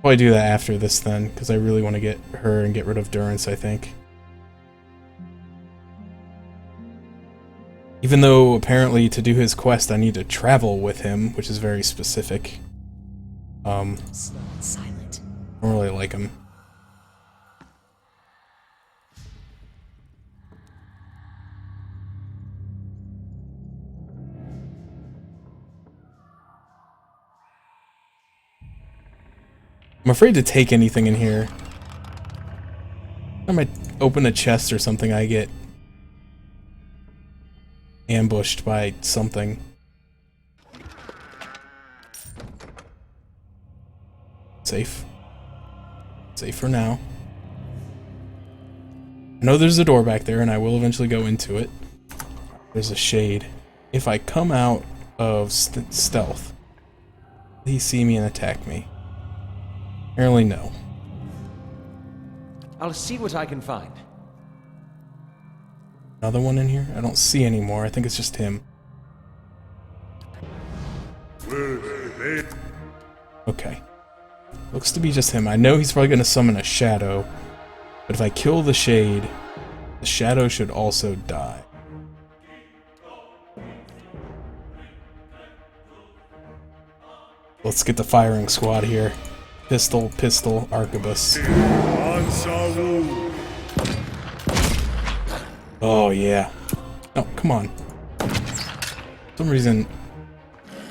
I'll do that after this then, because I really want to get her and get rid of Durance, I think. Even though, apparently, to do his quest I need to travel with him, which is very specific. Slow and silent. I don't really like him. I'm afraid to take anything in here. I might open a chest or something, I get ambushed by something. Safe. Safe for now. I know there's a door back there and I will eventually go into it. There's a shade. If I come out of stealth, will he see me and attack me? Apparently no. I'll see what I can find. Another one in here? I don't see any more. I think it's just him. Okay. Looks to be just him. I know he's probably going to summon a shadow, but if I kill the shade, The shadow should also die. Let's get the firing squad here. Pistol, pistol, arquebus. Oh yeah. Oh, come on. For some reason...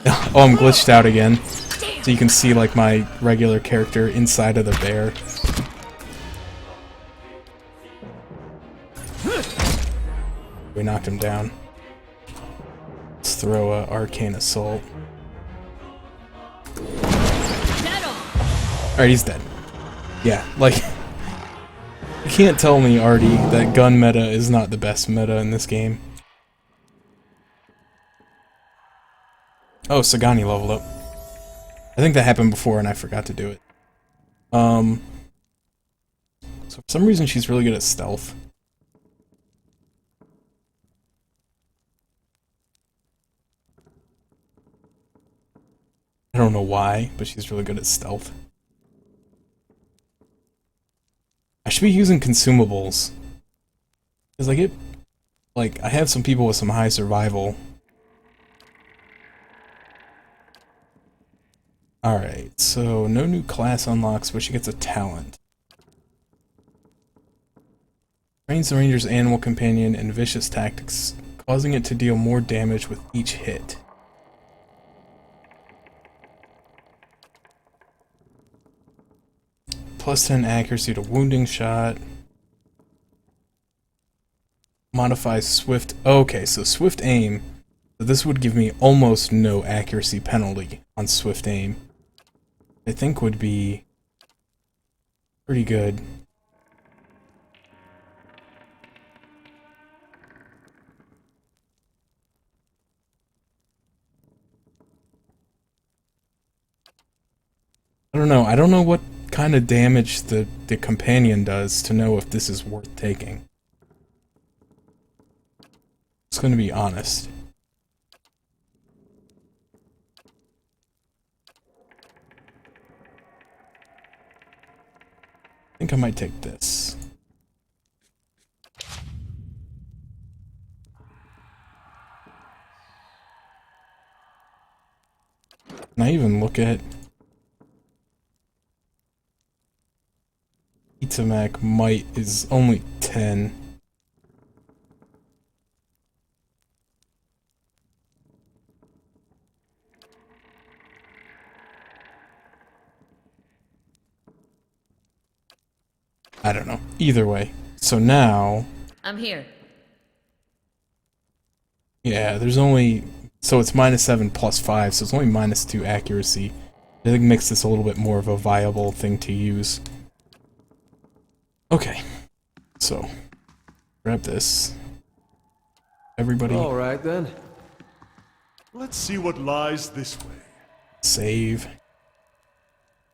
Oh, I'm glitched out again. So you can see like my regular character inside of the bear. We knocked him down. Let's throw a arcane assault. Alright, he's dead. Yeah, like... You can't tell me, Artie, that gun meta is not the best meta in this game. Oh, Sagani leveled up. I think that happened before and I forgot to do it. So for some reason she's really good at stealth. I don't know why, but she's really good at stealth. I should be using consumables. Because I get... Like, I have some people with some high survival. Alright, so no new class unlocks, but she gets a talent. Trains the ranger's animal companion in vicious tactics, causing it to deal more damage with each hit. Plus 10 accuracy to wounding shot. Modifies swift... Okay, so swift aim. So this would give me almost no accuracy penalty on swift aim. I think would be pretty good. I don't know. I don't know what kind of damage the companion does to know if this is worth taking. It's going to be honest. I think I might take this. Can I even look at... Itamac might is only 10. I don't know. Either way. So now... I'm here. Yeah, there's only... So it's -7 plus 5, so it's only -2 accuracy. I think makes this a little bit more of a viable thing to use. Okay. So, grab this. Everybody... Alright then. Let's see what lies this way. Save.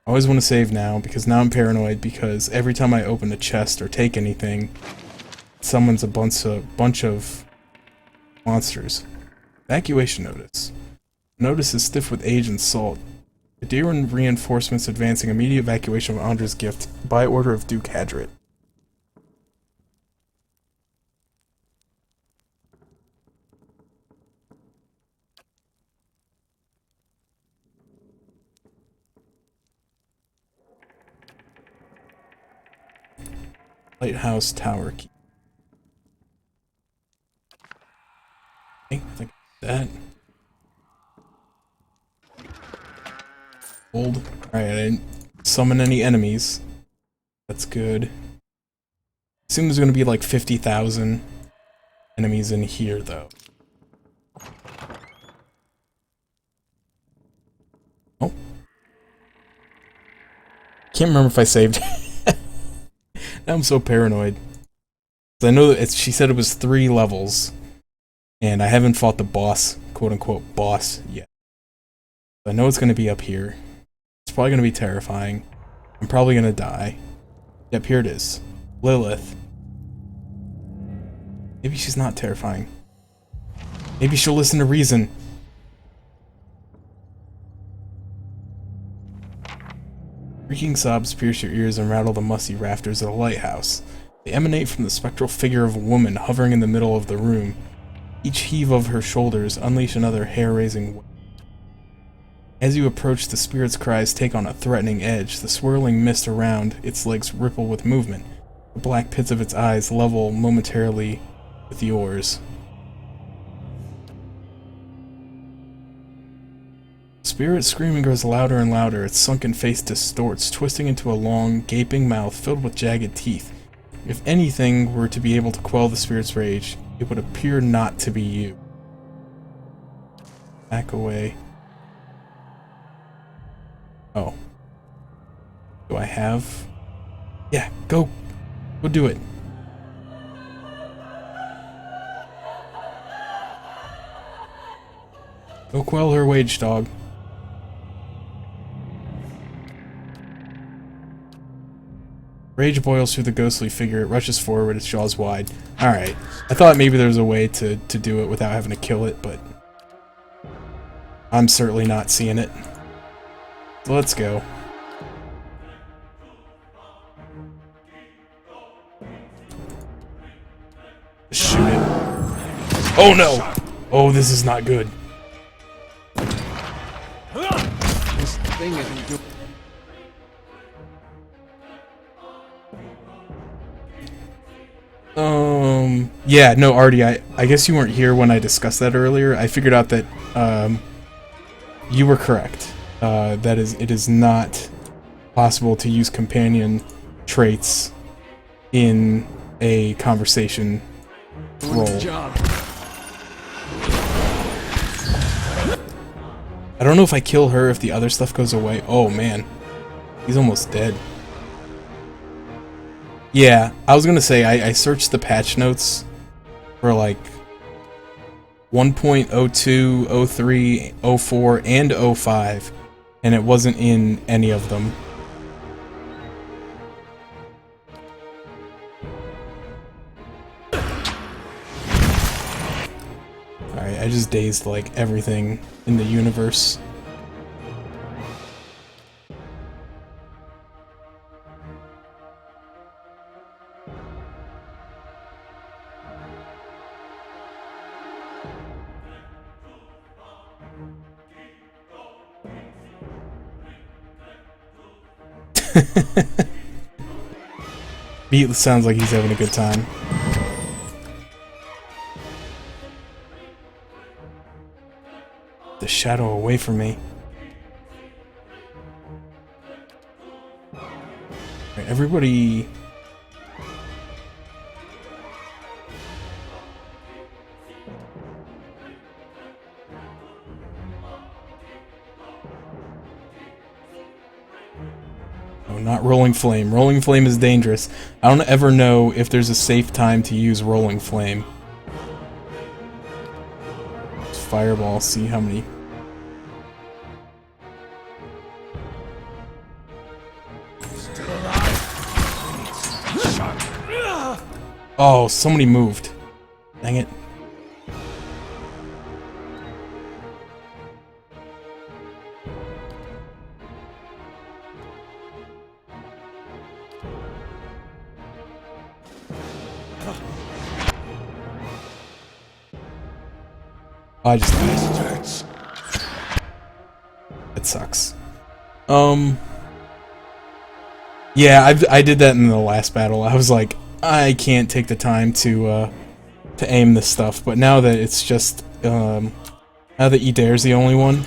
I always want to save now, because now I'm paranoid, because every time I open a chest or take anything, it summons a bunch of monsters. Evacuation notice. Notice is stiff with age and salt. Aediran reinforcements advancing immediate evacuation of Andra's gift by order of Duke Hadrit. Lighthouse tower key. Okay, I think that. Gold. Alright, I didn't summon any enemies. That's good. Assume there's gonna be like 50,000 enemies in here though. Oh. Can't remember if I saved. Now I'm so paranoid. I know that she said it was 3 levels, and I haven't fought the boss, quote-unquote boss, yet. I know it's going to be up here. It's probably going to be terrifying. I'm probably going to die. Yep, here it is. Lilith. Maybe she's not terrifying. Maybe she'll listen to reason. Shrieking sobs pierce your ears and rattle the musty rafters of the lighthouse. They emanate from the spectral figure of a woman hovering in the middle of the room. Each heave of her shoulders unleash another hair-raising wave. As you approach, the spirit's cries take on a threatening edge. The swirling mist around its legs ripple with movement. The black pits of its eyes level momentarily with yours. The spirit's screaming grows louder and louder. Its sunken face distorts, twisting into a long, gaping mouth filled with jagged teeth. If anything were to be able to quell the spirit's rage, it would appear not to be you. Back away. Oh. Do I have... Yeah, go do it. Go quell her wage, dog. Rage boils through the ghostly figure. It rushes forward, its jaws wide. Alright. I thought maybe there was a way to do it without having to kill it, but... I'm certainly not seeing it. So let's go. Shoot it. Oh no! Oh, this is not good. This thing isn't doing... Yeah, no, Artie, I guess you weren't here when I discussed that earlier. I figured out that, you were correct. It is not possible to use companion traits in a conversation role. I don't know if I kill her if the other stuff goes away. Oh man, he's almost dead. Yeah, I was gonna say, I searched the patch notes for like 1.02, 03, 04, and 05, and it wasn't in any of them. Alright, I just dazed like everything in the universe. Beat sounds like he's having a good time. The shadow away from me. Right, everybody... Not Rolling Flame. Rolling Flame is dangerous. I don't ever know if there's a safe time to use Rolling Flame. Fireball, see how many... Oh, somebody moved. Dang it. I just died. It sucks. Yeah, I did that in the last battle. I was like, I can't take the time to aim this stuff, but now that it's just now that Ydair's the only one,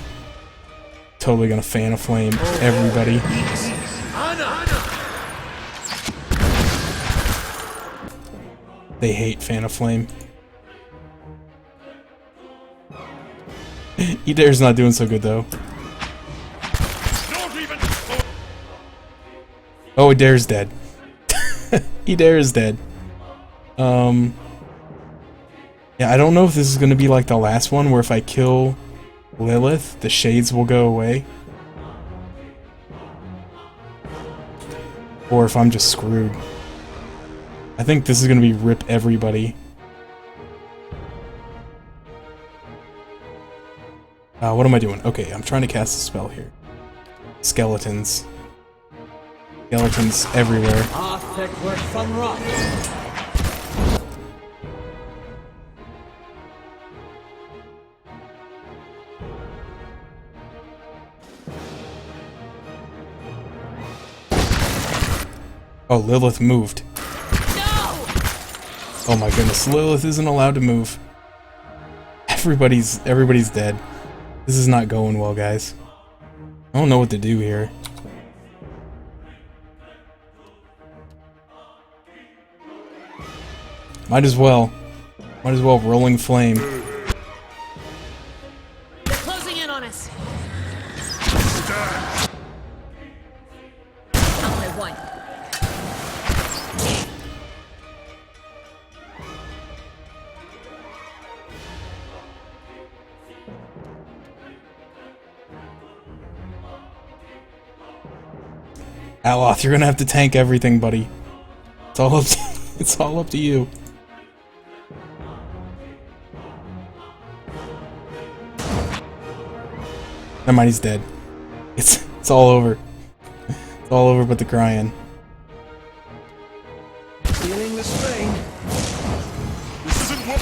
totally gonna fan of flame everybody. They hate fan of flame. Ydair's not doing so good though. Oh, Ydair's dead. Ydair is dead. Yeah, I don't know if this is gonna be like the last one where if I kill Lilith, the shades will go away. Or if I'm just screwed. I think this is gonna be rip everybody. What am I doing? Okay, I'm trying to cast a spell here. Skeletons. Skeletons everywhere. Oh, Lilith moved. Oh my goodness, Lilith isn't allowed to move. Everybody's dead. This is not going well, guys. I don't know what to do here. Might as well rolling flame. They're closing in on us. Only one. Aloth, you're gonna have to tank everything, buddy. It's all up to, it's all up to you. Never mind, he's dead. It's all over. It's all over but the crying. Feeling the strain. This isn't what...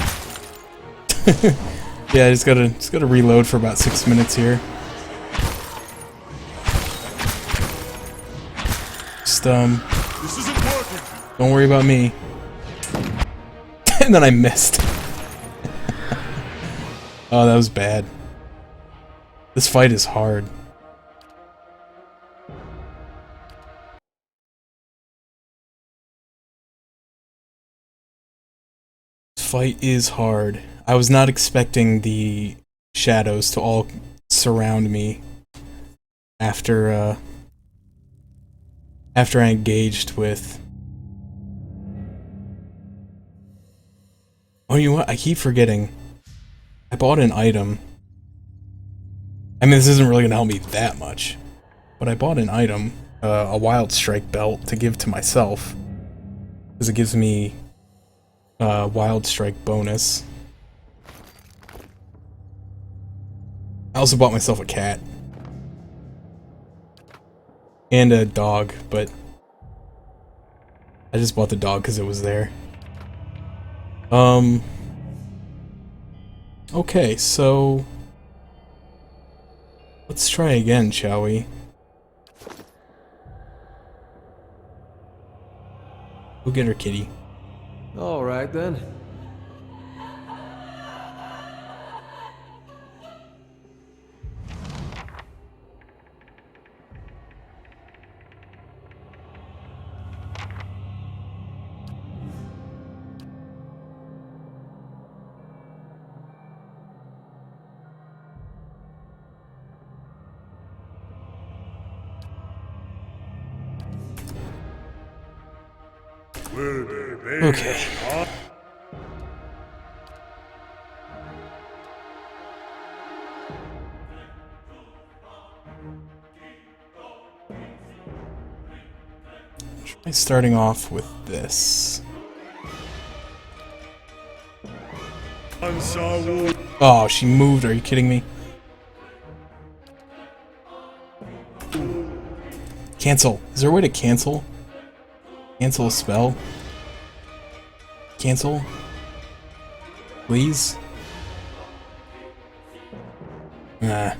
Yeah, I just gotta reload for about 6 minutes here. Just This isn't working. don't worry about me. And then I missed. Oh, that was bad. This fight is hard. This fight is hard. I was not expecting the shadows to all surround me after I engaged with... Oh, you know what? I keep forgetting. I bought an item. I mean, this isn't really gonna help me that much, but I bought an item, a Wild Strike belt, to give to myself, because it gives me Wild Strike bonus. I also bought myself a cat. And a dog, but I just bought the dog because it was there. Okay, so let's try again, shall we? Go get her, kitty. All right then. Okay. Try starting off with this. Oh, she moved. Are you kidding me? Cancel. Is there a way to cancel? Cancel a spell? Cancel? Please? Nah.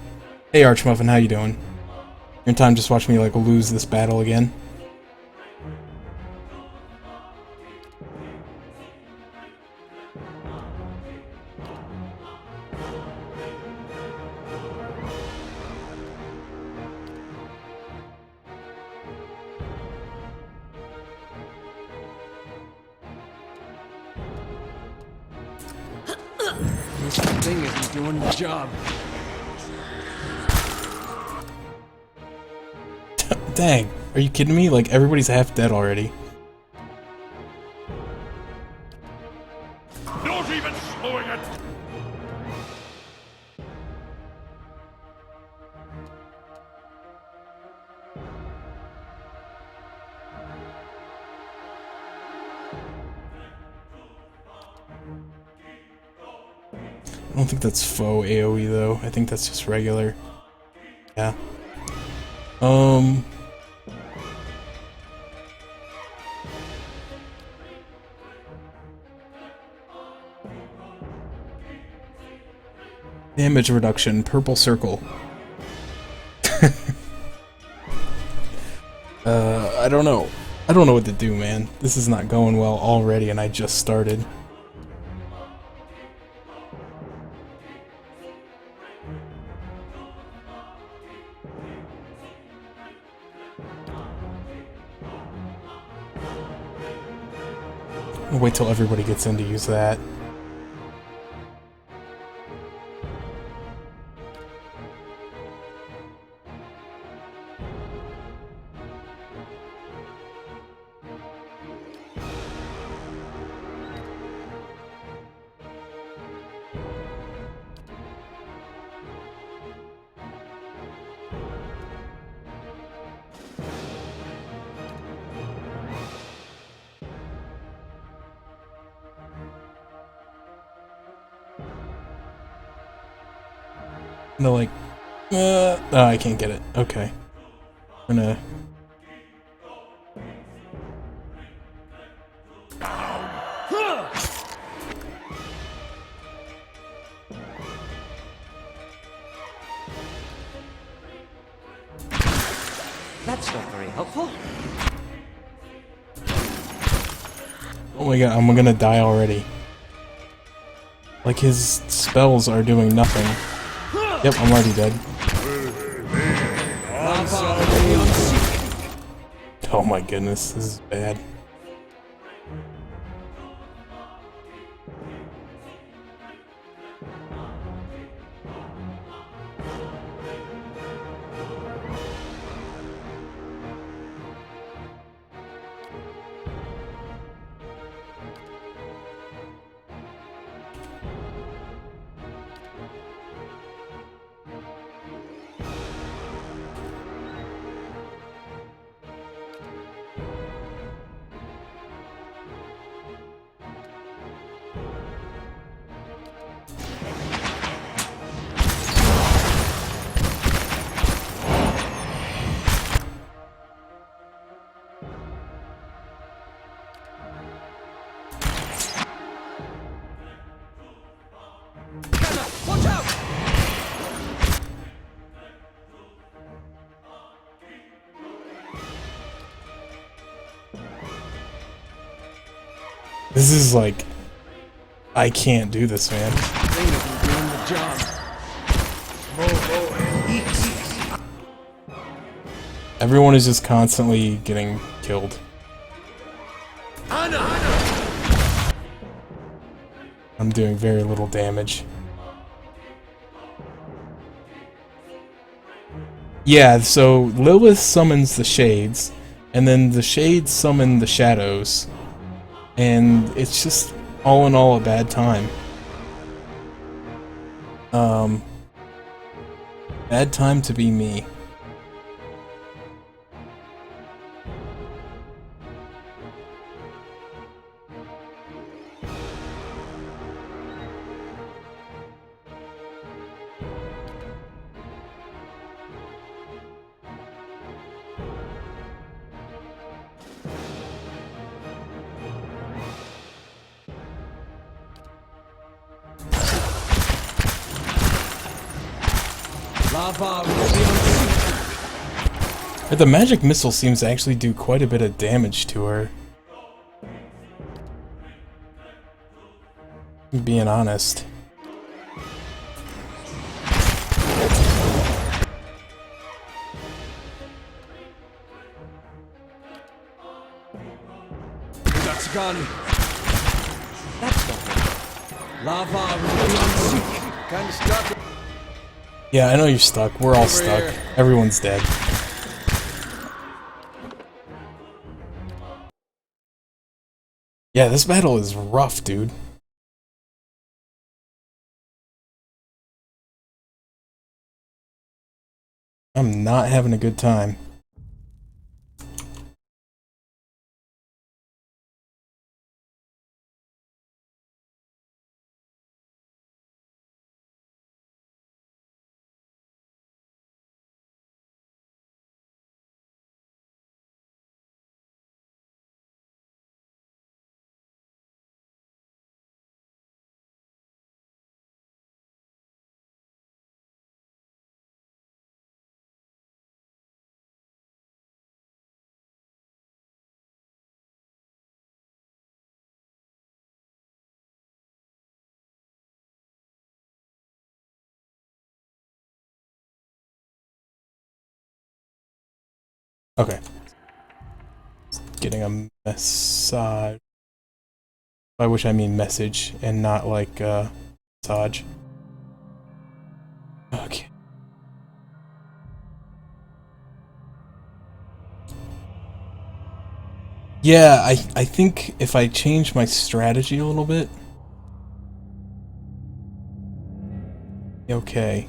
Hey Archmuffin, how you doing? You're in time just watch me like lose this battle again. This thing isn't doing the job. Dang, are you kidding me? Like, everybody's half dead already. Not even slowing it! I don't think that's faux AoE though. I think that's just regular. Yeah. Damage reduction, purple circle. I don't know. I don't know what to do, man. This is not going well already, and I just started. I'll wait till everybody gets in to use that. And they're like, oh, I can't get it. Okay. I'm gonna... That's not very helpful. Oh my god, I'm gonna die already. Like, his spells are doing nothing. Yep, I'm already dead. Oh my goodness, this is bad. Watch out! This is like... I can't do this, man. Everyone is just constantly getting killed. I'm doing very little damage. Yeah, so Lilith summons the Shades, and then the Shades summon the Shadows, and it's just all in all a bad time. Bad time to be me. But the magic missile seems to actually do quite a bit of damage to her. Being honest. Tatsugani. That's not good. Lava beyond kind of stuck. Yeah, I know you're stuck. We're all stuck. Here. Everyone's dead. Yeah, this battle is rough, dude. I'm not having a good time. Okay. Getting a massage. By which I mean message and not like massage. Okay. Yeah, I think if I change my strategy a little bit. Okay.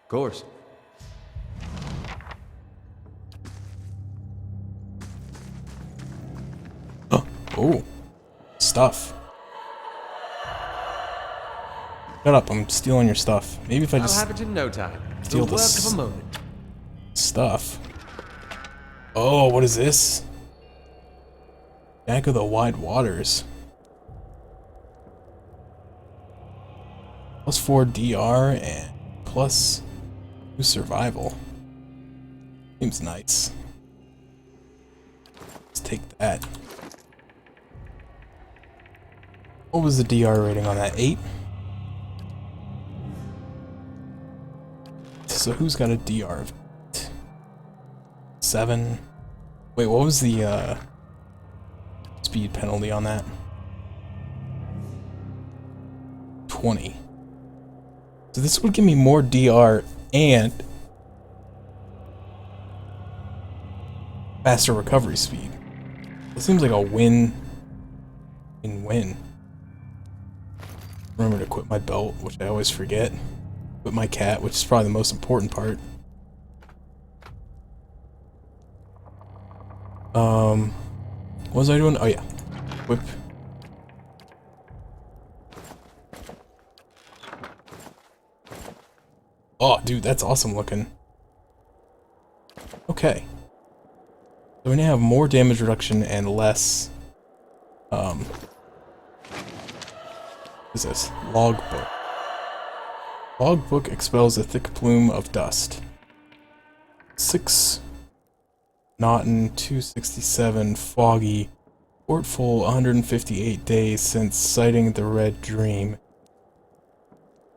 Of course. Oh, stuff. Shut up, I'm stealing your stuff. Maybe if I just I'll have it in no time. steal The the work of a moment. stuff. Oh, what is this? Back of the Wide Waters. +4 DR and +2 survival. Seems nice. Let's take that. What was the DR rating on that? 8? So who's got a DR of 8? 7? Wait, what was the speed penalty on that? 20. So this would give me more DR and faster recovery speed. It seems like a win-win. Remember to equip my belt, which I always forget. Equip my cat, which is probably the most important part. What was I doing? Oh yeah. Whip. Oh, dude, that's awesome looking. Okay. So we now have more damage reduction and less, what is this? Logbook. Logbook expels a thick plume of dust. 6 Naughton 267 foggy. Portful 158 days since sighting the Red Dream.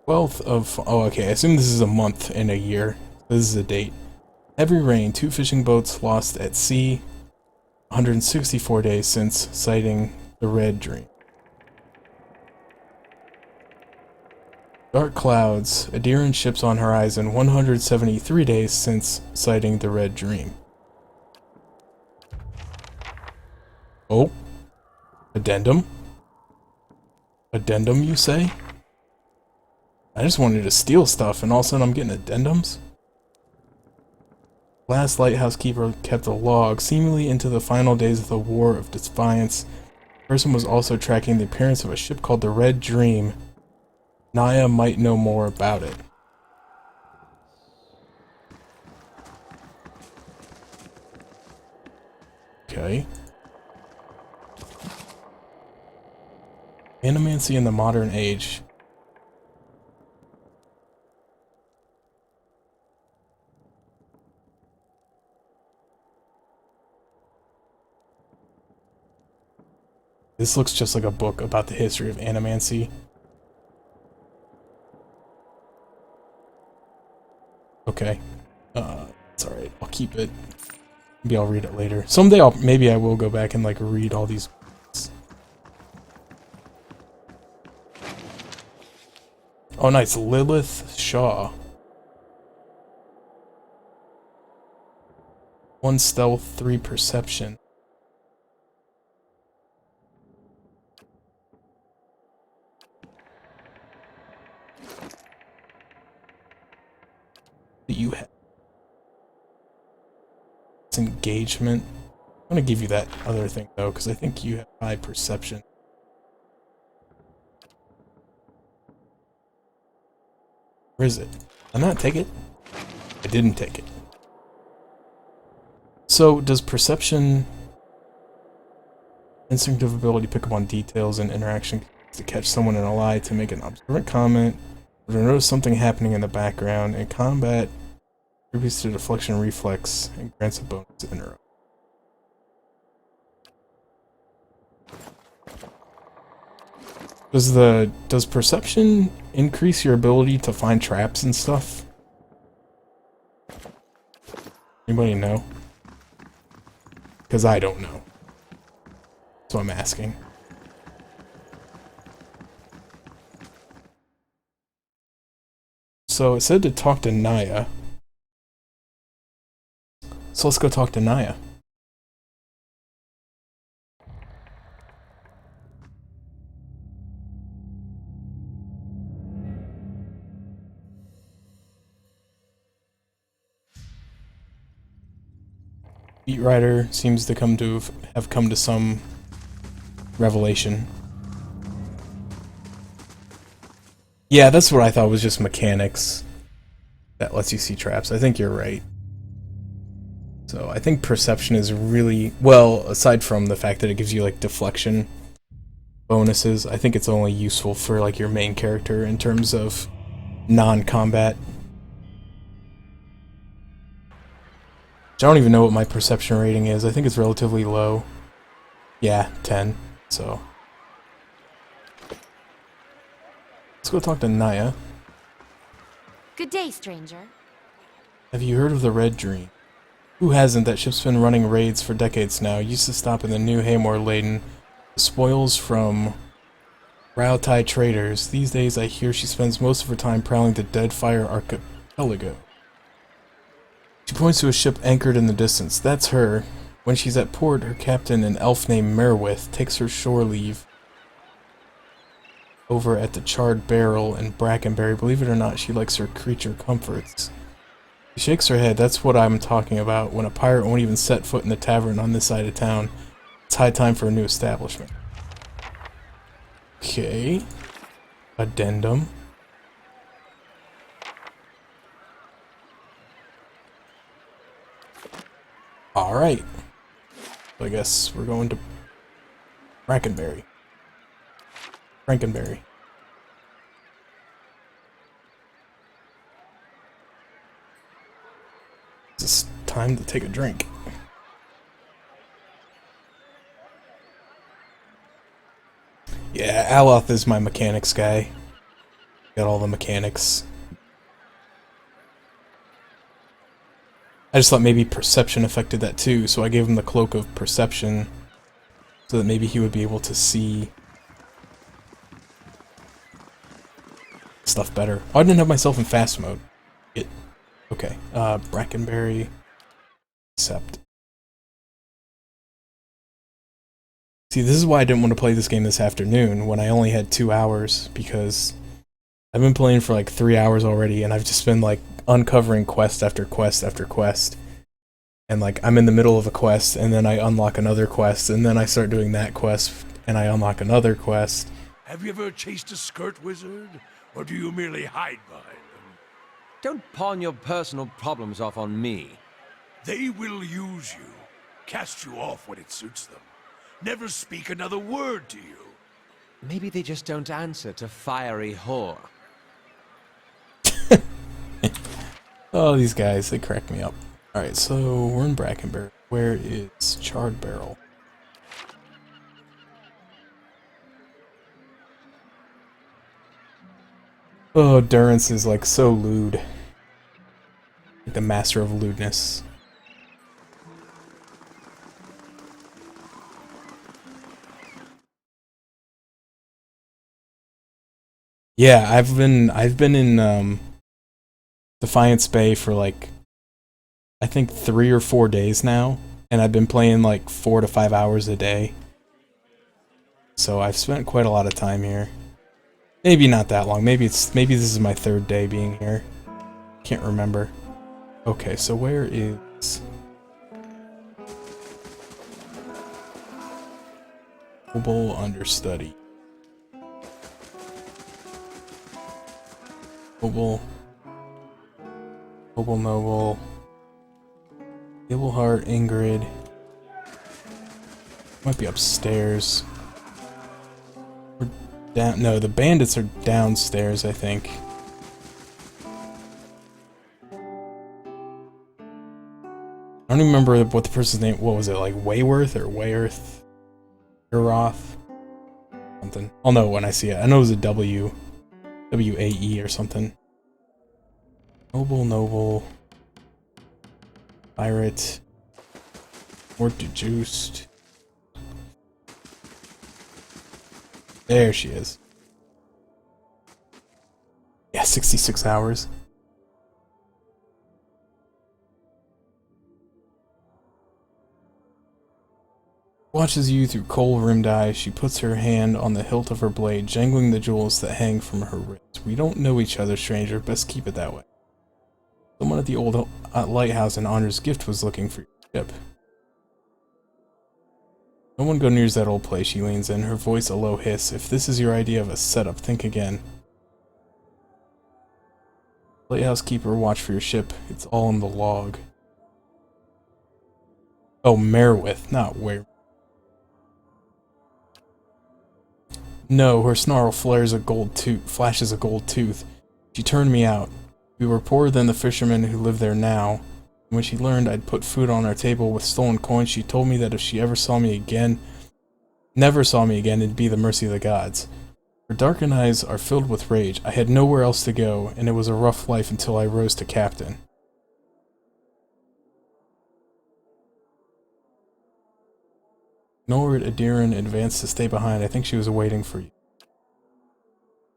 12th of... Oh, okay. I assume this is a month in a year. This is a date. Heavy rain. 2 fishing boats lost at sea. 164 days since sighting the Red Dream. Dark clouds. Adiran ships on horizon. 173 days since sighting the Red Dream. Oh. Addendum? Addendum, you say? I just wanted to steal stuff and all of a sudden I'm getting addendums? Last lighthouse keeper kept a log, seemingly into the final days of the War of Defiance. The person was also tracking the appearance of a ship called the Red Dream. Naya might know more about it. Okay. Animancy in the modern age. This looks just like a book about the history of animancy. Okay. It's alright. I'll keep it. Maybe I'll read it later. Someday maybe I will go back and like read all these books. Oh nice, Lilith Shaw. 1 stealth, 3 perception. That you have. It's engagement. I'm gonna give you that other thing though, because I think you have high perception. Where is it? Did I not take it? I didn't take it. So, does perception, instinctive ability pick up on details and interaction to catch someone in a lie, to make an observant comment, or to notice something happening in the background? In combat, contributes to deflection reflex and grants a bonus to interrupt. Does perception increase your ability to find traps and stuff? Anybody know? Because I don't know. So I'm asking. So it said to talk to Naya. So let's go talk to Naya. Beat Rider seems to have come to some revelation. Yeah, that's what I thought was just mechanics that lets you see traps. I think you're right. So I think perception is really, well, aside from the fact that it gives you like deflection bonuses, I think it's only useful for like your main character in terms of non-combat. I don't even know what my perception rating is. I think it's relatively low. Yeah, 10. So let's go talk to Naya. Good day, stranger. Have you heard of the Red Dream? Who hasn't? That ship's been running raids for decades now. Used to stop in the New Haymore laden spoils from Rautai traders. These days I hear she spends most of her time prowling the Deadfire Archipelago. She points to a ship anchored in the distance. That's her. When she's at port, her captain, an elf named Merwith, takes her shore leave over at the Charred Barrel in Brackenbury. Believe it or not, she likes her creature comforts. She shakes her head. That's what I'm talking about. When a pirate won't even set foot in the tavern on this side of town, it's high time for a new establishment. Okay. Addendum. Alright. I guess we're going to Brackenbury. Frankenberry. It's time to take a drink. Yeah, Aloth is my mechanics guy. Got all the mechanics. I just thought maybe perception affected that too, so I gave him the Cloak of Perception so that maybe he would be able to see stuff better. Oh, I didn't have myself in fast mode. Okay, Brackenbury, accept. See, this is why I didn't want to play this game this afternoon when I only had 2 hours, because I've been playing for like 3 hours already, and I've just been like uncovering quest after quest after quest. And like, I'm in the middle of a quest, and then I unlock another quest, and then I start doing that quest, and I unlock another quest. Have you ever chased a skirt wizard? Or do you merely hide behind them? Don't pawn your personal problems off on me. They will use you, cast you off when it suits them. Never speak another word to you. Maybe they just don't answer to fiery whore. Oh, these guys, they crack me up. Alright, so we're in Brackenbury. Where is Charred Barrel? Oh, Durance is like so lewd. Like the master of lewdness. Yeah, I've been in Defiance Bay for like I think 3 or 4 days now, and I've been playing like 4 to 5 hours a day. So I've spent quite a lot of time here. Maybe not that long. Maybe this is my 3rd day being here. Can't remember. Okay, so where is Noble Understudy? Noble, Gibelheart, Ingrid. Might be upstairs. Or down. No, the bandits are downstairs, I think. I don't even remember what the person's name. What was it, like Wayworth or Wayerth? Uroth? Something. I'll know when I see it. I know it was a W. W-A-E or something. Noble. Pirate. More dejuiced. There she is. Yeah, 66 hours. Watches you through kohl-rimmed eyes. She puts her hand on the hilt of her blade, jangling the jewels that hang from her wrist. We don't know each other, stranger. Best keep it that way. Someone at the old lighthouse in Honor's Gift was looking for your ship. No one go near that old place, she leans in, her voice a low hiss. If this is your idea of a setup, think again. Lighthouse keeper, watch for your ship. It's all in the log. Oh, Merwith, not where. No, her snarl flashes a gold tooth. She turned me out. We were poorer than the fishermen who live there now. When she learned I'd put food on our table with stolen coins, she told me that if she never saw me again, it'd be the mercy of the gods. Her darkened eyes are filled with rage. I had nowhere else to go, and it was a rough life until I rose to captain. Ignored, Adiran advanced to stay behind. I think she was waiting for you.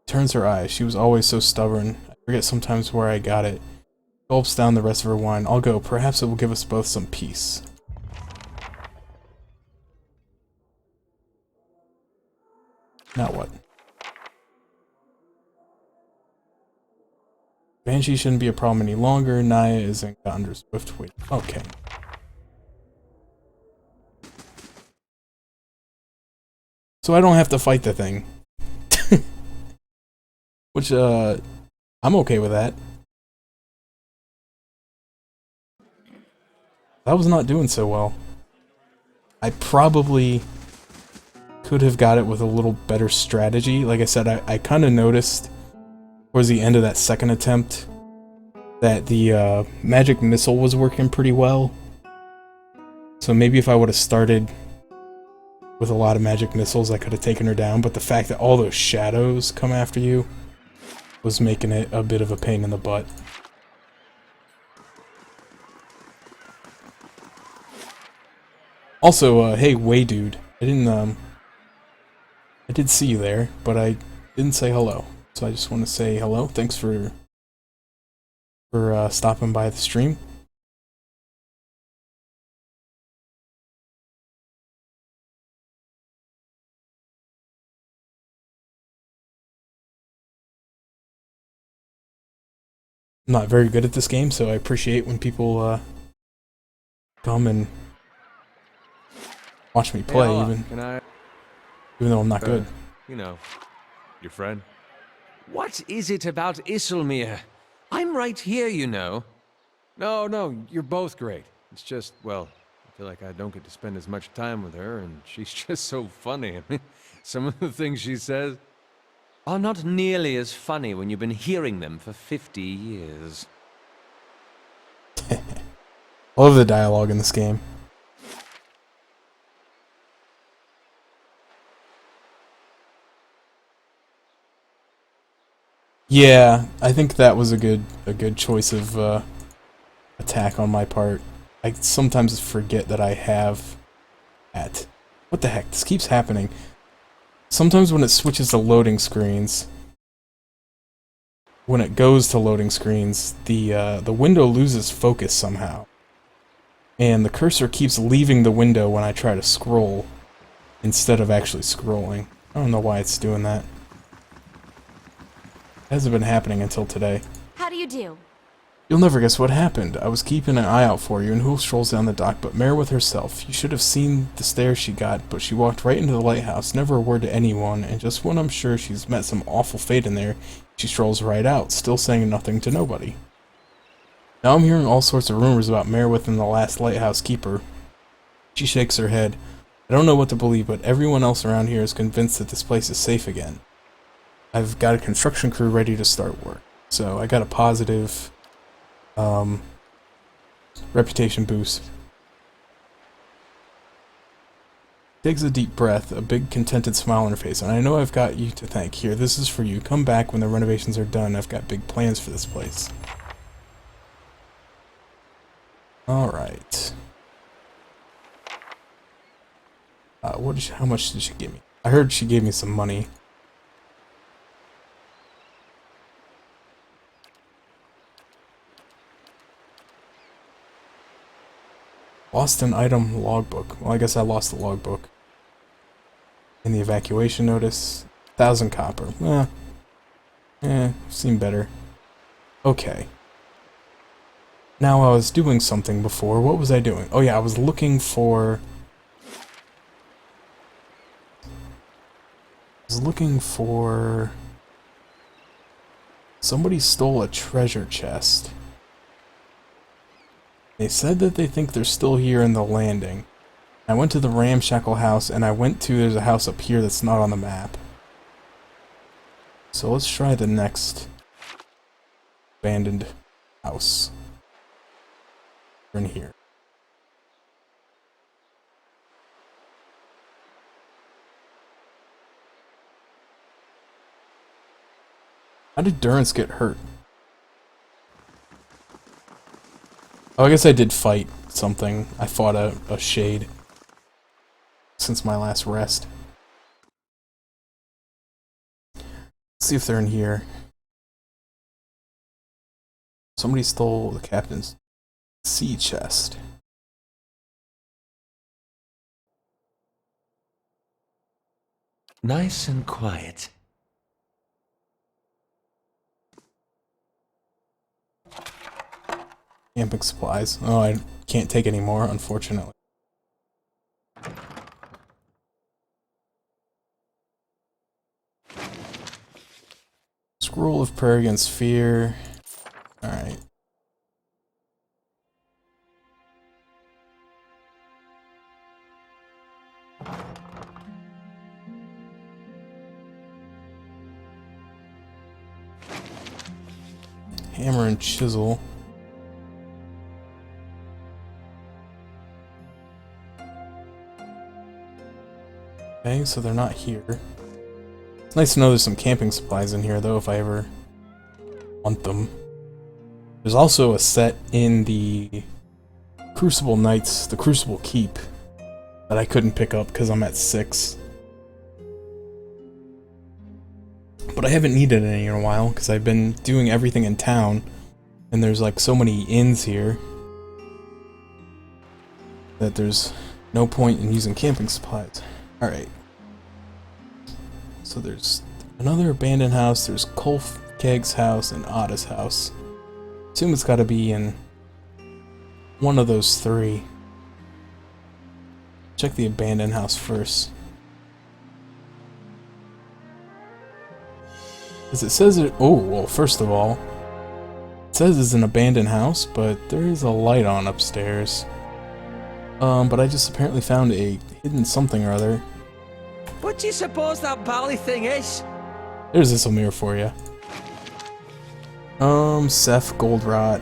Turns her eyes. She was always so stubborn. I forget sometimes where I got it. Gulps down the rest of her wine. I'll go. Perhaps it will give us both some peace. Now what? Banshee shouldn't be a problem any longer. Naya is in under swift wait. Okay. So I don't have to fight the thing. Which, I'm okay with that. That was not doing so well. I probably could have got it with a little better strategy. Like I said, I kind of noticed towards the end of that second attempt that the magic missile was working pretty well. So maybe if I would have started with a lot of magic missiles, I could have taken her down. But the fact that all those shadows come after you was making it a bit of a pain in the butt. Also, hey, Way Dude, I did see you there, but I didn't say hello. So I just want to say hello. Thanks for stopping by the stream. I'm not very good at this game, so I appreciate when people come and watch me play, Hey, even though I'm not good. You know, your friend. What is it about Isilmir? I'm right here, you know. No, you're both great. It's just, well, I feel like I don't get to spend as much time with her, and she's just so funny. I mean, some of the things she says are not nearly as funny when you've been hearing them for 50 years. I love the dialogue in this game. Yeah, I think that was a good choice of attack on my part. I sometimes forget that I have at. What the heck? This keeps happening. Sometimes when it switches to loading screens, when it goes to loading screens, the window loses focus somehow. And the cursor keeps leaving the window when I try to scroll instead of actually scrolling. I don't know why it's doing that. It hasn't been happening until today. How do you do? You'll never guess what happened. I was keeping an eye out for you, and who strolls down the dock but Merwith herself. You should have seen the stare she got, but she walked right into the lighthouse, never a word to anyone, and just when I'm sure she's met some awful fate in there, she strolls right out, still saying nothing to nobody. Now I'm hearing all sorts of rumors about Merwith and the last lighthouse keeper. She shakes her head. I don't know what to believe, but everyone else around here is convinced that this place is safe again. I've got a construction crew ready to start work, so I got a positive reputation boost. Takes a deep breath, a big contented smile on her face, and I know I've got you to thank. Here, this is for you. Come back when the renovations are done. I've got big plans for this place. Alright. How much did she give me? I heard she gave me some money. Lost an item logbook. Well, I guess I lost the logbook. And the evacuation notice. 1,000 copper. Seemed better. Okay. Now I was doing something before. What was I doing? Oh yeah, I was looking for... Somebody stole a treasure chest. They said that they think they're still here in the landing. I went to the ramshackle house, and there's a house up here that's not on the map. So let's try the next abandoned house. In here. How did Durrance get hurt? Oh, I guess I did fight something. I fought a shade since my last rest. Let's see if they're in here. Somebody stole the captain's sea chest. Nice and quiet. Camping supplies. Oh, I can't take any more, unfortunately. Scroll of Prayer Against Fear. Alright. Hammer and chisel. Okay, so they're not here. It's nice to know there's some camping supplies in here, though, if I ever want them. There's also a set in the Crucible Knights, the Crucible Keep, that I couldn't pick up because I'm at 6. But I haven't needed any in a while because I've been doing everything in town, and there's like so many inns here that there's no point in using camping supplies. Alright. So there's another abandoned house, there's Kolfkeg's house and Otta's house. Assume it's gotta be in one of those 3. Check the abandoned house first. Because it says it. Oh, well, first of all, it says it's an abandoned house, but there is a light on upstairs. But I just apparently found a hidden something or other. What do you suppose that bally thing is? There's this mirror for you. Seth, Goldrot,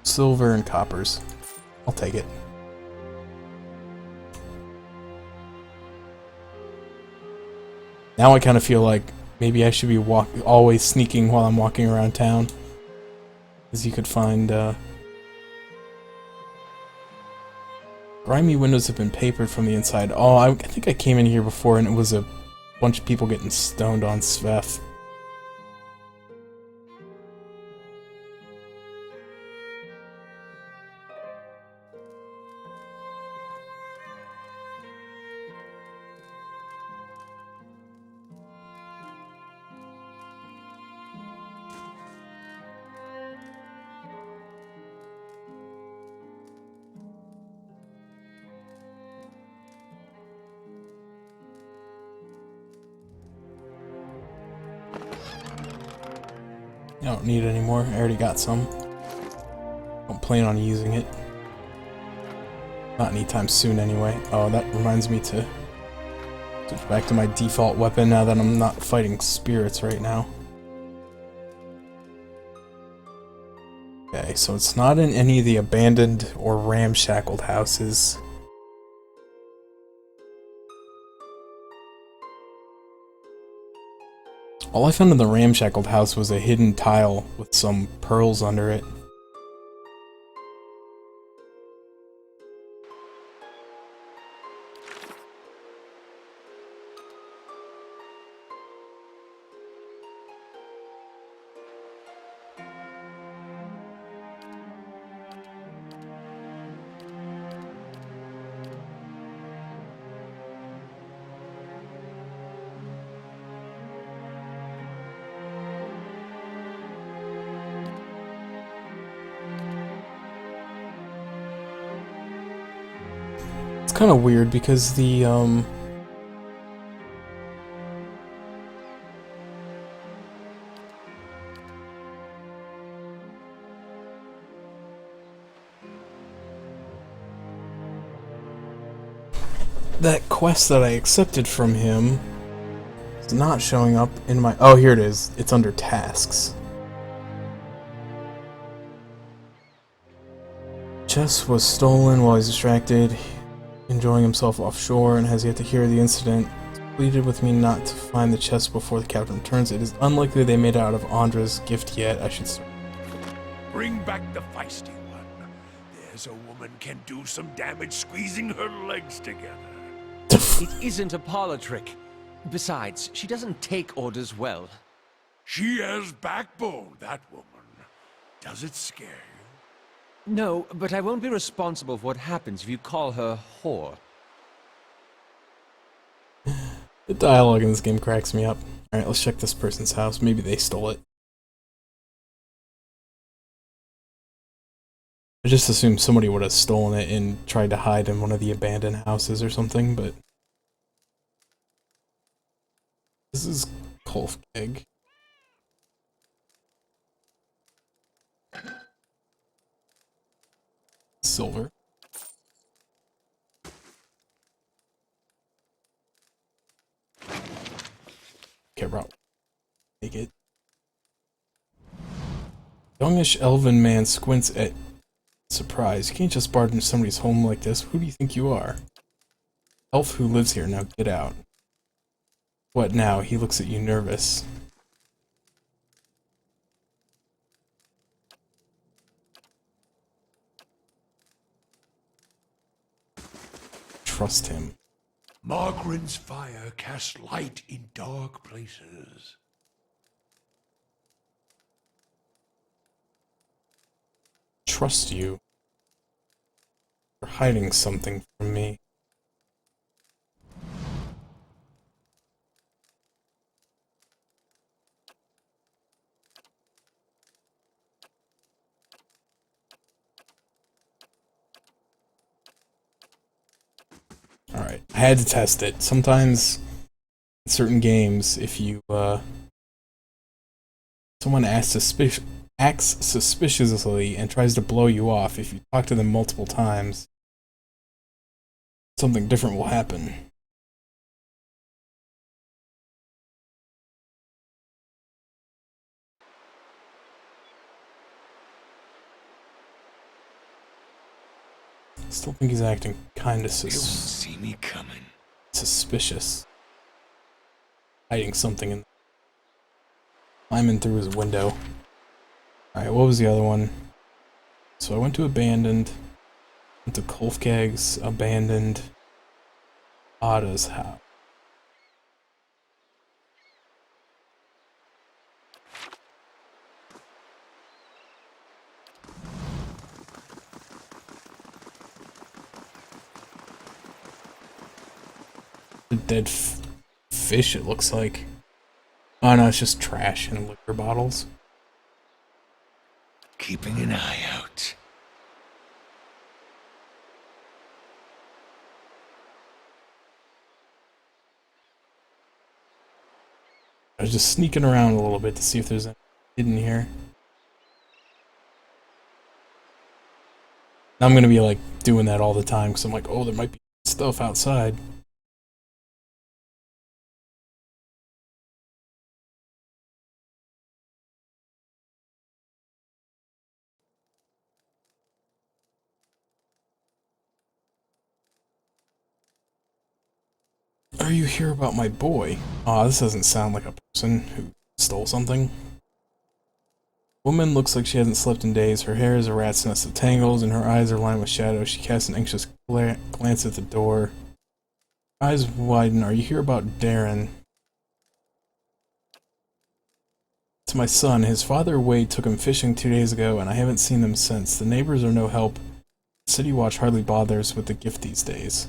silver, and coppers. I'll take it. Now I kind of feel like maybe I should be always sneaking while I'm walking around town. As you could find, grimy windows have been papered from the inside. Oh, I think I came in here before and it was a bunch of people getting stoned on Sveth. I don't need it anymore. I already got some. Don't plan on using it. Not anytime soon anyway. Oh, that reminds me to switch back to my default weapon now that I'm not fighting spirits right now. Okay, so it's not in any of the abandoned or ramshackled houses. All I found in the ramshackled house was a hidden tile with some pearls under it. kind of weird because the that quest that I accepted from him is not showing up in my... Oh, here it is. It's under tasks. Chest was stolen while he's distracted, enjoying himself offshore, and has yet to hear the incident. Pleaded with me not to find the chest before the captain returns. It is unlikely they made out of Andra's gift yet. I should start. Bring back the feisty one. There's a woman can do some damage squeezing her legs together. It isn't a parlor trick. Besides, she doesn't take orders well. She has backbone, that woman. Does it scare you? No, but I won't be responsible for what happens if you call her whore. The dialogue in this game cracks me up. Alright, let's check this person's house. Maybe they stole it. I just assumed somebody would have stolen it and tried to hide in one of the abandoned houses or something, but... This is Kolfkeg. Silver. Okay, bro. Take it. Youngish elven man squints at surprise. You can't just barge into somebody's home like this. Who do you think you are? Elf who lives here. Now get out. What now? He looks at you nervous. Trust him. Margren's fire casts light in dark places. Trust you. You're hiding something from me. Alright, I had to test it. Sometimes, in certain games, if you, someone acts suspiciously and tries to blow you off, if you talk to them multiple times, something different will happen. Still think he's acting kind of see me coming. Suspicious. Hiding something in. Climbing through his window. Alright, what was the other one? So I went to abandoned. Went to Kolfkeg's abandoned. Ada's house. A dead fish, it looks like. Oh no, it's just trash and liquor bottles. Keeping an eye out. I was just sneaking around a little bit to see if there's anything hidden here. I'm gonna be like doing that all the time because I'm like, oh, there might be stuff outside. Are you here about my boy? Aw, this doesn't sound like a person who stole something. Woman looks like she hasn't slept in days. Her hair is a rat's nest of tangles, and her eyes are lined with shadows. She casts an anxious glance at the door. Her eyes widen. Are you here about Darren? It's my son. His father, Wade, took him fishing 2 days ago, and I haven't seen them since. The neighbors are no help. City Watch hardly bothers with the gift these days.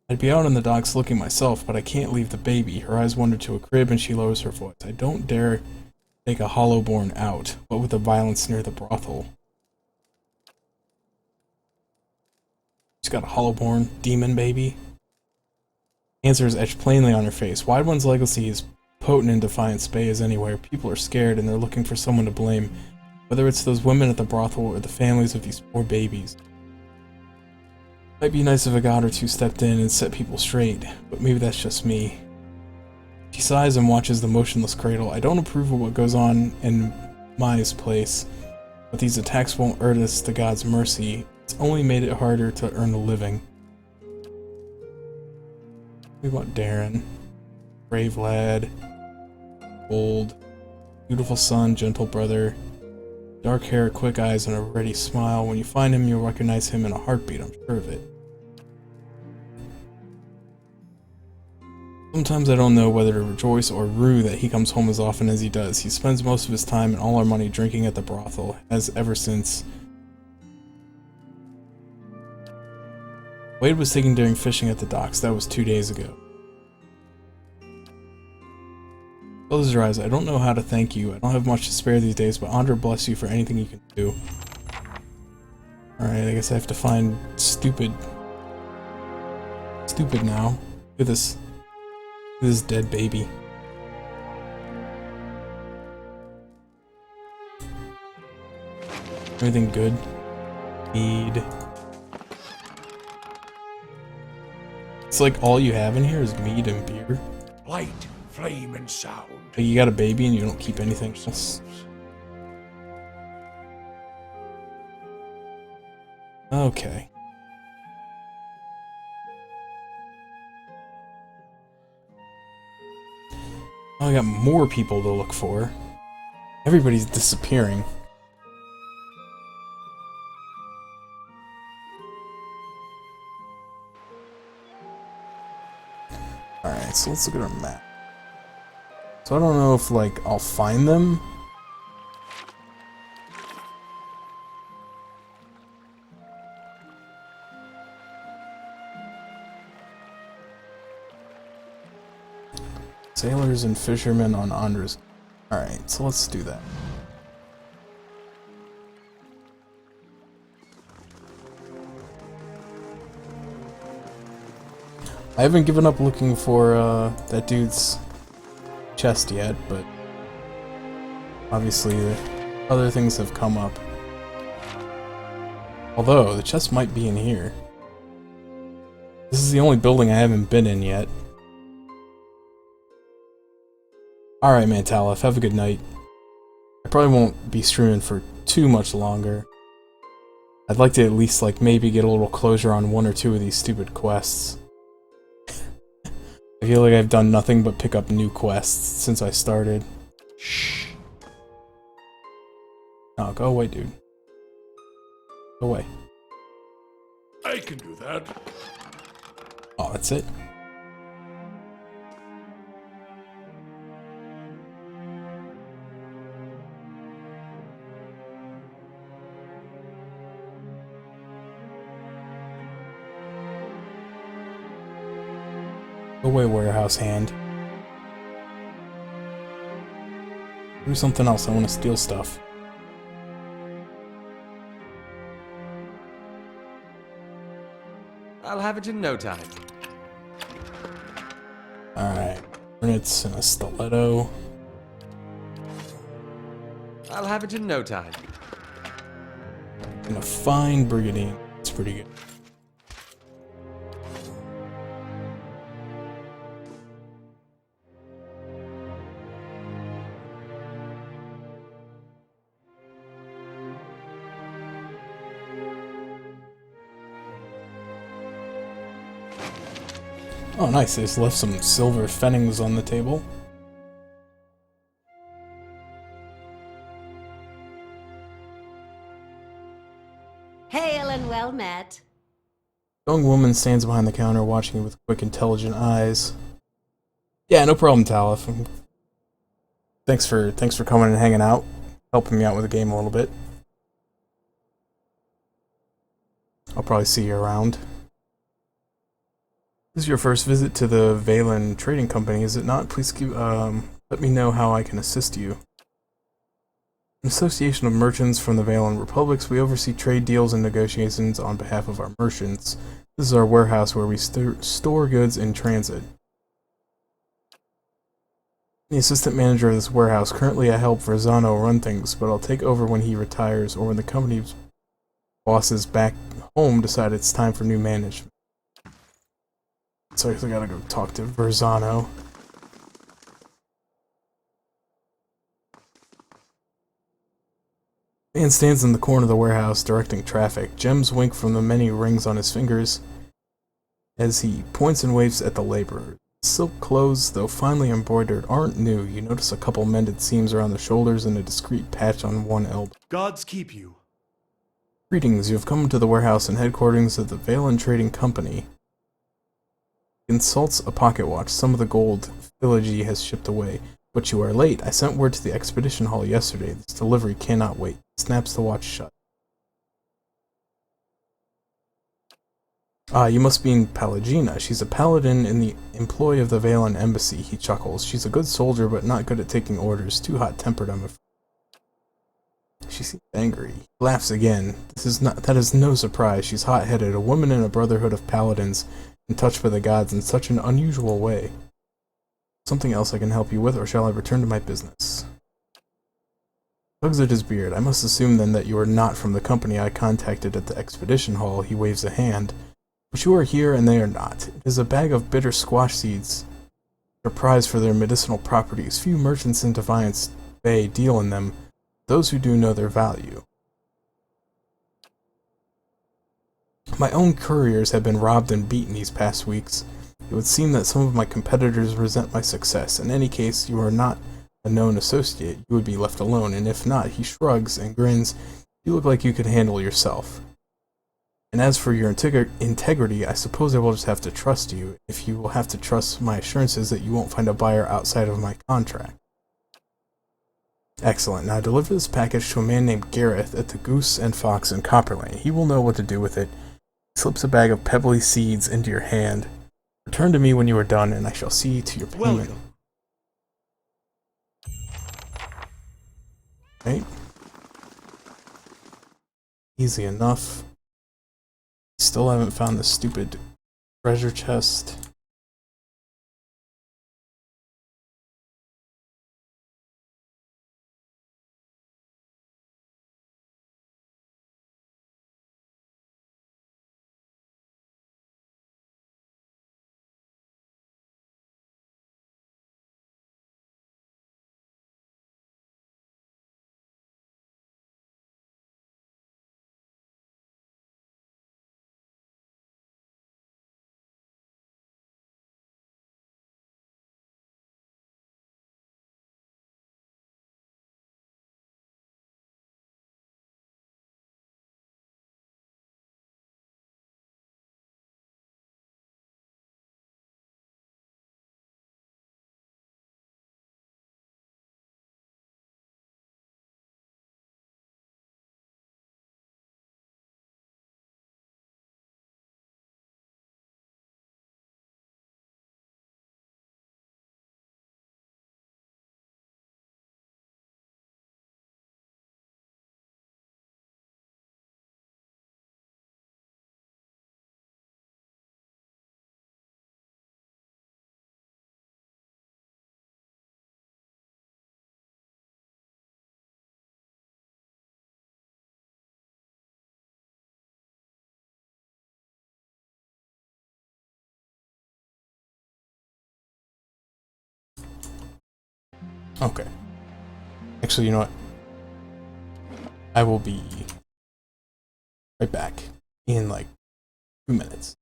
I'd be out on the docks looking myself, but I can't leave the baby. Her eyes wander to a crib, and she lowers her voice. I don't dare take a hollowborn out. What with the violence near the brothel? She's got a hollowborn demon baby. Answer is etched plainly on her face. Wide One's legacy is potent in Defiance Bay as anywhere. People are scared and they're looking for someone to blame. Whether it's those women at the brothel or the families of these poor babies. Might be nice if a god or two stepped in and set people straight, but maybe that's just me. She sighs and watches the motionless cradle. I don't approve of what goes on in Mai's place, but these attacks won't earn us the god's mercy. It's only made it harder to earn a living. What about Darren? Brave lad. Bold. Beautiful son, gentle brother. Dark hair, quick eyes, and a ready smile. When you find him, you'll recognize him in a heartbeat, I'm sure of it. Sometimes I don't know whether to rejoice or rue that he comes home as often as he does. He spends most of his time and all our money drinking at the brothel, as ever since. Wade was taken during fishing at the docks. That was 2 days ago. Close your eyes. I don't know how to thank you. I don't have much to spare these days, but Andra bless you for anything you can do. Alright, I guess I have to find Stupid. Stupid now. Look at this. This dead baby. Everything good? Mead. It's like all you have in here is mead and beer. Light, flame, and sound. Like you got a baby and you don't keep anything else. Okay. Oh, I got more people to look for. Everybody's disappearing. Alright, so let's look at our map. So I don't know if, like, I'll find them. Sailors and fishermen on Andra's. Alright, so let's do that. I haven't given up looking for that dude's chest yet, but obviously other things have come up. Although, the chest might be in here. This is the only building I haven't been in yet. Alright, Mantalif, have a good night. I probably won't be streaming for too much longer. I'd like to at least, like, maybe get a little closure on one or two of these stupid quests. I feel like I've done nothing but pick up new quests since I started. Shh. Oh, go away, dude. Go away. I can do that. Oh, that's it? Go away, warehouse hand. Do something else, I want to steal stuff. I'll have it in no time. Alright. Hornets and a stiletto. I'll have it in no time. And a fine brigandine. It's pretty good. Oh, nice. They just left some silver fennings on the table. Hail and well met. Young woman stands behind the counter watching you with quick, intelligent eyes. Yeah, no problem, Talif. Thanks for coming and hanging out, helping me out with the game a little bit. I'll probably see you around. This is your first visit to the Valen Trading Company, is it not? Please let me know how I can assist you. An association of merchants from the Valen Republics, we oversee trade deals and negotiations on behalf of our merchants. This is our warehouse where we store goods in transit. The assistant manager of this warehouse. Currently I help Verzano run things, but I'll take over when he retires or when the company's bosses back home decide it's time for new management. So I guess I gotta go talk to Verzano. Man stands in the corner of the warehouse, directing traffic. Gems wink from the many rings on his fingers as he points and waves at the laborers. Silk clothes, though finely embroidered, aren't new. You notice a couple mended seams around the shoulders and a discreet patch on one elbow. Gods keep you. Greetings, you have come to the warehouse and headquarters of the Valen Trading Company. Consults a pocket watch. Some of the gold Philology has shipped away. But you are late. I sent word to the expedition hall yesterday. This delivery cannot wait. Snaps the watch shut. Ah, you must be Pallegina. She's a paladin in the employ of the Valen embassy, he chuckles. She's a good soldier, but not good at taking orders. Too hot-tempered, I'm afraid. She seems angry. He laughs again. That is no surprise. She's hot-headed, a woman in a brotherhood of paladins, in touch with the gods in such an unusual way. Something else I can help you with, or shall I return to my business? Tugs at his beard. I must assume then that you are not from the company I contacted at the expedition hall. He waves a hand. But you are here and they are not. It is a bag of bitter squash seeds. They're prized for their medicinal properties. Few merchants in Defiance Bay deal in them. Those who do know their value. My own couriers have been robbed and beaten these past weeks. It would seem that some of my competitors resent my success. In any case, you are not a known associate. You would be left alone, and if not, he shrugs and grins. You look like you could handle yourself. And as for your integrity, I suppose I will just have to trust you, if you will have to trust my assurances that you won't find a buyer outside of my contract. Excellent. Now deliver this package to a man named Gareth at the Goose and Fox in Copperlane. He will know what to do with it. He slips a bag of pebbly seeds into your hand. Return to me when you are done, and I shall see to your payment. Welcome. Right? Easy enough. Still haven't found the stupid treasure chest. Okay. Actually, you know what? I will be right back in like 2 minutes.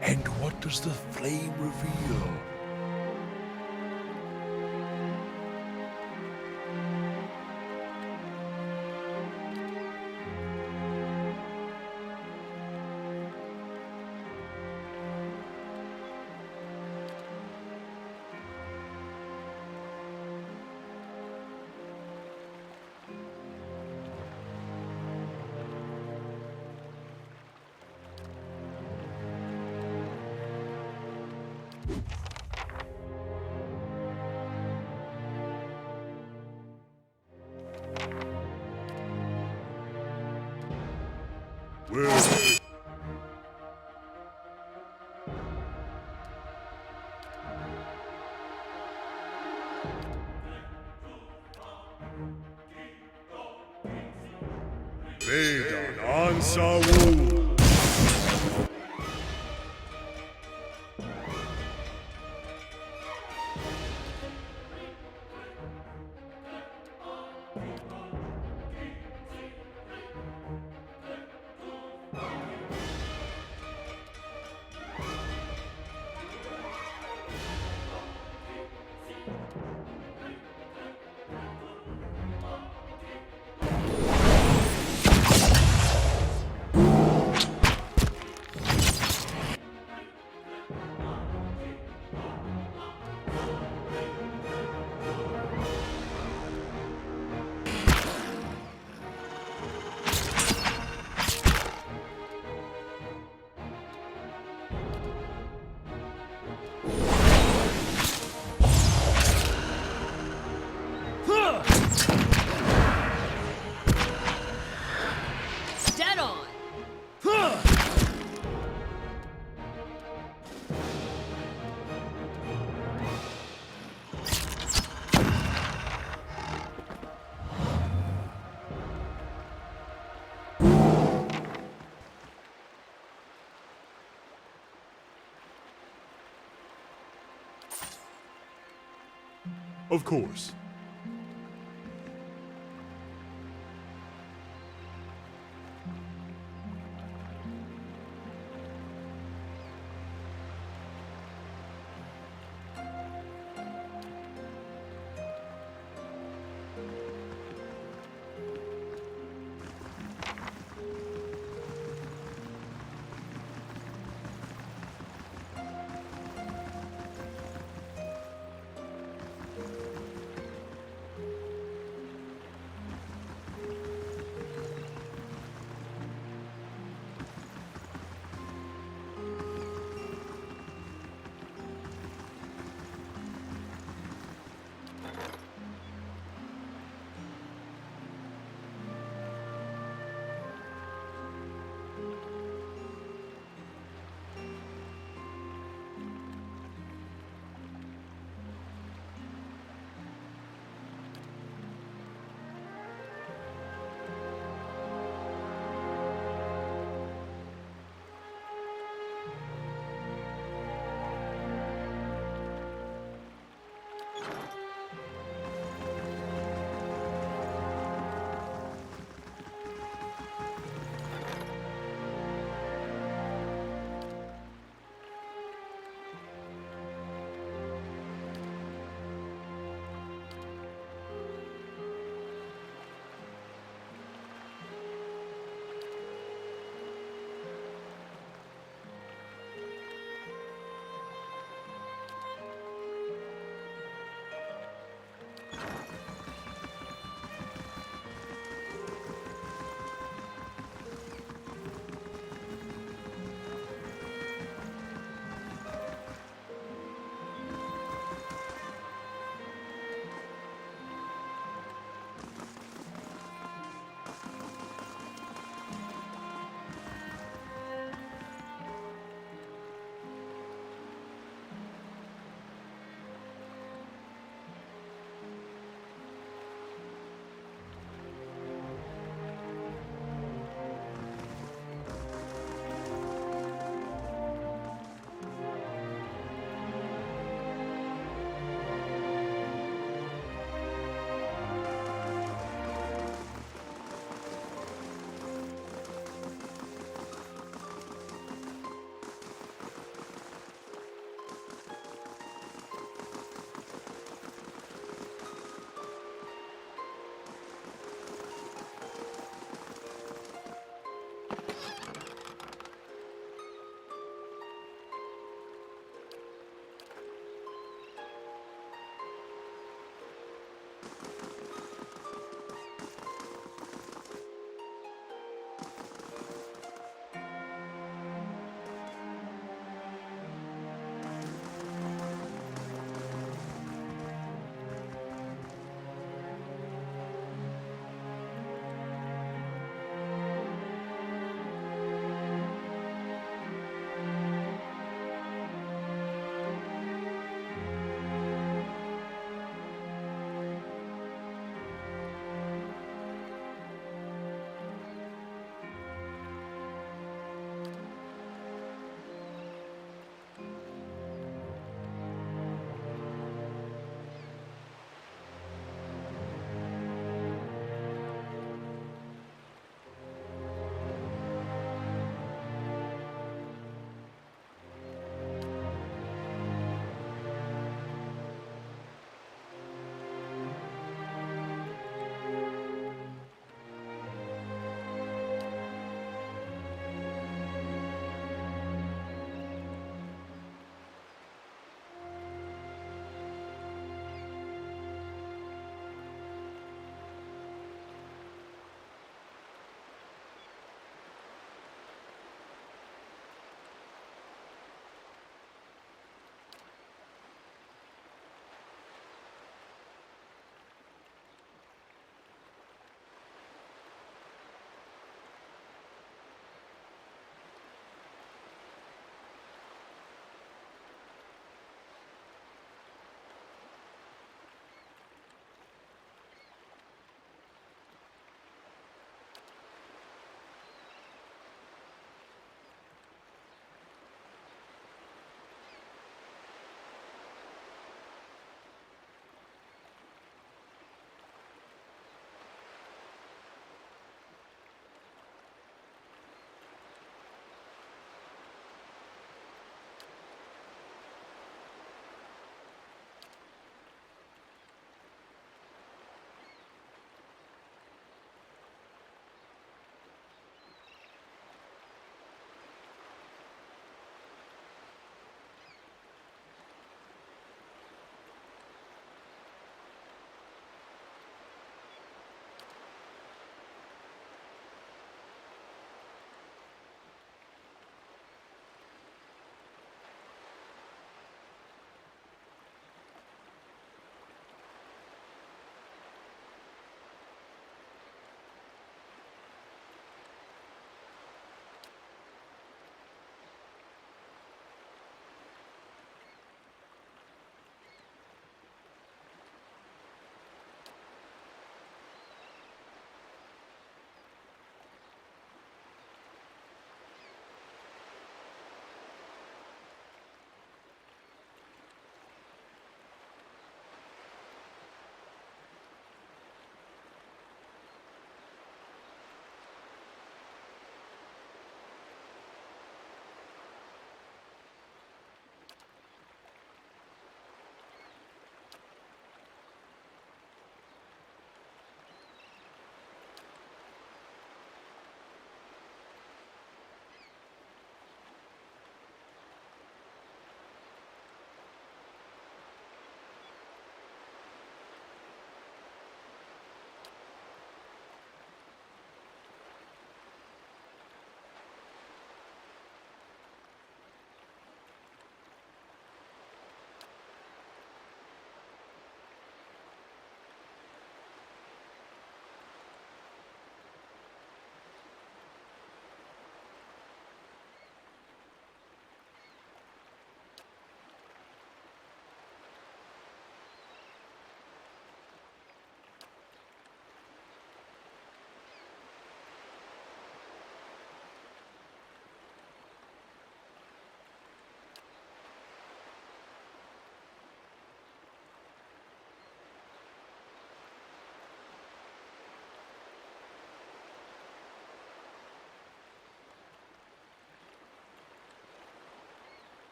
And what does the flame reveal? Vaydon Ansawu. Dead on! Of course.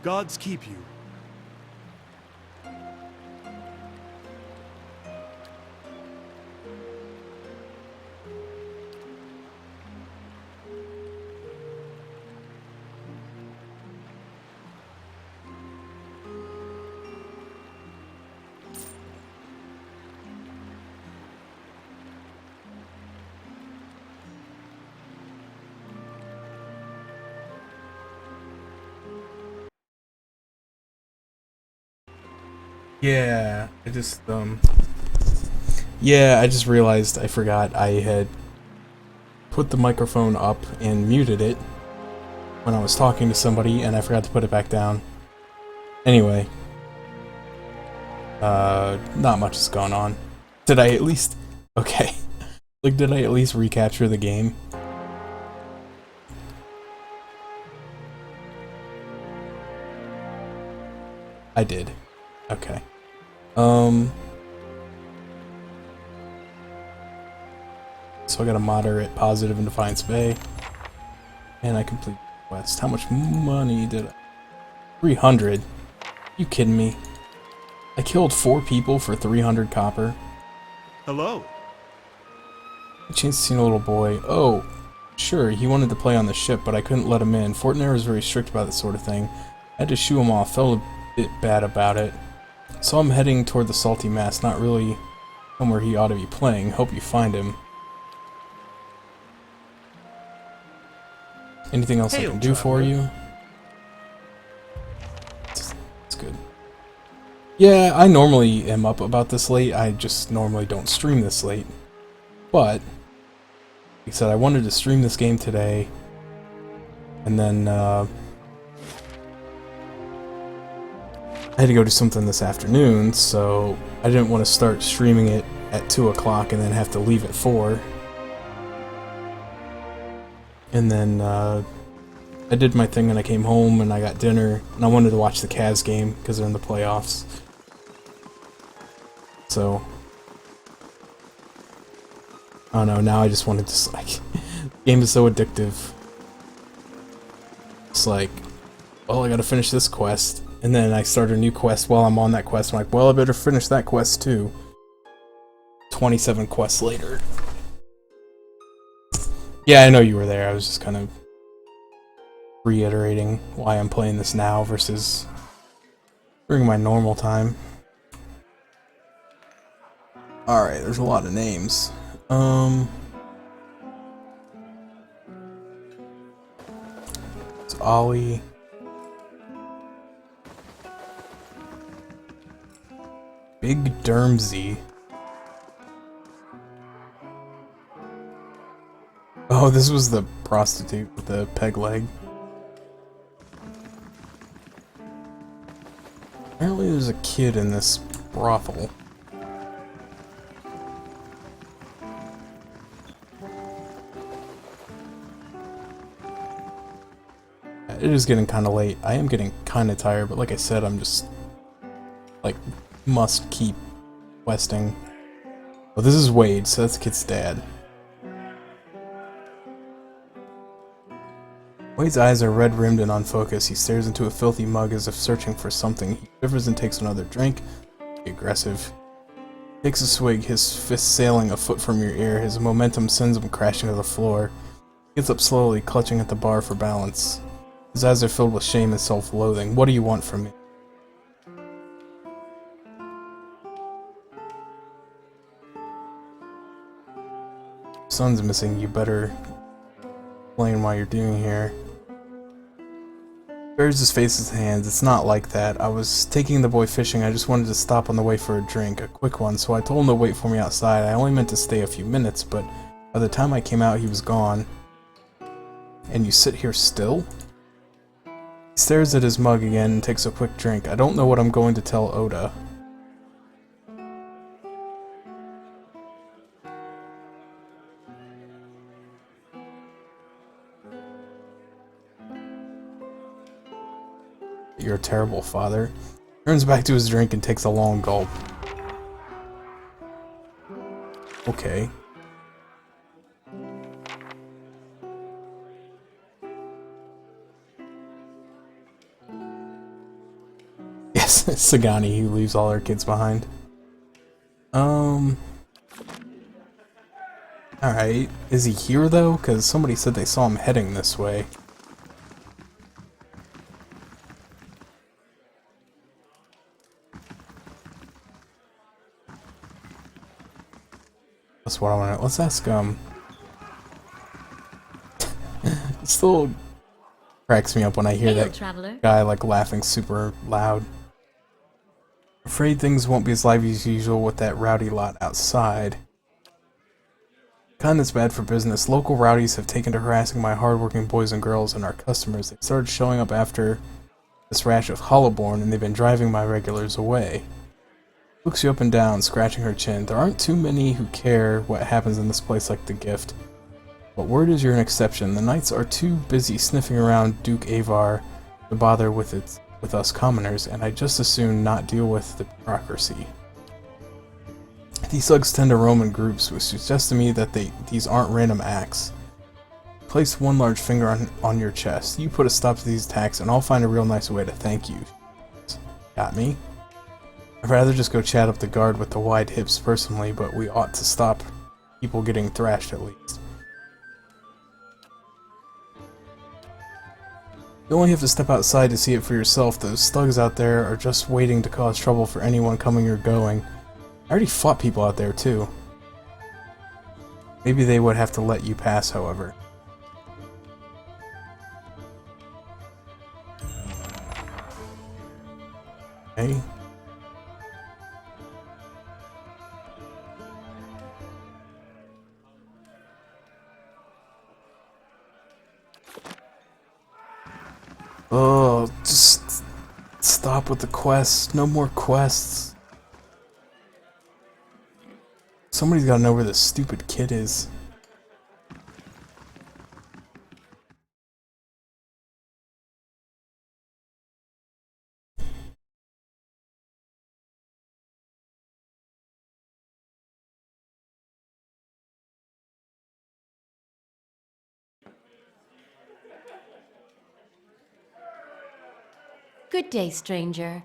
Gods keep you. Yeah, I just realized I forgot I had put the microphone up and muted it when I was talking to somebody, and I forgot to put it back down. Anyway, not much has gone on. Did I at least... Okay. Like, did I at least recapture the game? I did. Okay. So I got a moderate positive in Defiance Bay. And I complete the quest. How much money did I... 300? You kidding me? I killed 4 people for 300 copper. Hello. A chance to see a little boy. Oh, sure, he wanted to play on the ship, but I couldn't let him in. Fortnite is very strict about that sort of thing. I had to shoo him off. Felt a bit bad about it. So I'm heading toward the Salty Mass, not really somewhere he ought to be playing. Hope you find him. Anything else I can do for you? That's good. Yeah, I normally am up about this late. I just normally don't stream this late. But, like I said, I wanted to stream this game today. And then, I had to go do something this afternoon, so I didn't want to start streaming it at 2 o'clock and then have to leave at 4. And then, I did my thing and I came home and I got dinner, and I wanted to watch the Cavs game because they're in the playoffs. So, I don't know, now I just wanted to, like, the game is so addictive. It's like, well, I gotta finish this quest. And then I start a new quest while I'm on that quest. I'm like, well, I better finish that quest too. 27 quests later. Yeah, I know you were there. I was just kind of reiterating why I'm playing this now versus during my normal time. Alright, there's a lot of names. It's Ollie. Big Dermsy. Oh, this was the prostitute with the peg leg. Apparently there's a kid in this brothel. It is getting kind of late. I am getting kind of tired, but like I said, I'm just, like, must keep questing. Oh, this is Wade, so that's the kid's dad. Wade's eyes are red-rimmed and unfocused. He stares into a filthy mug as if searching for something. He shivers and takes another drink. Aggressive. Takes a swig, his fist sailing a foot from your ear. His momentum sends him crashing to the floor. He gets up slowly, clutching at the bar for balance. His eyes are filled with shame and self-loathing. What do you want from me? Son's missing. You better explain why you're doing here. Buries his face in his hands. It's not like that. I was taking the boy fishing. I just wanted to stop on the way for a drink, a quick one, so I told him to wait for me outside. I only meant to stay a few minutes, but by the time I came out, he was gone. And you sit here still? He stares at his mug again and takes a quick drink. I don't know what I'm going to tell Oda. You're a terrible father. Turns back to his drink and takes a long gulp. Okay. Sagani, who leaves all her kids behind. Alright. Is he here, though? Because somebody said they saw him heading this way. That's what I want to... Let's ask, It still cracks me up when I hear that traveler. guy, like, laughing super loud. Afraid things won't be as lively as usual with that rowdy lot outside. Kinda's bad for business. Local rowdies have taken to harassing my hardworking boys and girls and our customers. They started showing up after this rash of Hollowborn, and they've been driving my regulars away. Looks you up and down, scratching her chin. There aren't too many who care what happens in this place like the Gift. But word is you're an exception. The Knights are too busy sniffing around Duke Avar to bother with us commoners, and I'd just as soon not deal with the bureaucracy. These thugs tend to roam in groups, which suggests to me that these aren't random acts. Place one large finger on your chest. You put a stop to these attacks, and I'll find a real nice way to thank you. Got me? I'd rather just go chat up the guard with the wide hips personally, but we ought to stop people getting thrashed at least. You only have to step outside to see it for yourself. Those thugs out there are just waiting to cause trouble for anyone coming or going. I already fought people out there too. Maybe they would have to let you pass, however. Okay. Oh, just stop with the quests. No more quests. Somebody's gotta know where this stupid kid is. Good day, stranger.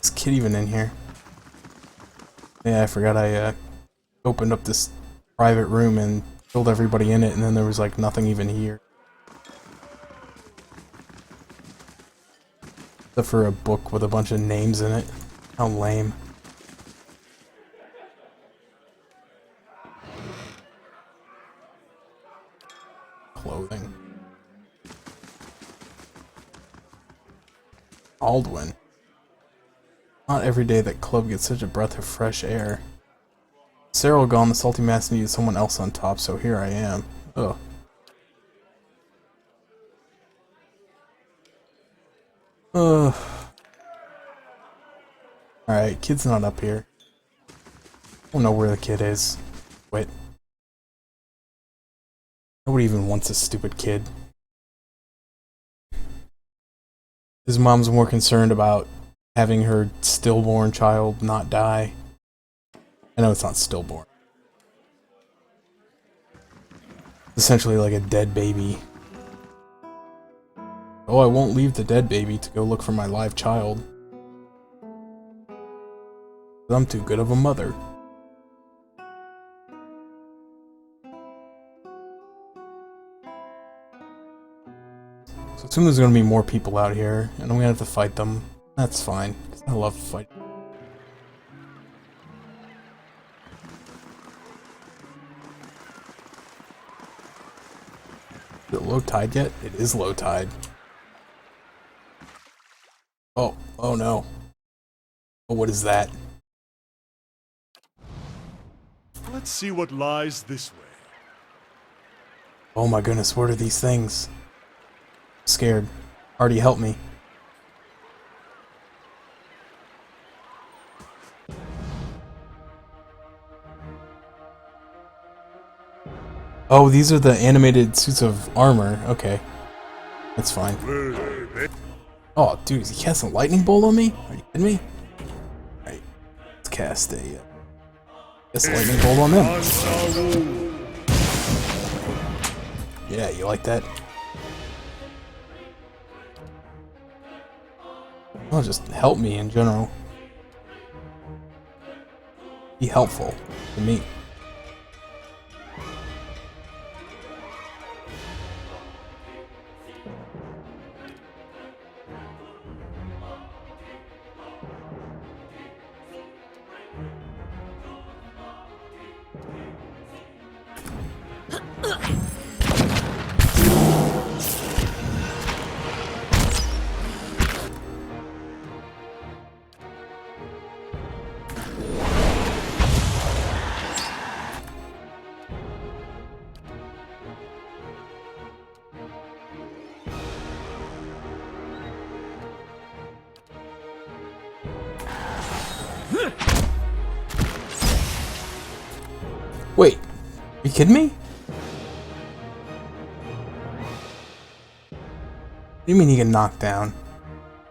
Is kid even in here? Yeah, I forgot I opened up this private room and killed everybody in it, and then there was like nothing even here. Except for a book with a bunch of names in it. How lame. Clothing. Aldwin. Not every day that club gets such a breath of fresh air. Cyril gone, the salty mass needed someone else on top, so here I am. Ugh. Alright, kid's not up here. I don't know where the kid is. Wait. Nobody even wants this stupid kid. His mom's more concerned about having her stillborn child not die. I know it's not stillborn. It's essentially like a dead baby. Oh, I won't leave the dead baby to go look for my live child. I'm too good of a mother. So soon there's gonna be more people out here, and I'm gonna have to fight them. That's fine, because I love fighting. Is it low tide yet? It is low tide. Oh no. Oh, what is that? Let's see what lies this way. Oh my goodness, what are these things? I'm scared. Artie, help me. Oh, these are the animated suits of armor. Okay. That's fine. Oh, dude, is he casting a lightning bolt on me? Are you kidding me? Alright. cast a lightning bolt on them. Yeah, you like that? Oh, just help me in general. Be helpful to me. Wait, are you kidding me? What do you mean he can knock down?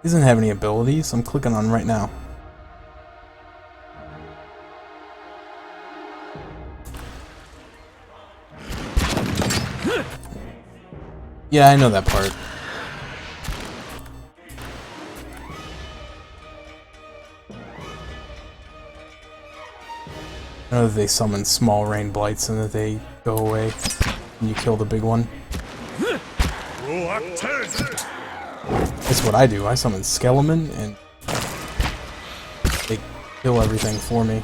He doesn't have any abilities. I'm clicking on right now. Yeah, I know that part. I know that they summon small rain blights and that they go away when you kill the big one. That's what I do. I summon Skeleman and they kill everything for me.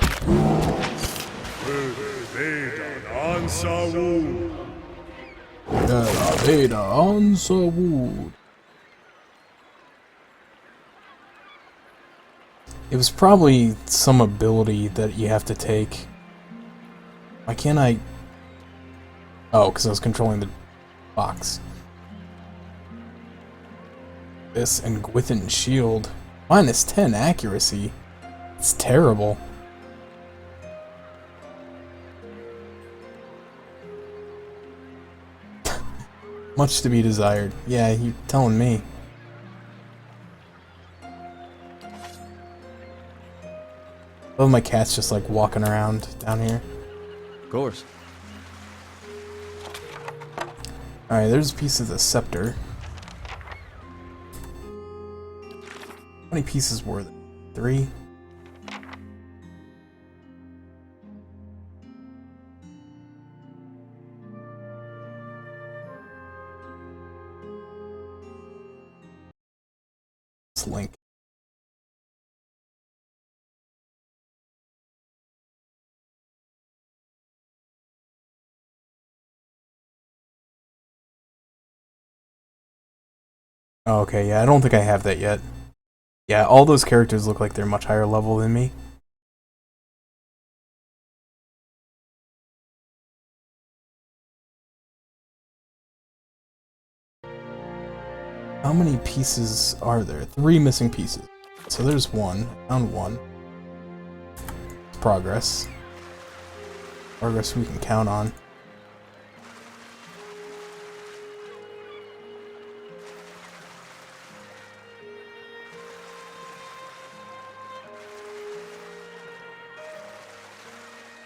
It was probably some ability that you have to take. Why can't I... Oh, because I was controlling the box. This and Gwithin Shield. -10 accuracy. It's terrible. Much to be desired. Yeah, you're telling me. Oh, my cat's just like walking around down here. Of course. Alright, there's a piece of the scepter. How many pieces were there? 3? It's Link. Oh, okay, yeah, I don't think I have that yet. Yeah, all those characters look like they're much higher level than me. How many pieces are there? 3 missing pieces. So there's 1. I found 1. Progress. Progress we can count on.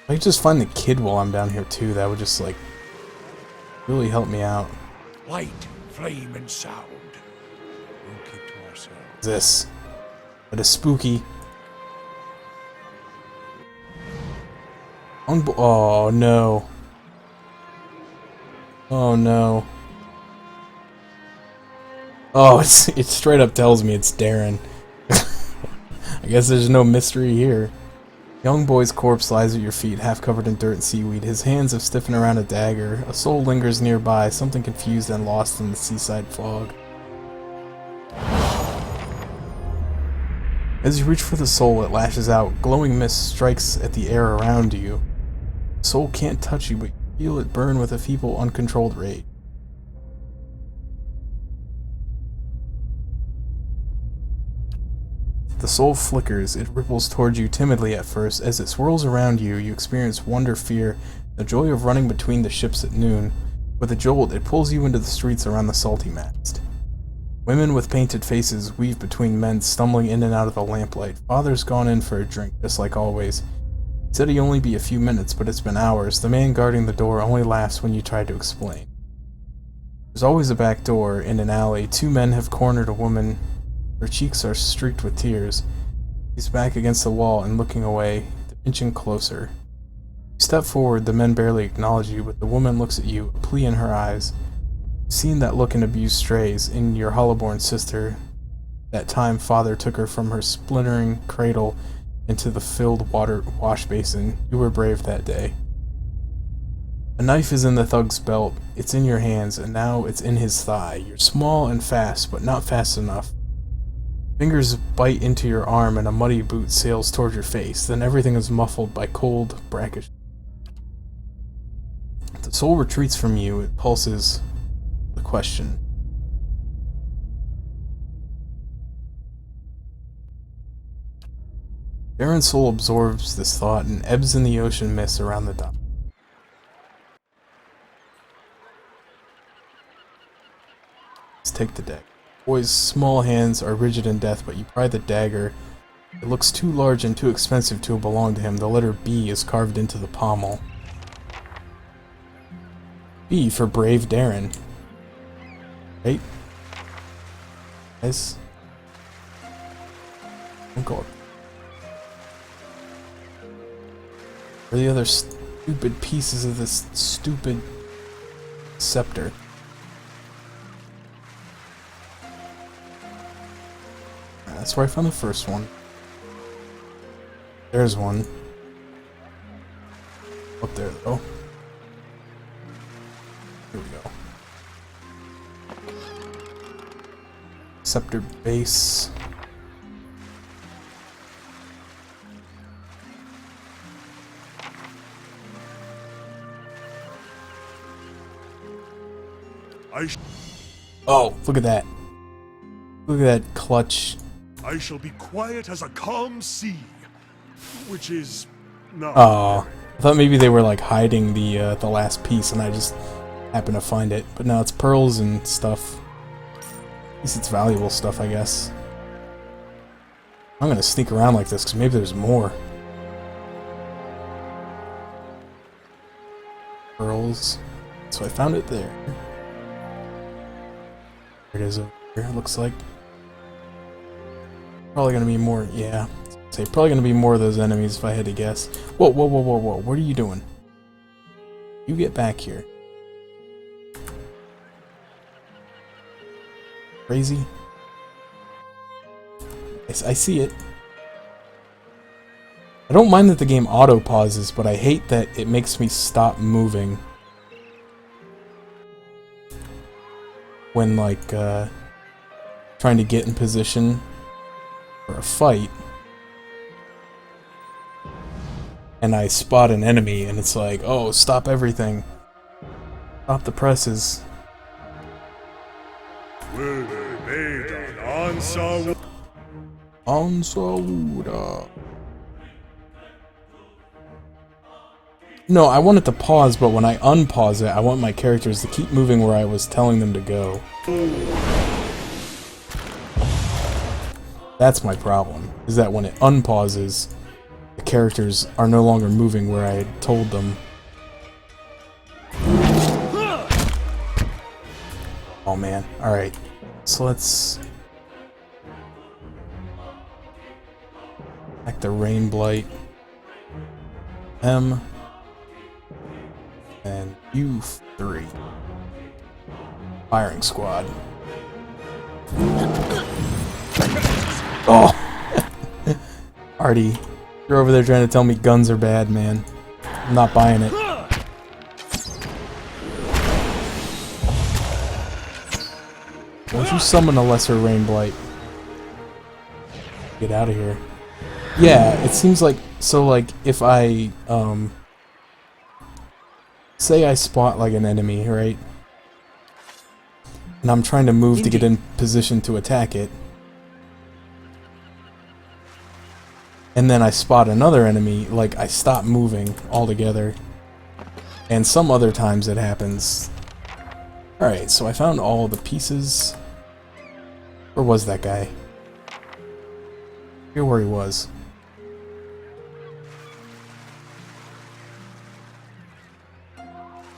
I could just find the kid while I'm down here too. That would just like really help me out. Light, flame, and sound. We'll keep to ourselves. This. That is spooky. Oh no. Oh no. Oh, it straight up tells me it's Darren. I guess there's no mystery here. Young boy's corpse lies at your feet, half covered in dirt and seaweed. His hands have stiffened around a dagger. A soul lingers nearby, something confused and lost in the seaside fog. As you reach for the soul, it lashes out. Glowing mist strikes at the air around you. The soul can't touch you, but you feel it burn with a feeble, uncontrolled rage. The soul flickers. It ripples towards you timidly at first. As it swirls around you, you experience wonder, fear, the joy of running between the ships at noon. With a jolt, it pulls you into the streets around the salty mast. Women with painted faces weave between men stumbling in and out of the lamplight. Father's gone in for a drink, just like always. He said he'd only be a few minutes, but it's been hours. The man guarding the door only laughs when you try to explain. There's always a back door in an alley. 2 men have cornered a woman. Her cheeks are streaked with tears. He's back against the wall and looking away, inching closer. You step forward, the men barely acknowledge you, but the woman looks at you, a plea in her eyes. You've seen that look in abused strays, in your hollow-born sister. That time Father took her from her splintering cradle into the filled water wash basin. You were brave that day. A knife is in the thug's belt. It's in your hands, and now it's in his thigh. You're small and fast, but not fast enough. Fingers bite into your arm, and a muddy boot sails toward your face. Then everything is muffled by cold, brackish. The soul retreats from you. It pulses the question. Darren's soul absorbs this thought and ebbs in the ocean mist around the dock. Let's take the deck. Boy's small hands are rigid in death, but you pry the dagger. It looks too large and too expensive to belong to him. The letter B is carved into the pommel. B for Brave Darren. Right? Guys? Don't go up. Where are the other stupid pieces of this stupid scepter? That's where I found the first one. There's one. Up there, though. Here we go. Scepter base. Oh, look at that. Look at that clutch. I shall be quiet as a calm sea, which is not. Oh, I thought maybe they were like hiding the last piece, and I just happened to find it. But no, it's pearls and stuff. At least it's valuable stuff, I guess. I'm gonna sneak around like this because maybe there's more. Pearls. So I found it there. There it is over here. It looks like. Probably gonna be more, yeah. Say probably gonna be more of those enemies if I had to guess. Whoa, whoa, whoa, whoa, whoa! What are you doing? You get back here. Crazy. I see it. I don't mind that the game auto pauses, but I hate that it makes me stop moving when like trying to get in position for a fight, and I spot an enemy, and it's like, oh, stop everything. Stop the presses. Ansawuda. No, I want it to pause, but when I unpause it, I want my characters to keep moving where I was telling them to go. That's my problem, is that when it unpauses, the characters are no longer moving where I had told them. Oh man, alright. So let's... back the Rain Blight. M. And U3. Firing squad. Oh! Artie, you're over there trying to tell me guns are bad, man. I'm not buying it. Won't you summon a lesser Rain Blight? Get out of here. Yeah, it seems like... so, like, if I, say I spot, like, an enemy, right? And I'm trying to move to get in position to attack it. And then I spot another enemy, like, I stop moving altogether. And some other times it happens. Alright, so I found all the pieces. Where was that guy? Here where he was.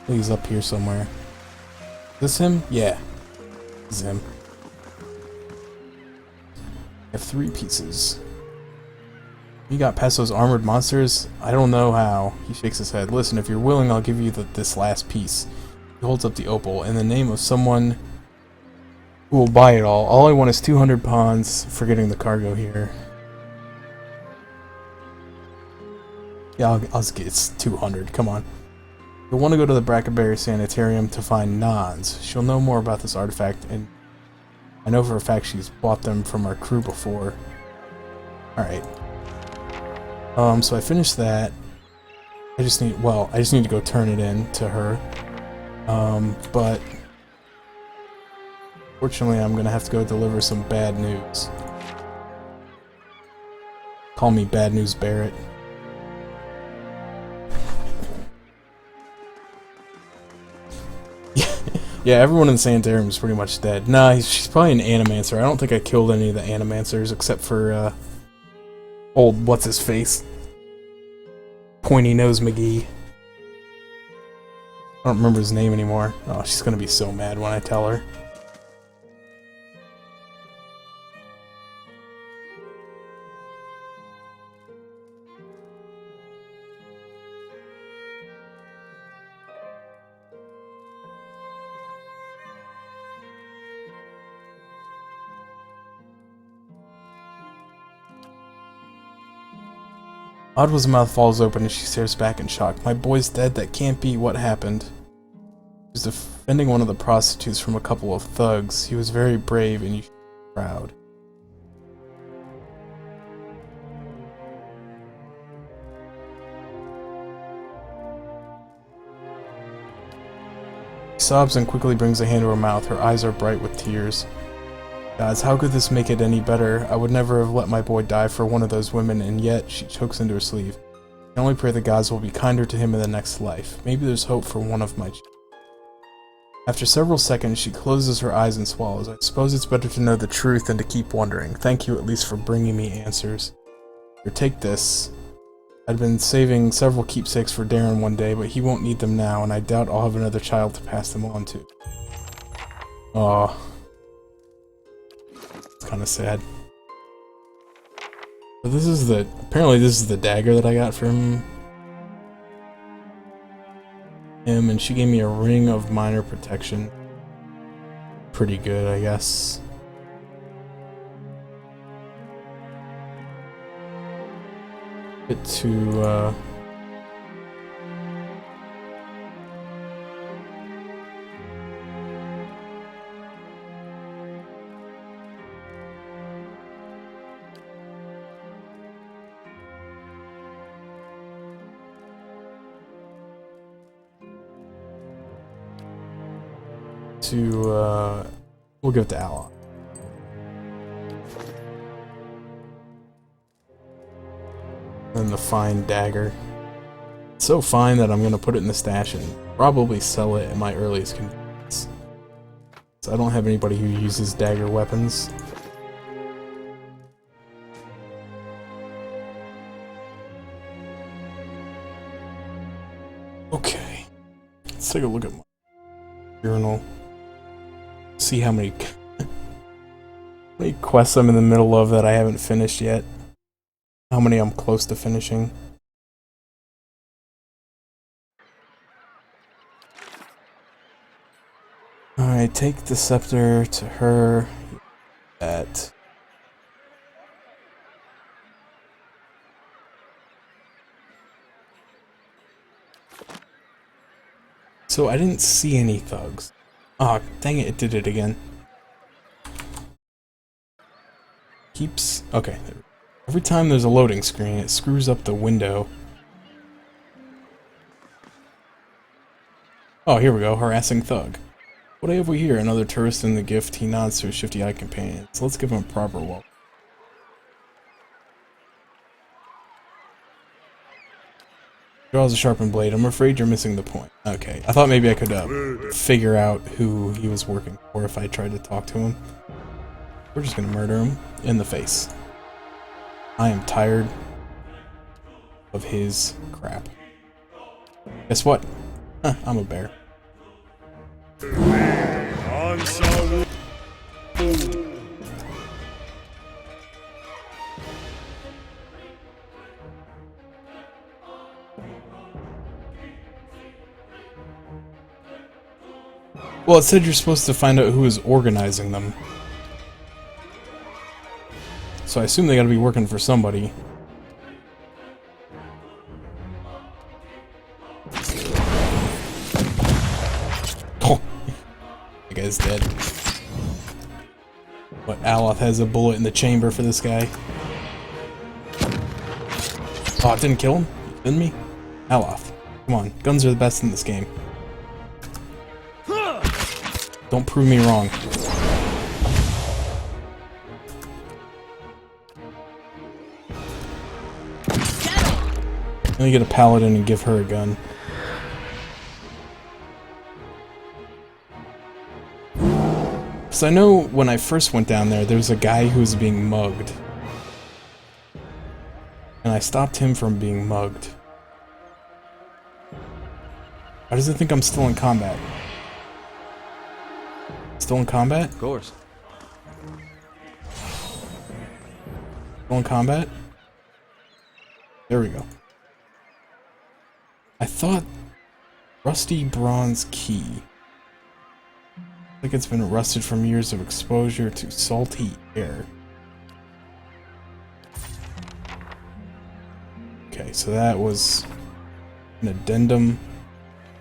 He's up here somewhere. Is this him? Yeah. This is him. I have 3 pieces. You got past those armored monsters? I don't know how. He shakes his head. Listen, if you're willing, I'll give you this last piece. He holds up the opal. In the name of someone who will buy it all. All I want is 200 pawns for getting the cargo here. Yeah, I'll get it's 200. Come on. You'll want to go to the Brackenberry Sanitarium to find Nons. She'll know more about this artifact, and I know for a fact she's bought them from our crew before. Alright. So I finished that. I just need to go turn it in to her. But fortunately I'm gonna have to go deliver some bad news. Call me Bad News Barrett. Yeah, everyone in the sanitarium is pretty much dead. Nah, she's probably an animancer. I don't think I killed any of the animancers except for old what's-his-face. Pointy Nose McGee. I don't remember his name anymore. Oh, she's gonna be so mad when I tell her. Audwa's mouth falls open and she stares back in shock. My boy's dead? That can't be. What happened? He was defending one of the prostitutes from a couple of thugs. He was very brave and you should be proud. She sobs and quickly brings a hand to her mouth. Her eyes are bright with tears. Gods, how could this make it any better? I would never have let my boy die for one of those women, and yet she chokes into her sleeve. I can only pray the gods will be kinder to him in the next life. Maybe there's hope for one of my children. After several seconds, she closes her eyes and swallows. I suppose it's better to know the truth than to keep wondering. Thank you at least for bringing me answers. Here, take this. I'd been saving several keepsakes for Darren one day, but he won't need them now, and I doubt I'll have another child to pass them on to. Aww. Kind of sad. But this is apparently this is the dagger that I got from him, and she gave me a ring of minor protection. Pretty good, I guess. Bit to we'll give it to Ally. And the fine dagger. It's so fine that I'm gonna put it in the stash and probably sell it at my earliest convenience. So I don't have anybody who uses dagger weapons. Okay. Let's take a look at my journal. See how many quests I'm in the middle of that I haven't finished yet. How many I'm close to finishing. Alright, take the scepter to her. That. So I didn't see any thugs. Oh, dang it, it did it again. Keeps... Okay. Every time there's a loading screen, it screws up the window. Oh, here we go. Harassing thug. What have we here? Another tourist in the gift. He nods to his shifty-eyed companion. So let's give him a proper welcome. Draws a sharpened blade. I'm afraid you're missing the point. Okay, I thought maybe I could figure out who he was working for if I tried to talk to him. We're just gonna murder him in the face. I am tired of his crap. Guess what? Huh, I'm a bear. Well, it said you're supposed to find out who is organizing them. So I assume they gotta be working for somebody. Oh, that guy's dead. But Aloth has a bullet in the chamber for this guy. Oh, it didn't kill him? You kidding me? Aloth, come on, guns are the best in this game. Don't prove me wrong. Let me get a paladin and give her a gun. Because I know when I first went down there was a guy who was being mugged. And I stopped him from being mugged. Why does it think I'm still in combat? Still in combat? Of course. Still in combat? There we go. I thought rusty bronze key. Like it's been rusted from years of exposure to salty air. Okay, so that was an addendum.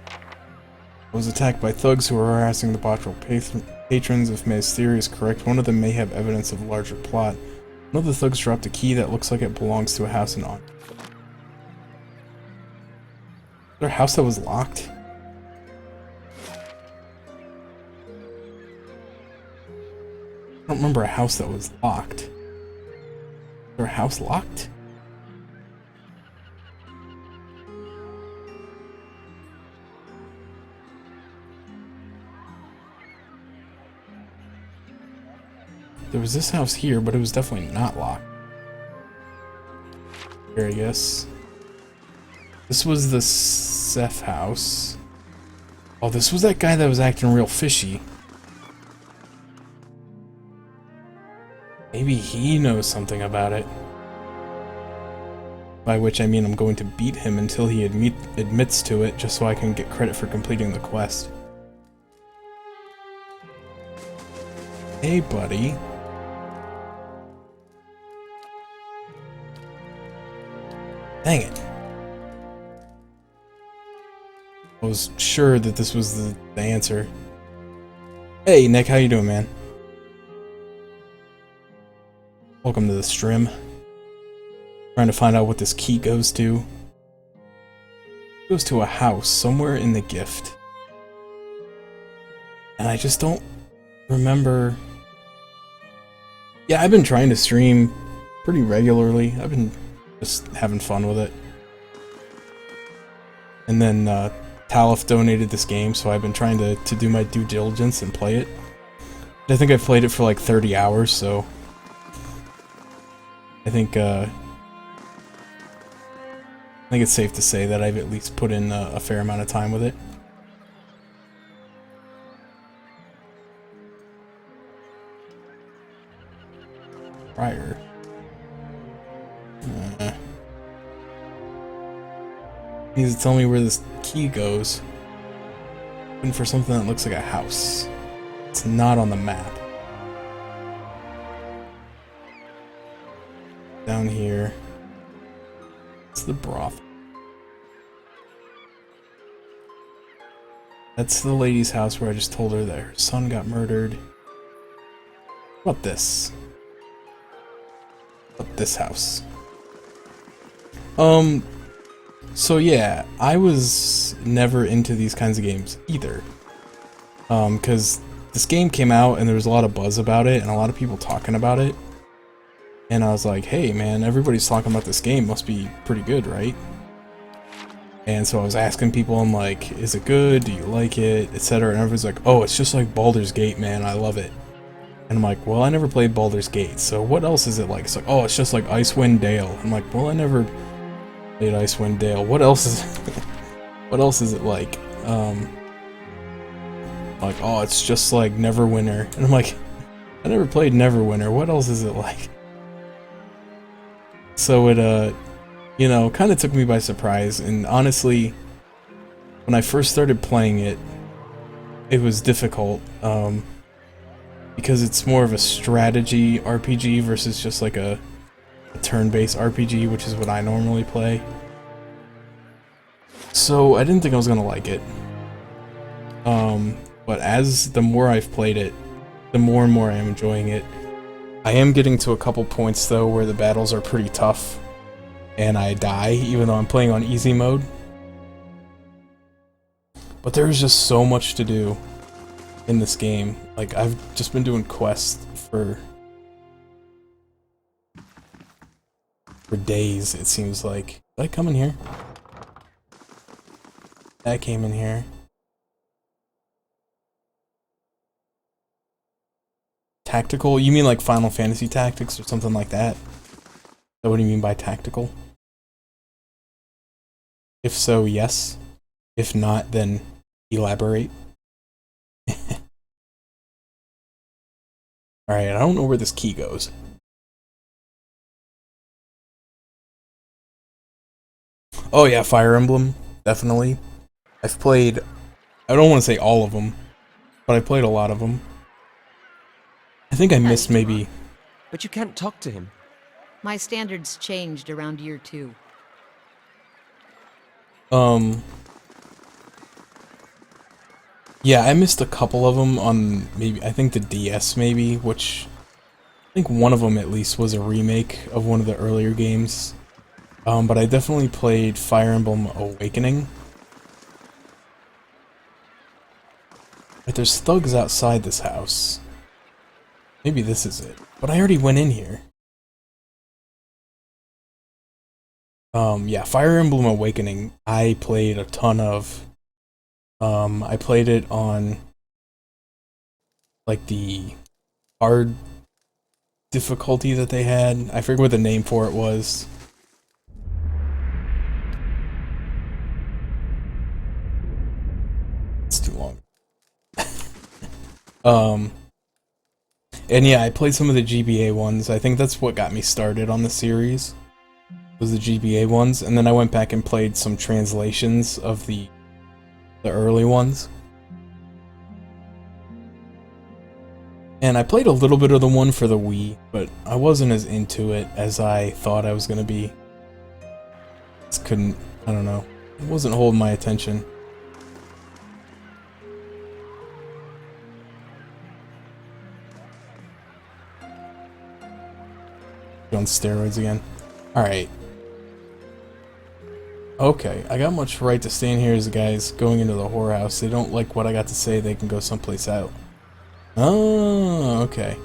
I was attacked by thugs who were harassing the Bottrell patrons. If May's theory is correct, one of them may have evidence of a larger plot. One of the thugs dropped a key that looks like it belongs to a house in on. Is there a house that was locked? I don't remember a house that was locked. Is there a house locked? There was this house here, but it was definitely not locked. Here, I guess. This was the Seth house. Oh, this was that guy that was acting real fishy. Maybe he knows something about it. By which I mean I'm going to beat him until he admits to it, just so I can get credit for completing the quest. Hey, buddy. Dang it. I was sure that this was the answer. Hey, Nick, how you doing, man? Welcome to the stream. Trying to find out what this key goes to. It goes to a house somewhere in the gift. And I just don't remember. Yeah, I've been trying to stream pretty regularly. I've been just having fun with it. And then Talif donated this game, so I've been trying to do my due diligence and play it. I think I've played it for like 30 hours, so I think it's safe to say that I've at least put in a fair amount of time with it. Prior. Needs to tell me where this key goes. Looking for something that looks like a house. It's not on the map. Down here. It's the broth. That's the lady's house where I just told her that her son got murdered. What about this? What about this house? So yeah, I was never into these kinds of games either. Because this game came out and there was a lot of buzz about it and a lot of people talking about it. And I was like, hey man, everybody's talking about this game, must be pretty good, right? And so I was asking people, I'm like, is it good? Do you like it? Etc. And everyone's like, oh, it's just like Baldur's Gate, man, I love it. And I'm like, well, I never played Baldur's Gate, so what else is it like? It's like, oh, it's just like Icewind Dale. I'm like, well, I never played Icewind Dale. What else is what else is it like? Like, oh, it's just like Neverwinter. And I'm like, I never played Neverwinter. What else is it like? So it, you know, kind of took me by surprise. And honestly, when I first started playing it, it was difficult. Because it's more of a strategy RPG versus just like a turn-based RPG, which is what I normally play. So I didn't think I was gonna like it. But as the more I've played it, the more and more I am enjoying it. I am getting to a couple points though where the battles are pretty tough and I die, even though I'm playing on easy mode. But there's just so much to do in this game. Like, I've just been doing quests for days, it seems like. Did I come in here? I came in here. Tactical? You mean like Final Fantasy Tactics or something like that? Is that what do you mean by tactical? If so, yes. If not, then elaborate. Alright, I don't know where this key goes. Oh yeah, Fire Emblem. Definitely. I've played... I don't want to say all of them, but I played a lot of them. I think I missed maybe... But you can't talk to him. My standards changed around year 2. Yeah, I missed a couple of them on maybe, I think the DS maybe, which I think one of them at least was a remake of one of the earlier games. But I definitely played Fire Emblem Awakening. But there's thugs outside this house. Maybe this is it. But I already went in here. Yeah, Fire Emblem Awakening, I played a ton of. I played it on like the hard difficulty that they had. I forget what the name for it was. It's too long. And yeah, I played some of the GBA ones. I think that's what got me started on the series. Was the GBA ones, and then I went back and played some translations of the early ones. And I played a little bit of the one for the Wii, but I wasn't as into it as I thought I was gonna be. Just couldn't, I don't know. It wasn't holding my attention. On steroids again. Alright. Okay, I got much right to stand here as the guys going into the whorehouse. They don't like what I got to say, they can go someplace out. Oh, okay.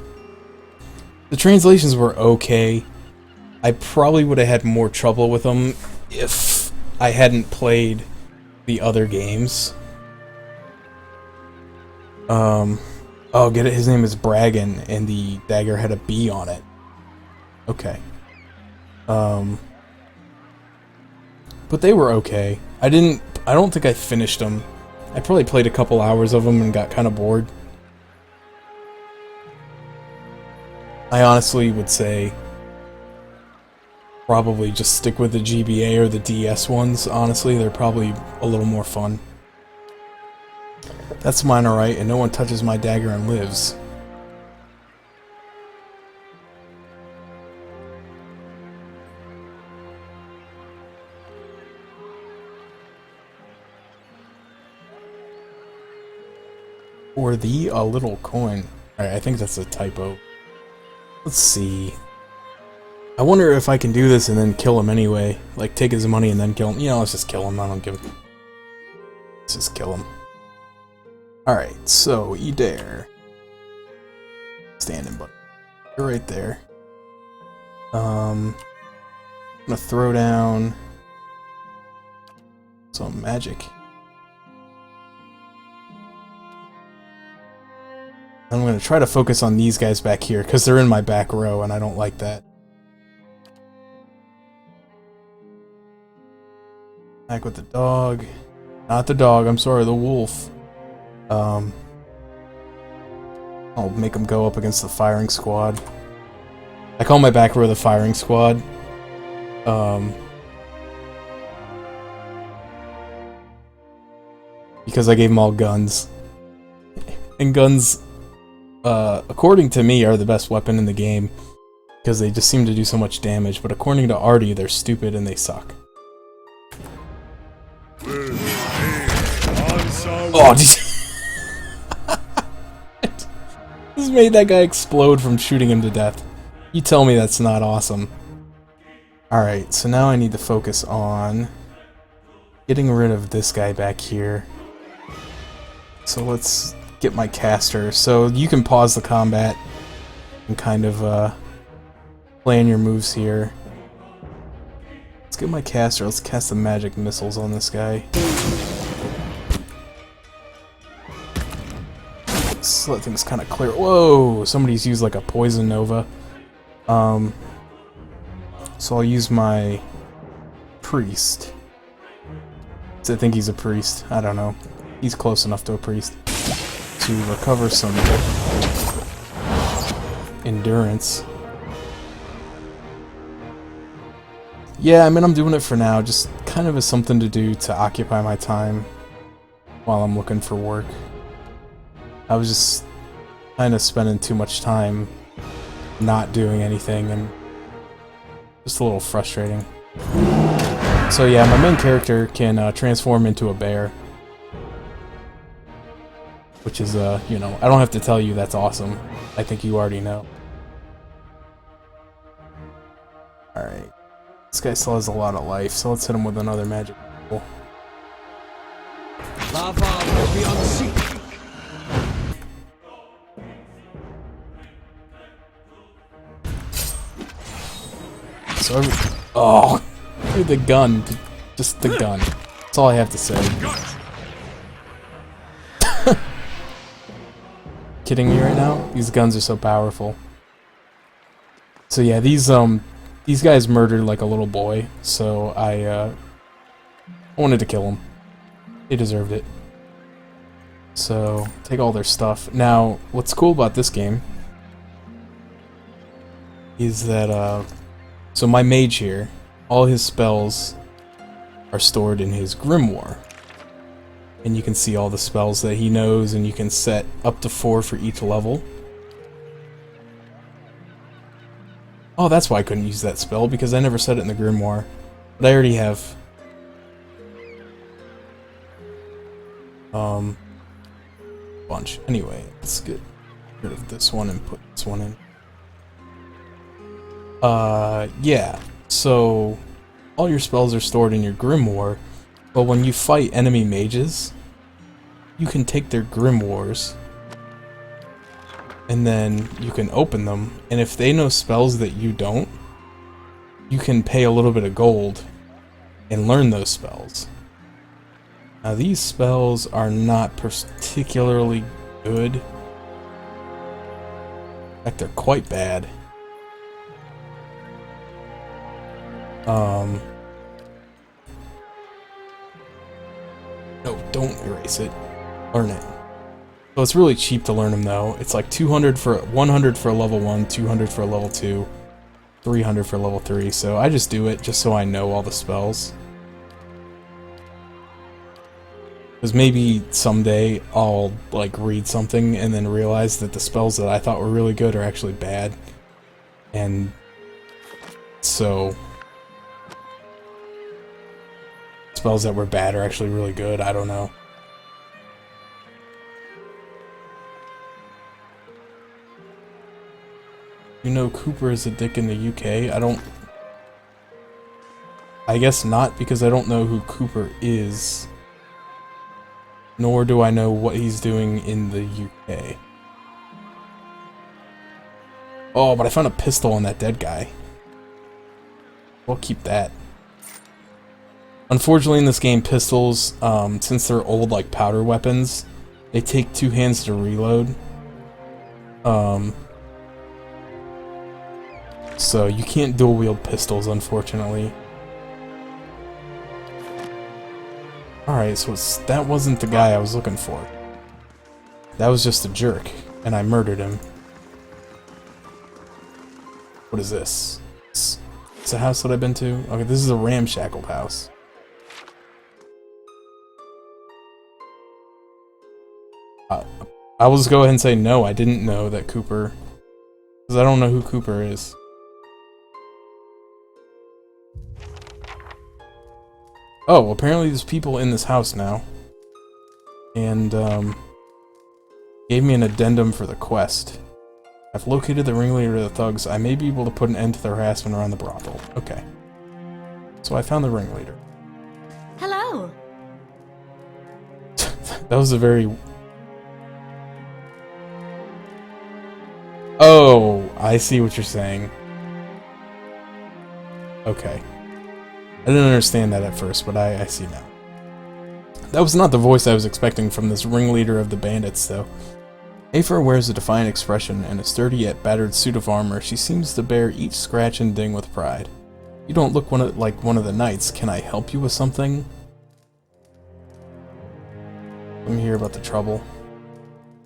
The translations were okay. I probably would have had more trouble with them if I hadn't played the other games. Oh, get it? His name is Bragan, and the dagger had a B on it. Okay. But they were okay. I don't think I finished them. I probably played a couple hours of them and got kind of bored. I honestly would say probably just stick with the GBA or the DS ones. Honestly, they're probably a little more fun. That's mine, alright, and no one touches my dagger and lives. For a little coin. Alright, I think that's a typo. Let's see. I wonder if I can do this and then kill him anyway. Like, take his money and then kill him. You know, let's just kill him. I don't give a... Let's just kill him. Alright, so, you dare. Standing, buddy. You're right there. I'm gonna throw down some magic. I'm going to try to focus on these guys back here, because they're in my back row, and I don't like that. Back with the dog. Not the dog, I'm sorry, the wolf. I'll make them go up against the firing squad. I call my back row the firing squad. Because I gave them all guns. And guns, according to me, are the best weapon in the game. Because they just seem to do so much damage. But according to Artie, they're stupid and they suck. Oh, this made that guy explode from shooting him to death. You tell me that's not awesome. Alright, so now I need to focus on getting rid of this guy back here. So let's get my caster. So you can pause the combat and kind of plan your moves here. Let's get my caster. Let's cast the magic missiles on this guy. Let's let things kind of clear. Whoa! Somebody's used like a poison nova. So I'll use my priest. I think he's a priest. I don't know. He's close enough to a priest to recover some endurance. Yeah, I mean, I'm doing it for now, just kind of as something to do to occupy my time while I'm looking for work. I was just kind of spending too much time not doing anything and just a little frustrating. So yeah, my main character can transform into a bear. Which is, you know, I don't have to tell you that's awesome. I think you already know. Alright. This guy still has a lot of life, so let's hit him with another magic missile. Lava will be on sea. So oh, dude, the gun. Just the gun. That's all I have to say. Kidding me right now? These guns are so powerful. So yeah, these guys murdered like a little boy, so I wanted to kill them. They deserved it. So, take all their stuff. Now, what's cool about this game is that, so my mage here, all his spells are stored in his grimoire. And you can see all the spells that he knows, and you can set up to 4 for each level. Oh, that's why I couldn't use that spell, because I never set it in the grimoire. But I already have bunch. Anyway, let's get rid of this one and put this one in. Yeah. So all your spells are stored in your grimoire, but when you fight enemy mages, you can take their grimoires and then you can open them, and if they know spells that you don't, you can pay a little bit of gold and learn those spells. Now these spells are not particularly good. In fact, they're quite bad. No, don't erase it. Learn it. So it's really cheap to learn them though. It's like 200 for 100 for a level 1, 200 for a level 2, 300 for level 3. So I just do it just so I know all the spells. Because maybe someday I'll like read something and then realize that the spells that I thought were really good are actually bad. And so spells that were bad are actually really good. I don't know. You know Cooper is a dick in the UK? I guess not, because I don't know who Cooper is. Nor do I know what he's doing in the UK. Oh, but I found a pistol on that dead guy. We'll keep that. Unfortunately in this game, pistols, since they're old like powder weapons, they take 2 hands to reload. So you can't dual wield pistols, unfortunately. Alright, so that wasn't the guy I was looking for. That was just a jerk, and I murdered him. What is this? It's a house that I've been to? Okay, this is a ramshackled house. I will just go ahead and say no, I didn't know that Cooper... Because I don't know who Cooper is. Oh, well, apparently there's people in this house now. And, gave me an addendum for the quest. I've located the ringleader of the thugs. I may be able to put an end to the harassment around the brothel. Okay. So I found the ringleader. Hello. That was a very... Oh, I see what you're saying. Okay. I didn't understand that at first, but I see now. That was not the voice I was expecting from this ringleader of the bandits, though. Afer wears a defiant expression and a sturdy yet battered suit of armor. She seems to bear each scratch and ding with pride. You don't look like one of the knights. Can I help you with something? Let me hear about the trouble.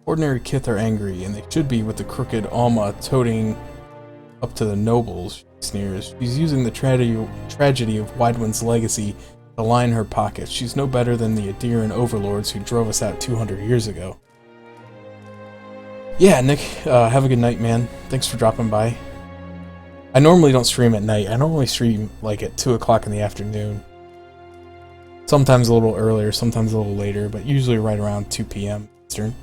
Ordinary Kith are angry, and they should be with the crooked Alma toting up to the nobles, she sneers. She's using the tragedy of Widewind's legacy to line her pockets. She's no better than the Adiran overlords who drove us out 200 years ago. Yeah, Nick, have a good night, man. Thanks for dropping by. I normally don't stream at night. I normally stream, like, at 2 o'clock in the afternoon. Sometimes a little earlier, sometimes a little later, but usually right around 2 p.m. Eastern.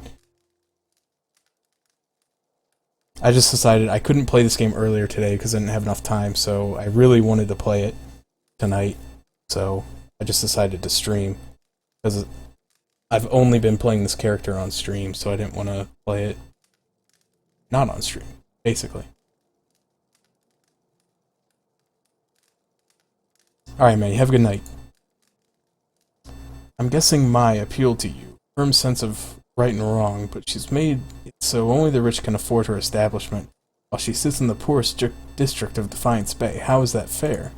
I just decided I couldn't play this game earlier today because I didn't have enough time, so I really wanted to play it tonight. So I just decided to stream because I've only been playing this character on stream, so I didn't want to play it not on stream, basically. Alright, man, have a good night. I'm guessing Mai appealed to you. Firm sense of right and wrong, but she's made it so only the rich can afford her establishment, while she sits in the poorest district of Defiance Bay. How is that fair?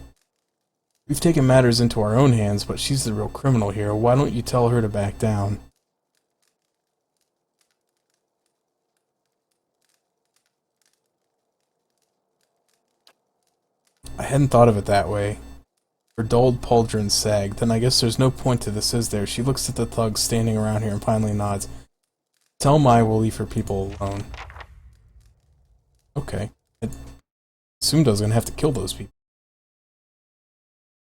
We've taken matters into our own hands, but she's the real criminal here. Why don't you tell her to back down? I hadn't thought of it that way. Her dulled pauldrons sagged. Then I guess there's no point to this, is there? She looks at the thugs standing around here and finally nods. Tell Mai we'll leave her people alone. Okay. I assumed I was gonna have to kill those people.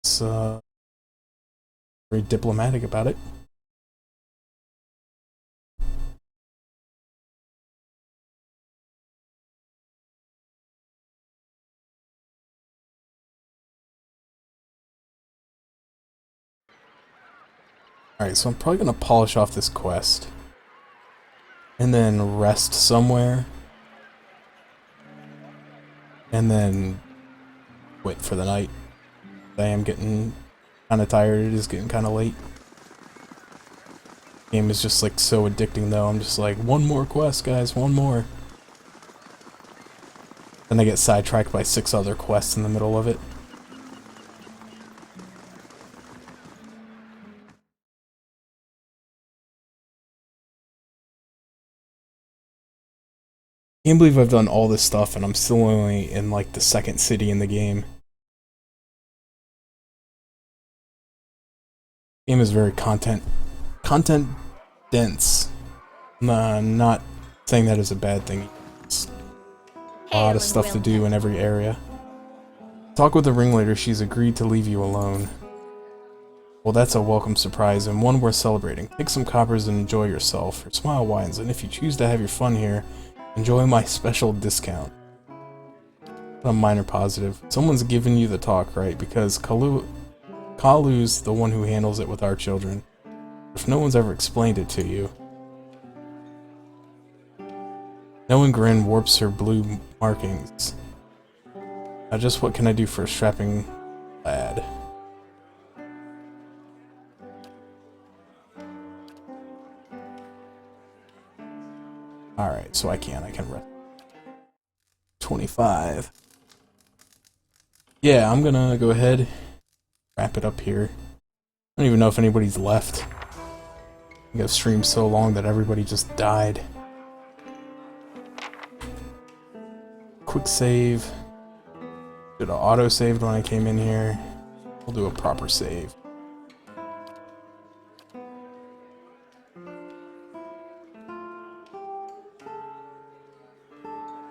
It's, very diplomatic about it. Alright, so I'm probably gonna polish off this quest. And then rest somewhere. And then wait for the night. I am getting kind of tired. It is getting kind of late. Game is just like so addicting though. I'm just like, one more quest, guys, one more. Then I get sidetracked by 6 other quests in the middle of it. I can't believe I've done all this stuff and I'm still only in like the 2nd city in the game. The game is very content dense. Not saying that is a bad thing. It's a lot of stuff to do in every area. Talk with the ringleader. She's agreed to leave you alone. Well, that's a welcome surprise and one worth celebrating. Take some coppers and enjoy yourself. Her smile widens, and if you choose to have your fun here, enjoy my special discount. A minor positive. Someone's giving you the talk, right? Because Kalu's the one who handles it with our children. If no one's ever explained it to you. Knowing Grin warps her blue markings. Now just what can I do for a strapping lad? Alright, so I can rest. 25. Yeah, I'm gonna go ahead, wrap it up here. I don't even know if anybody's left. I think I've streamed so long that everybody just died. Quick save. Did an auto saved when I came in here. We'll do a proper save.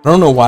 I don't know why